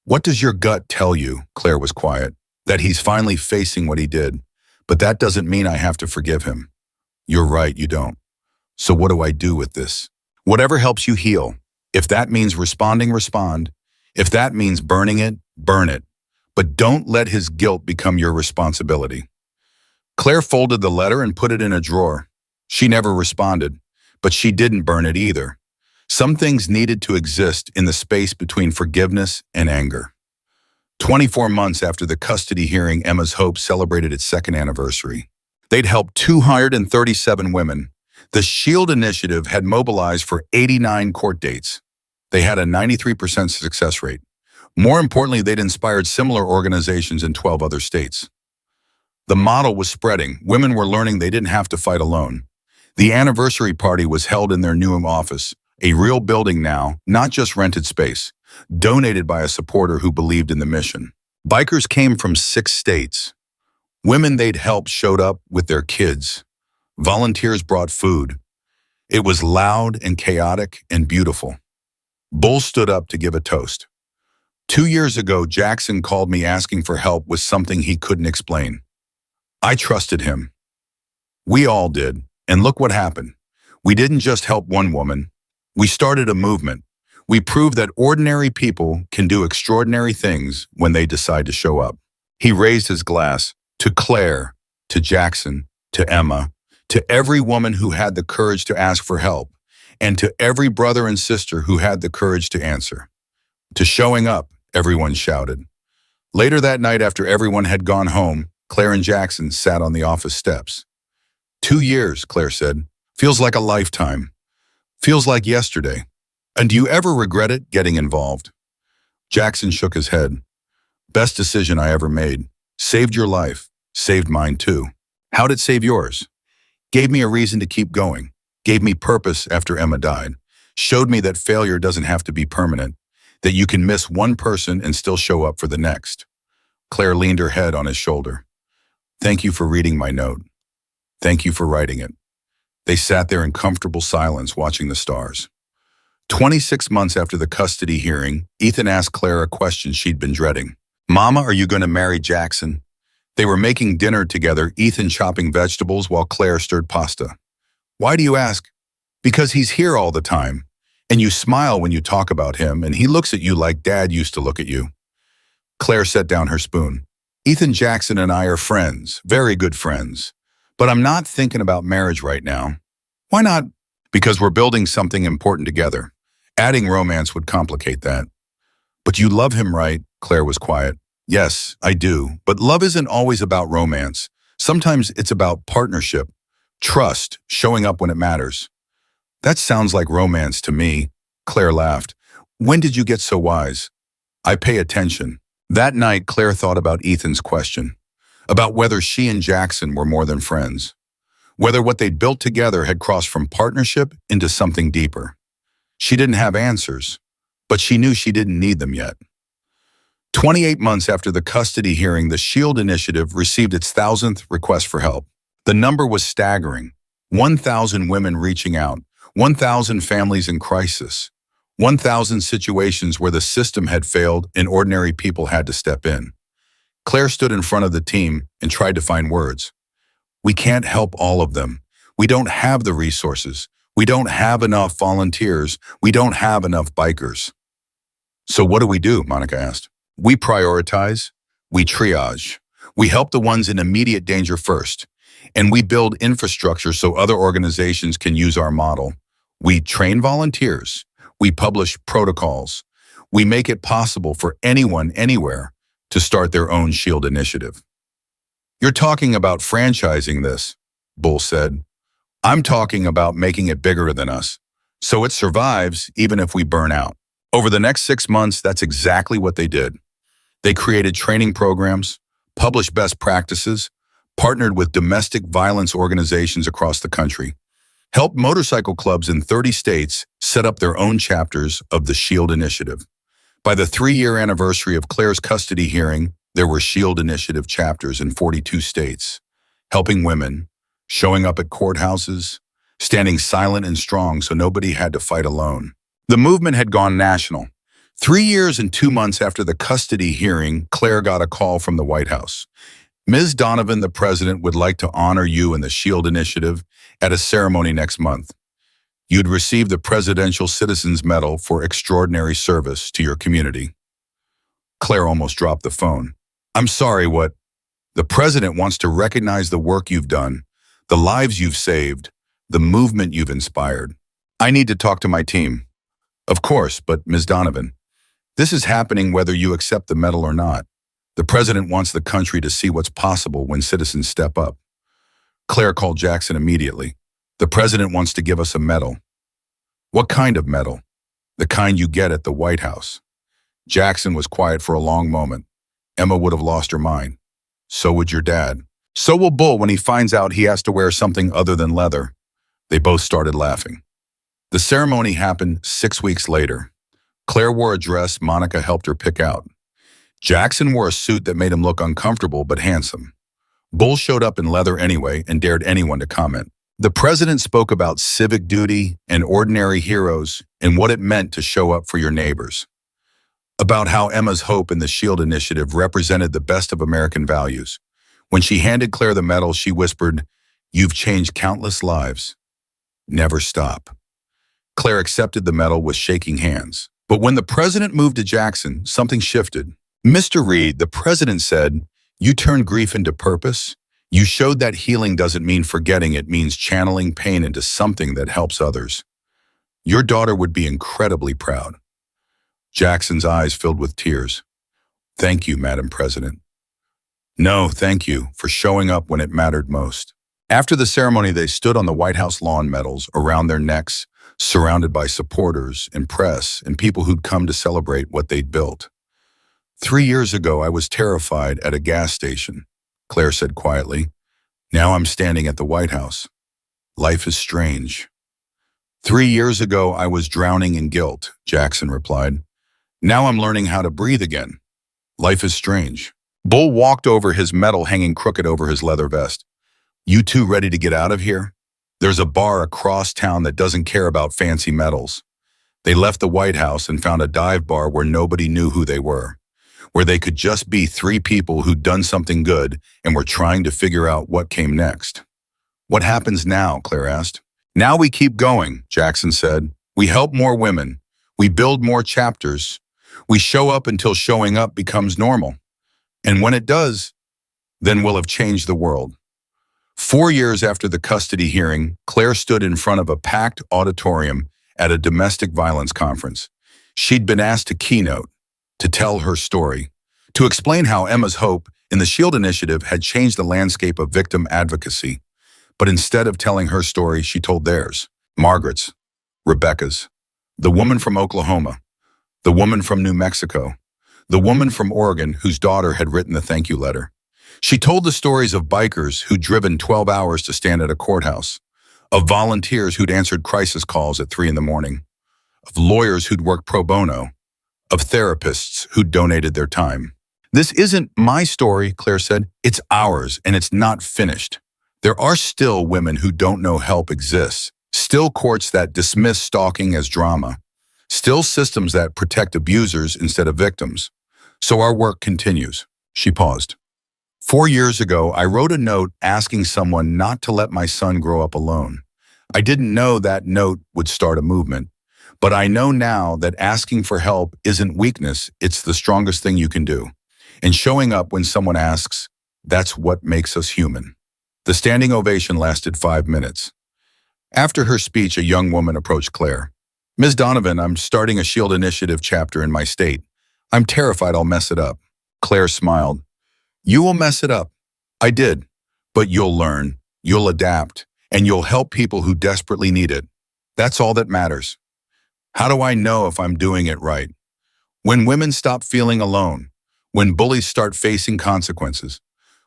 "What does your gut tell you?" Claire was quiet. "That he's finally facing what he did. But that doesn't mean I have to forgive him." "You're right, you don't. So what do I do with this?" "Whatever helps you heal. If that means responding, respond. If that means burning it, burn it. But don't let his guilt become your responsibility." Claire folded the letter and put it in a drawer. She never responded, but she didn't burn it either. Some things needed to exist in the space between forgiveness and anger. 24 months after the custody hearing, Emma's Hope celebrated its 2nd anniversary. They'd helped 237 women. The SHIELD initiative had mobilized for 89 court dates. They had a 93% success rate. More importantly, they'd inspired similar organizations in 12 other states. The model was spreading. Women were learning they didn't have to fight alone. The anniversary party was held in their new office, a real building now, not just rented space, donated by a supporter who believed in the mission. Bikers came from 6 states. Women they'd helped showed up with their kids. Volunteers brought food. It was loud and chaotic and beautiful. Bull stood up to give a toast. 2 years ago, Jackson called me asking for help with something he couldn't explain. I trusted him. We all did. And look what happened. We didn't just help one woman. We started a movement. We proved that ordinary people can do extraordinary things when they decide to show up. He raised his glass to Claire, to Jackson, to Emma, to every woman who had the courage to ask for help, and to every brother and sister who had the courage to answer. To showing up, everyone shouted. Later that night, after everyone had gone home, Claire and Jackson sat on the office steps. 2 years, Claire said. Feels like a lifetime. Feels like yesterday. And do you ever regret it, getting involved? Jackson shook his head. Best decision I ever made. Saved your life. Saved mine too. How'd it save yours? Gave me a reason to keep going. Gave me purpose after Emma died. Showed me that failure doesn't have to be permanent. That you can miss one person and still show up for the next. Claire leaned her head on his shoulder. Thank you for reading my note. Thank you for writing it. They sat there in comfortable silence watching the stars. 26 months after the custody hearing, Ethan asked Claire a question she'd been dreading. Mama, are you going to marry Jackson? They were making dinner together, Ethan chopping vegetables while Claire stirred pasta. Why do you ask? Because he's here all the time. And you smile when you talk about him, and he looks at you like Dad used to look at you. Claire set down her spoon. Ethan Jackson and I are friends, very good friends. But I'm not thinking about marriage right now. Why not? Because we're building something important together. Adding romance would complicate that. But you love him, right? Claire was quiet. Yes, I do. But love isn't always about romance. Sometimes it's about partnership, trust, showing up when it matters. That sounds like romance to me. Claire laughed. When did you get so wise? I pay attention. That night, Claire thought about Ethan's question, about whether she and Jackson were more than friends, whether what they'd built together had crossed from partnership into something deeper. She didn't have answers, but she knew she didn't need them yet. 28 months after the custody hearing, the SHIELD initiative received its 1,000th request for help. The number was staggering. 1,000 women reaching out, 1,000 families in crisis, 1,000 situations where the system had failed and ordinary people had to step in. Claire stood in front of the team and tried to find words. We can't help all of them. We don't have the resources. We don't have enough volunteers. We don't have enough bikers. So what do? Monica asked. We prioritize. We triage. We help the ones in immediate danger first. And we build infrastructure so other organizations can use our model. We train volunteers. We publish protocols. We make it possible for anyone, anywhere, to start their own SHIELD initiative. You're talking about franchising this, Bull said. I'm talking about making it bigger than us, so it survives even if we burn out. Over the next 6 months, that's exactly what they did. They created training programs, published best practices, partnered with domestic violence organizations across the country, helped motorcycle clubs in 30 states set up their own chapters of the SHIELD initiative. By the 3-year anniversary of Claire's custody hearing, there were SHIELD initiative chapters in 42 states, helping women, showing up at courthouses, standing silent and strong so nobody had to fight alone. The movement had gone national. 3 years and 2 months after the custody hearing, Claire got a call from the White House. Ms. Donovan, the president, would like to honor you in the SHIELD initiative at a ceremony next month. You'd receive the Presidential Citizens Medal for extraordinary service to your community. Claire almost dropped the phone. I'm sorry, what? The president wants to recognize the work you've done, the lives you've saved, the movement you've inspired. I need to talk to my team. Of course, but Ms. Donovan, this is happening whether you accept the medal or not. The president wants the country to see what's possible when citizens step up. Claire called Jackson immediately. The president wants to give us a medal. What kind of medal? The kind you get at the White House. Jackson was quiet for a long moment. Emma would have lost her mind. So would your dad. So will Bull when he finds out he has to wear something other than leather. They both started laughing. The ceremony happened 6 weeks later. Claire wore a dress Monica helped her pick out. Jackson wore a suit that made him look uncomfortable but handsome. Bull showed up in leather anyway and dared anyone to comment. The president spoke about civic duty and ordinary heroes and what it meant to show up for your neighbors. About how Emma's hope in the SHIELD initiative represented the best of American values. When she handed Claire the medal, she whispered, "You've changed countless lives. Never stop." Claire accepted the medal with shaking hands. But when the president moved to Jackson, something shifted. "Mr. Reed," the president said, "you turned grief into purpose. You showed that healing doesn't mean forgetting, it means channeling pain into something that helps others. Your daughter would be incredibly proud." Jackson's eyes filled with tears. "Thank you, Madam President." "No, thank you for showing up when it mattered most." After the ceremony, they stood on the White House lawn, medals around their necks, surrounded by supporters and press and people who'd come to celebrate what they'd built. 3 years ago, I was terrified at a gas station, Claire said quietly. Now I'm standing at the White House. Life is strange. 3 years ago, I was drowning in guilt, Jackson replied. Now I'm learning how to breathe again. Life is strange. Bull walked over, his medal hanging crooked over his leather vest. You two ready to get out of here? There's a bar across town that doesn't care about fancy medals. They left the White House and found a dive bar where nobody knew who they were, where they could just be three people who'd done something good and were trying to figure out what came next. What happens now? Claire asked. Now we keep going, Jackson said. We help more women. We build more chapters. We show up until showing up becomes normal. And when it does, then we'll have changed the world. 4 years after the custody hearing, Claire stood in front of a packed auditorium at a domestic violence conference. She'd been asked to keynote, to tell her story, to explain how Emma's Hope in the SHIELD initiative had changed the landscape of victim advocacy. But instead of telling her story, she told theirs, Margaret's, Rebecca's, the woman from Oklahoma, the woman from New Mexico, the woman from Oregon whose daughter had written the thank you letter. She told the stories of bikers who'd driven 12 hours to stand at a courthouse, of volunteers who'd answered crisis calls at 3 in the morning, of lawyers who'd worked pro bono, of therapists who'd donated their time. This isn't my story, Claire said. It's ours, and it's not finished. There are still women who don't know help exists, still courts that dismiss stalking as drama, still systems that protect abusers instead of victims. So our work continues. She paused. 4 years ago, I wrote a note asking someone not to let my son grow up alone. I didn't know that note would start a movement, but I know now that asking for help isn't weakness, it's the strongest thing you can do. And showing up when someone asks, that's what makes us human. The standing ovation lasted 5 minutes. After her speech, a young woman approached Claire. Ms. Donovan, I'm starting a SHIELD initiative chapter in my state. I'm terrified I'll mess it up. Claire smiled. You will mess it up. I did. But you'll learn, you'll adapt, and you'll help people who desperately need it. That's all that matters. How do I know if I'm doing it right? When women stop feeling alone, when bullies start facing consequences,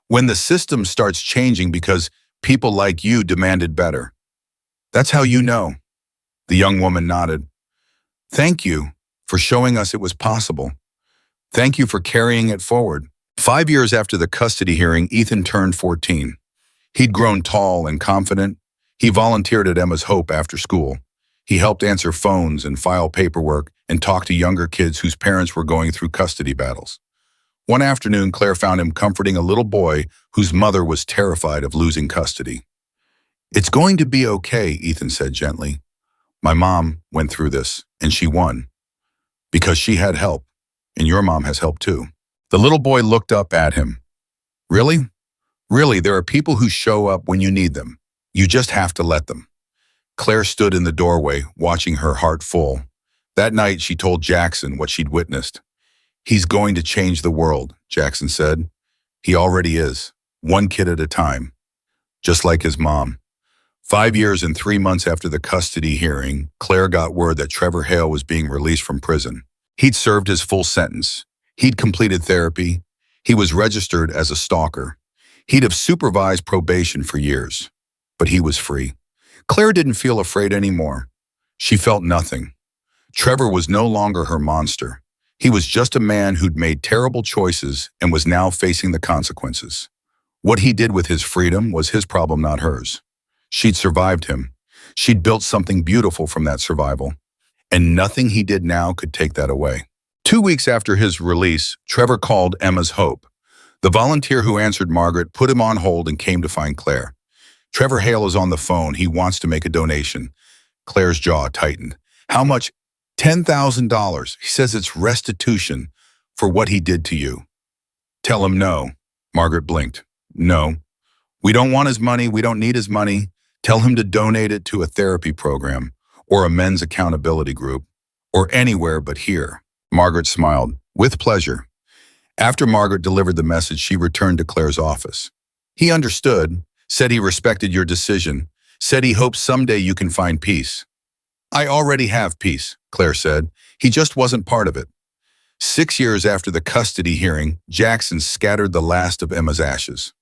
when the system starts changing because people like you demanded better. That's how you know. The young woman nodded. Thank you for showing us it was possible. Thank you for carrying it forward. 5 years after the custody hearing, Ethan turned 14. He'd grown tall and confident. He volunteered at Emma's Hope after school. He helped answer phones and file paperwork and talk to younger kids whose parents were going through custody battles. One afternoon, Claire found him comforting a little boy whose mother was terrified of losing custody. It's going to be okay, Ethan said gently. My mom went through this, and she won. Because she had help, and your mom has help too. The little boy looked up at him. Really? Really, there are people who show up when you need them. You just have to let them. Claire stood in the doorway, watching her heart full. That night, she told Jackson what she'd witnessed. He's going to change the world, Jackson said. He already is, one kid at a time, just like his mom. 5 years and 3 months after the custody hearing, Claire got word that Trevor Hale was being released from prison. He'd served his full sentence. He'd completed therapy. He was registered as a stalker. He'd have supervised probation for years, but he was free. Claire didn't feel afraid anymore. She felt nothing. Trevor was no longer her monster. He was just a man who'd made terrible choices and was now facing the consequences. What he did with his freedom was his problem, not hers. She'd survived him. She'd built something beautiful from that survival, and nothing he did now could take that away. 2 weeks after his release, Trevor called Emma's Hope. The volunteer who answered Margaret put him on hold and came to find Claire. Trevor Hale is on the phone. He wants to make a donation. Claire's jaw tightened. How much? $10,000. He says it's restitution for what he did to you. Tell him no. Margaret blinked. No. We don't want his money. We don't need his money. Tell him to donate it to a therapy program or a men's accountability group or anywhere but here. Margaret smiled. With pleasure. After Margaret delivered the message, she returned to Claire's office. He understood, said he respected your decision, said he hopes someday you can find peace. I already have peace, Claire said. He just wasn't part of it. 6 years after the custody hearing, Jackson scattered the last of Emma's ashes.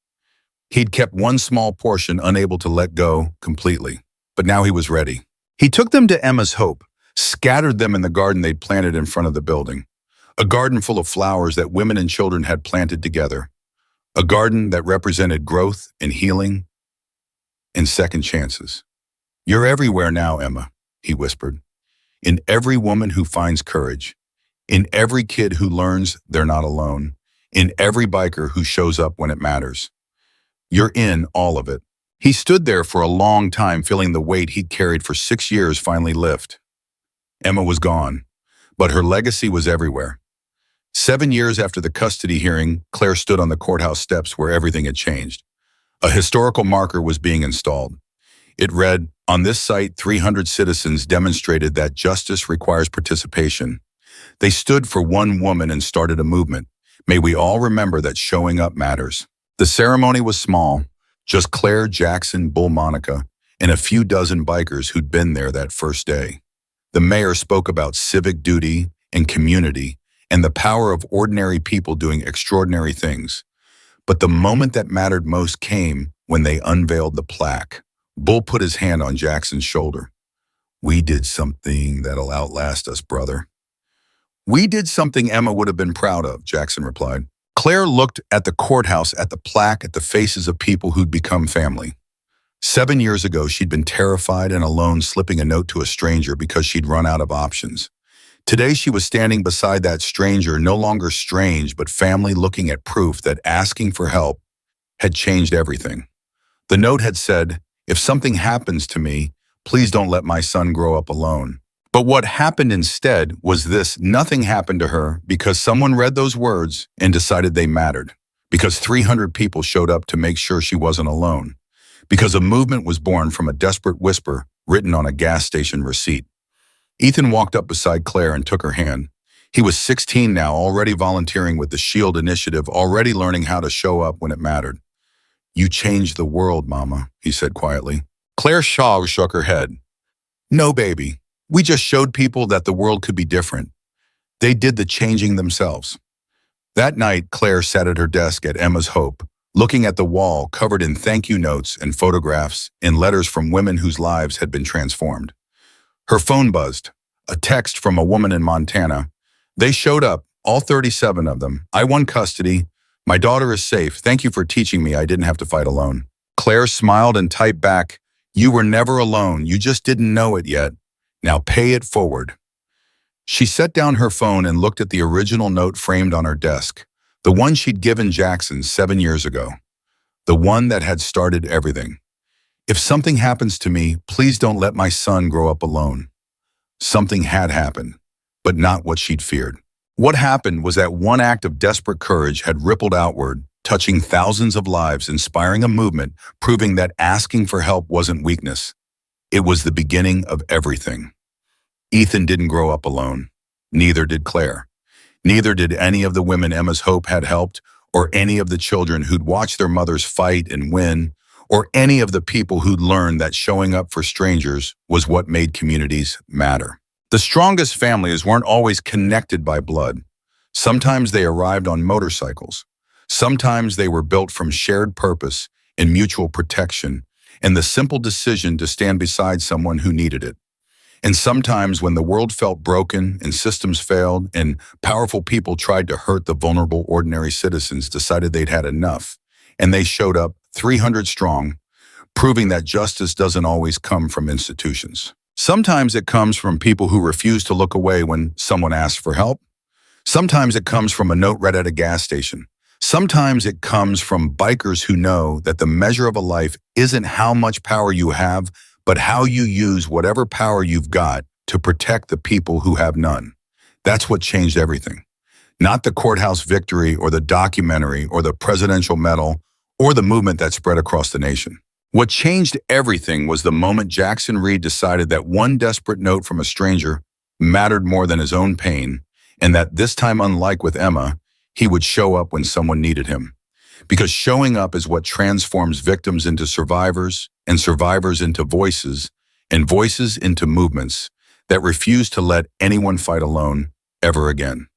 He'd kept one small portion, unable to let go completely, but now he was ready. He took them to Emma's Hope, scattered them in the garden they'd planted in front of the building. A garden full of flowers that women and children had planted together. A garden that represented growth and healing and second chances. You're everywhere now, Emma, he whispered. in every woman who finds courage, in every kid who learns they're not alone, in every biker who shows up when it matters. You're in all of it. He stood there for a long time, feeling the weight he'd carried for 6 years finally lift. Emma was gone, but her legacy was everywhere. 7 years after the custody hearing, Claire stood on the courthouse steps where everything had changed. A historical marker was being installed. It read, "On this site, 300 citizens demonstrated that justice requires participation. They stood for one woman and started a movement. May we all remember that showing up matters." The ceremony was small, just Claire, Jackson, Bull Monica, and a few dozen bikers who'd been there that first day. The mayor spoke about civic duty and community and the power of ordinary people doing extraordinary things. But the moment that mattered most came when they unveiled the plaque. Bull put his hand on Jackson's shoulder. "We did something that'll outlast us, brother." "We did something Emma would have been proud of," Jackson replied. Claire looked at the courthouse, at the plaque, at the faces of people who'd become family. 7 years ago, she'd been terrified and alone, slipping a note to a stranger because she'd run out of options. Today, she was standing beside that stranger, no longer strange, but family, looking at proof that asking for help had changed everything. The note had said, "If something happens to me, please don't let my son grow up alone." But what happened instead was this: nothing happened to her because someone read those words and decided they mattered, because 300 people showed up to make sure she wasn't alone, because a movement was born from a desperate whisper written on a gas station receipt. Ethan walked up beside Claire and took her hand. He was 16 now, already volunteering with the SHIELD initiative, already learning how to show up when it mattered. "You changed the world, Mama," he said quietly. Claire Shaw shook her head. "No, baby. We just showed people that the world could be different. They did the changing themselves." That night, Claire sat at her desk at Emma's Hope, looking at the wall covered in thank you notes and photographs and letters from women whose lives had been transformed. Her phone buzzed. A text from a woman in Montana. "They showed up, all 37 of them. I won custody. My daughter is safe. Thank you for teaching me I didn't have to fight alone." Claire smiled and typed back, "You were never alone. You just didn't know it yet. Now pay it forward." She set down her phone and looked at the original note framed on her desk, the one she'd given Jackson 7 years ago, the one that had started everything. "If something happens to me, please don't let my son grow up alone." Something had happened, but not what she'd feared. What happened was that one act of desperate courage had rippled outward, touching thousands of lives, inspiring a movement, proving that asking for help wasn't weakness. It was the beginning of everything. Ethan didn't grow up alone. Neither did Claire. Neither did any of the women Emma's Hope had helped, or any of the children who'd watched their mothers fight and win, or any of the people who'd learned that showing up for strangers was what made communities matter. The strongest families weren't always connected by blood. Sometimes they arrived on motorcycles. Sometimes they were built from shared purpose and mutual protection, and the simple decision to stand beside someone who needed it. And sometimes when the world felt broken and systems failed and powerful people tried to hurt the vulnerable ordinary citizens, decided they'd had enough, and they showed up 300 strong, proving that justice doesn't always come from institutions. Sometimes it comes from people who refuse to look away when someone asks for help. Sometimes it comes from a note read at a gas station. Sometimes it comes from bikers who know that the measure of a life isn't how much power you have, but how you use whatever power you've got to protect the people who have none. That's what changed everything. Not the courthouse victory or the documentary or the presidential medal or the movement that spread across the nation. What changed everything was the moment Jackson Reed decided that one desperate note from a stranger mattered more than his own pain, and that this time, unlike with Emma, he would show up when someone needed him. Because showing up is what transforms victims into survivors, and survivors into voices, and voices into movements that refuse to let anyone fight alone ever again.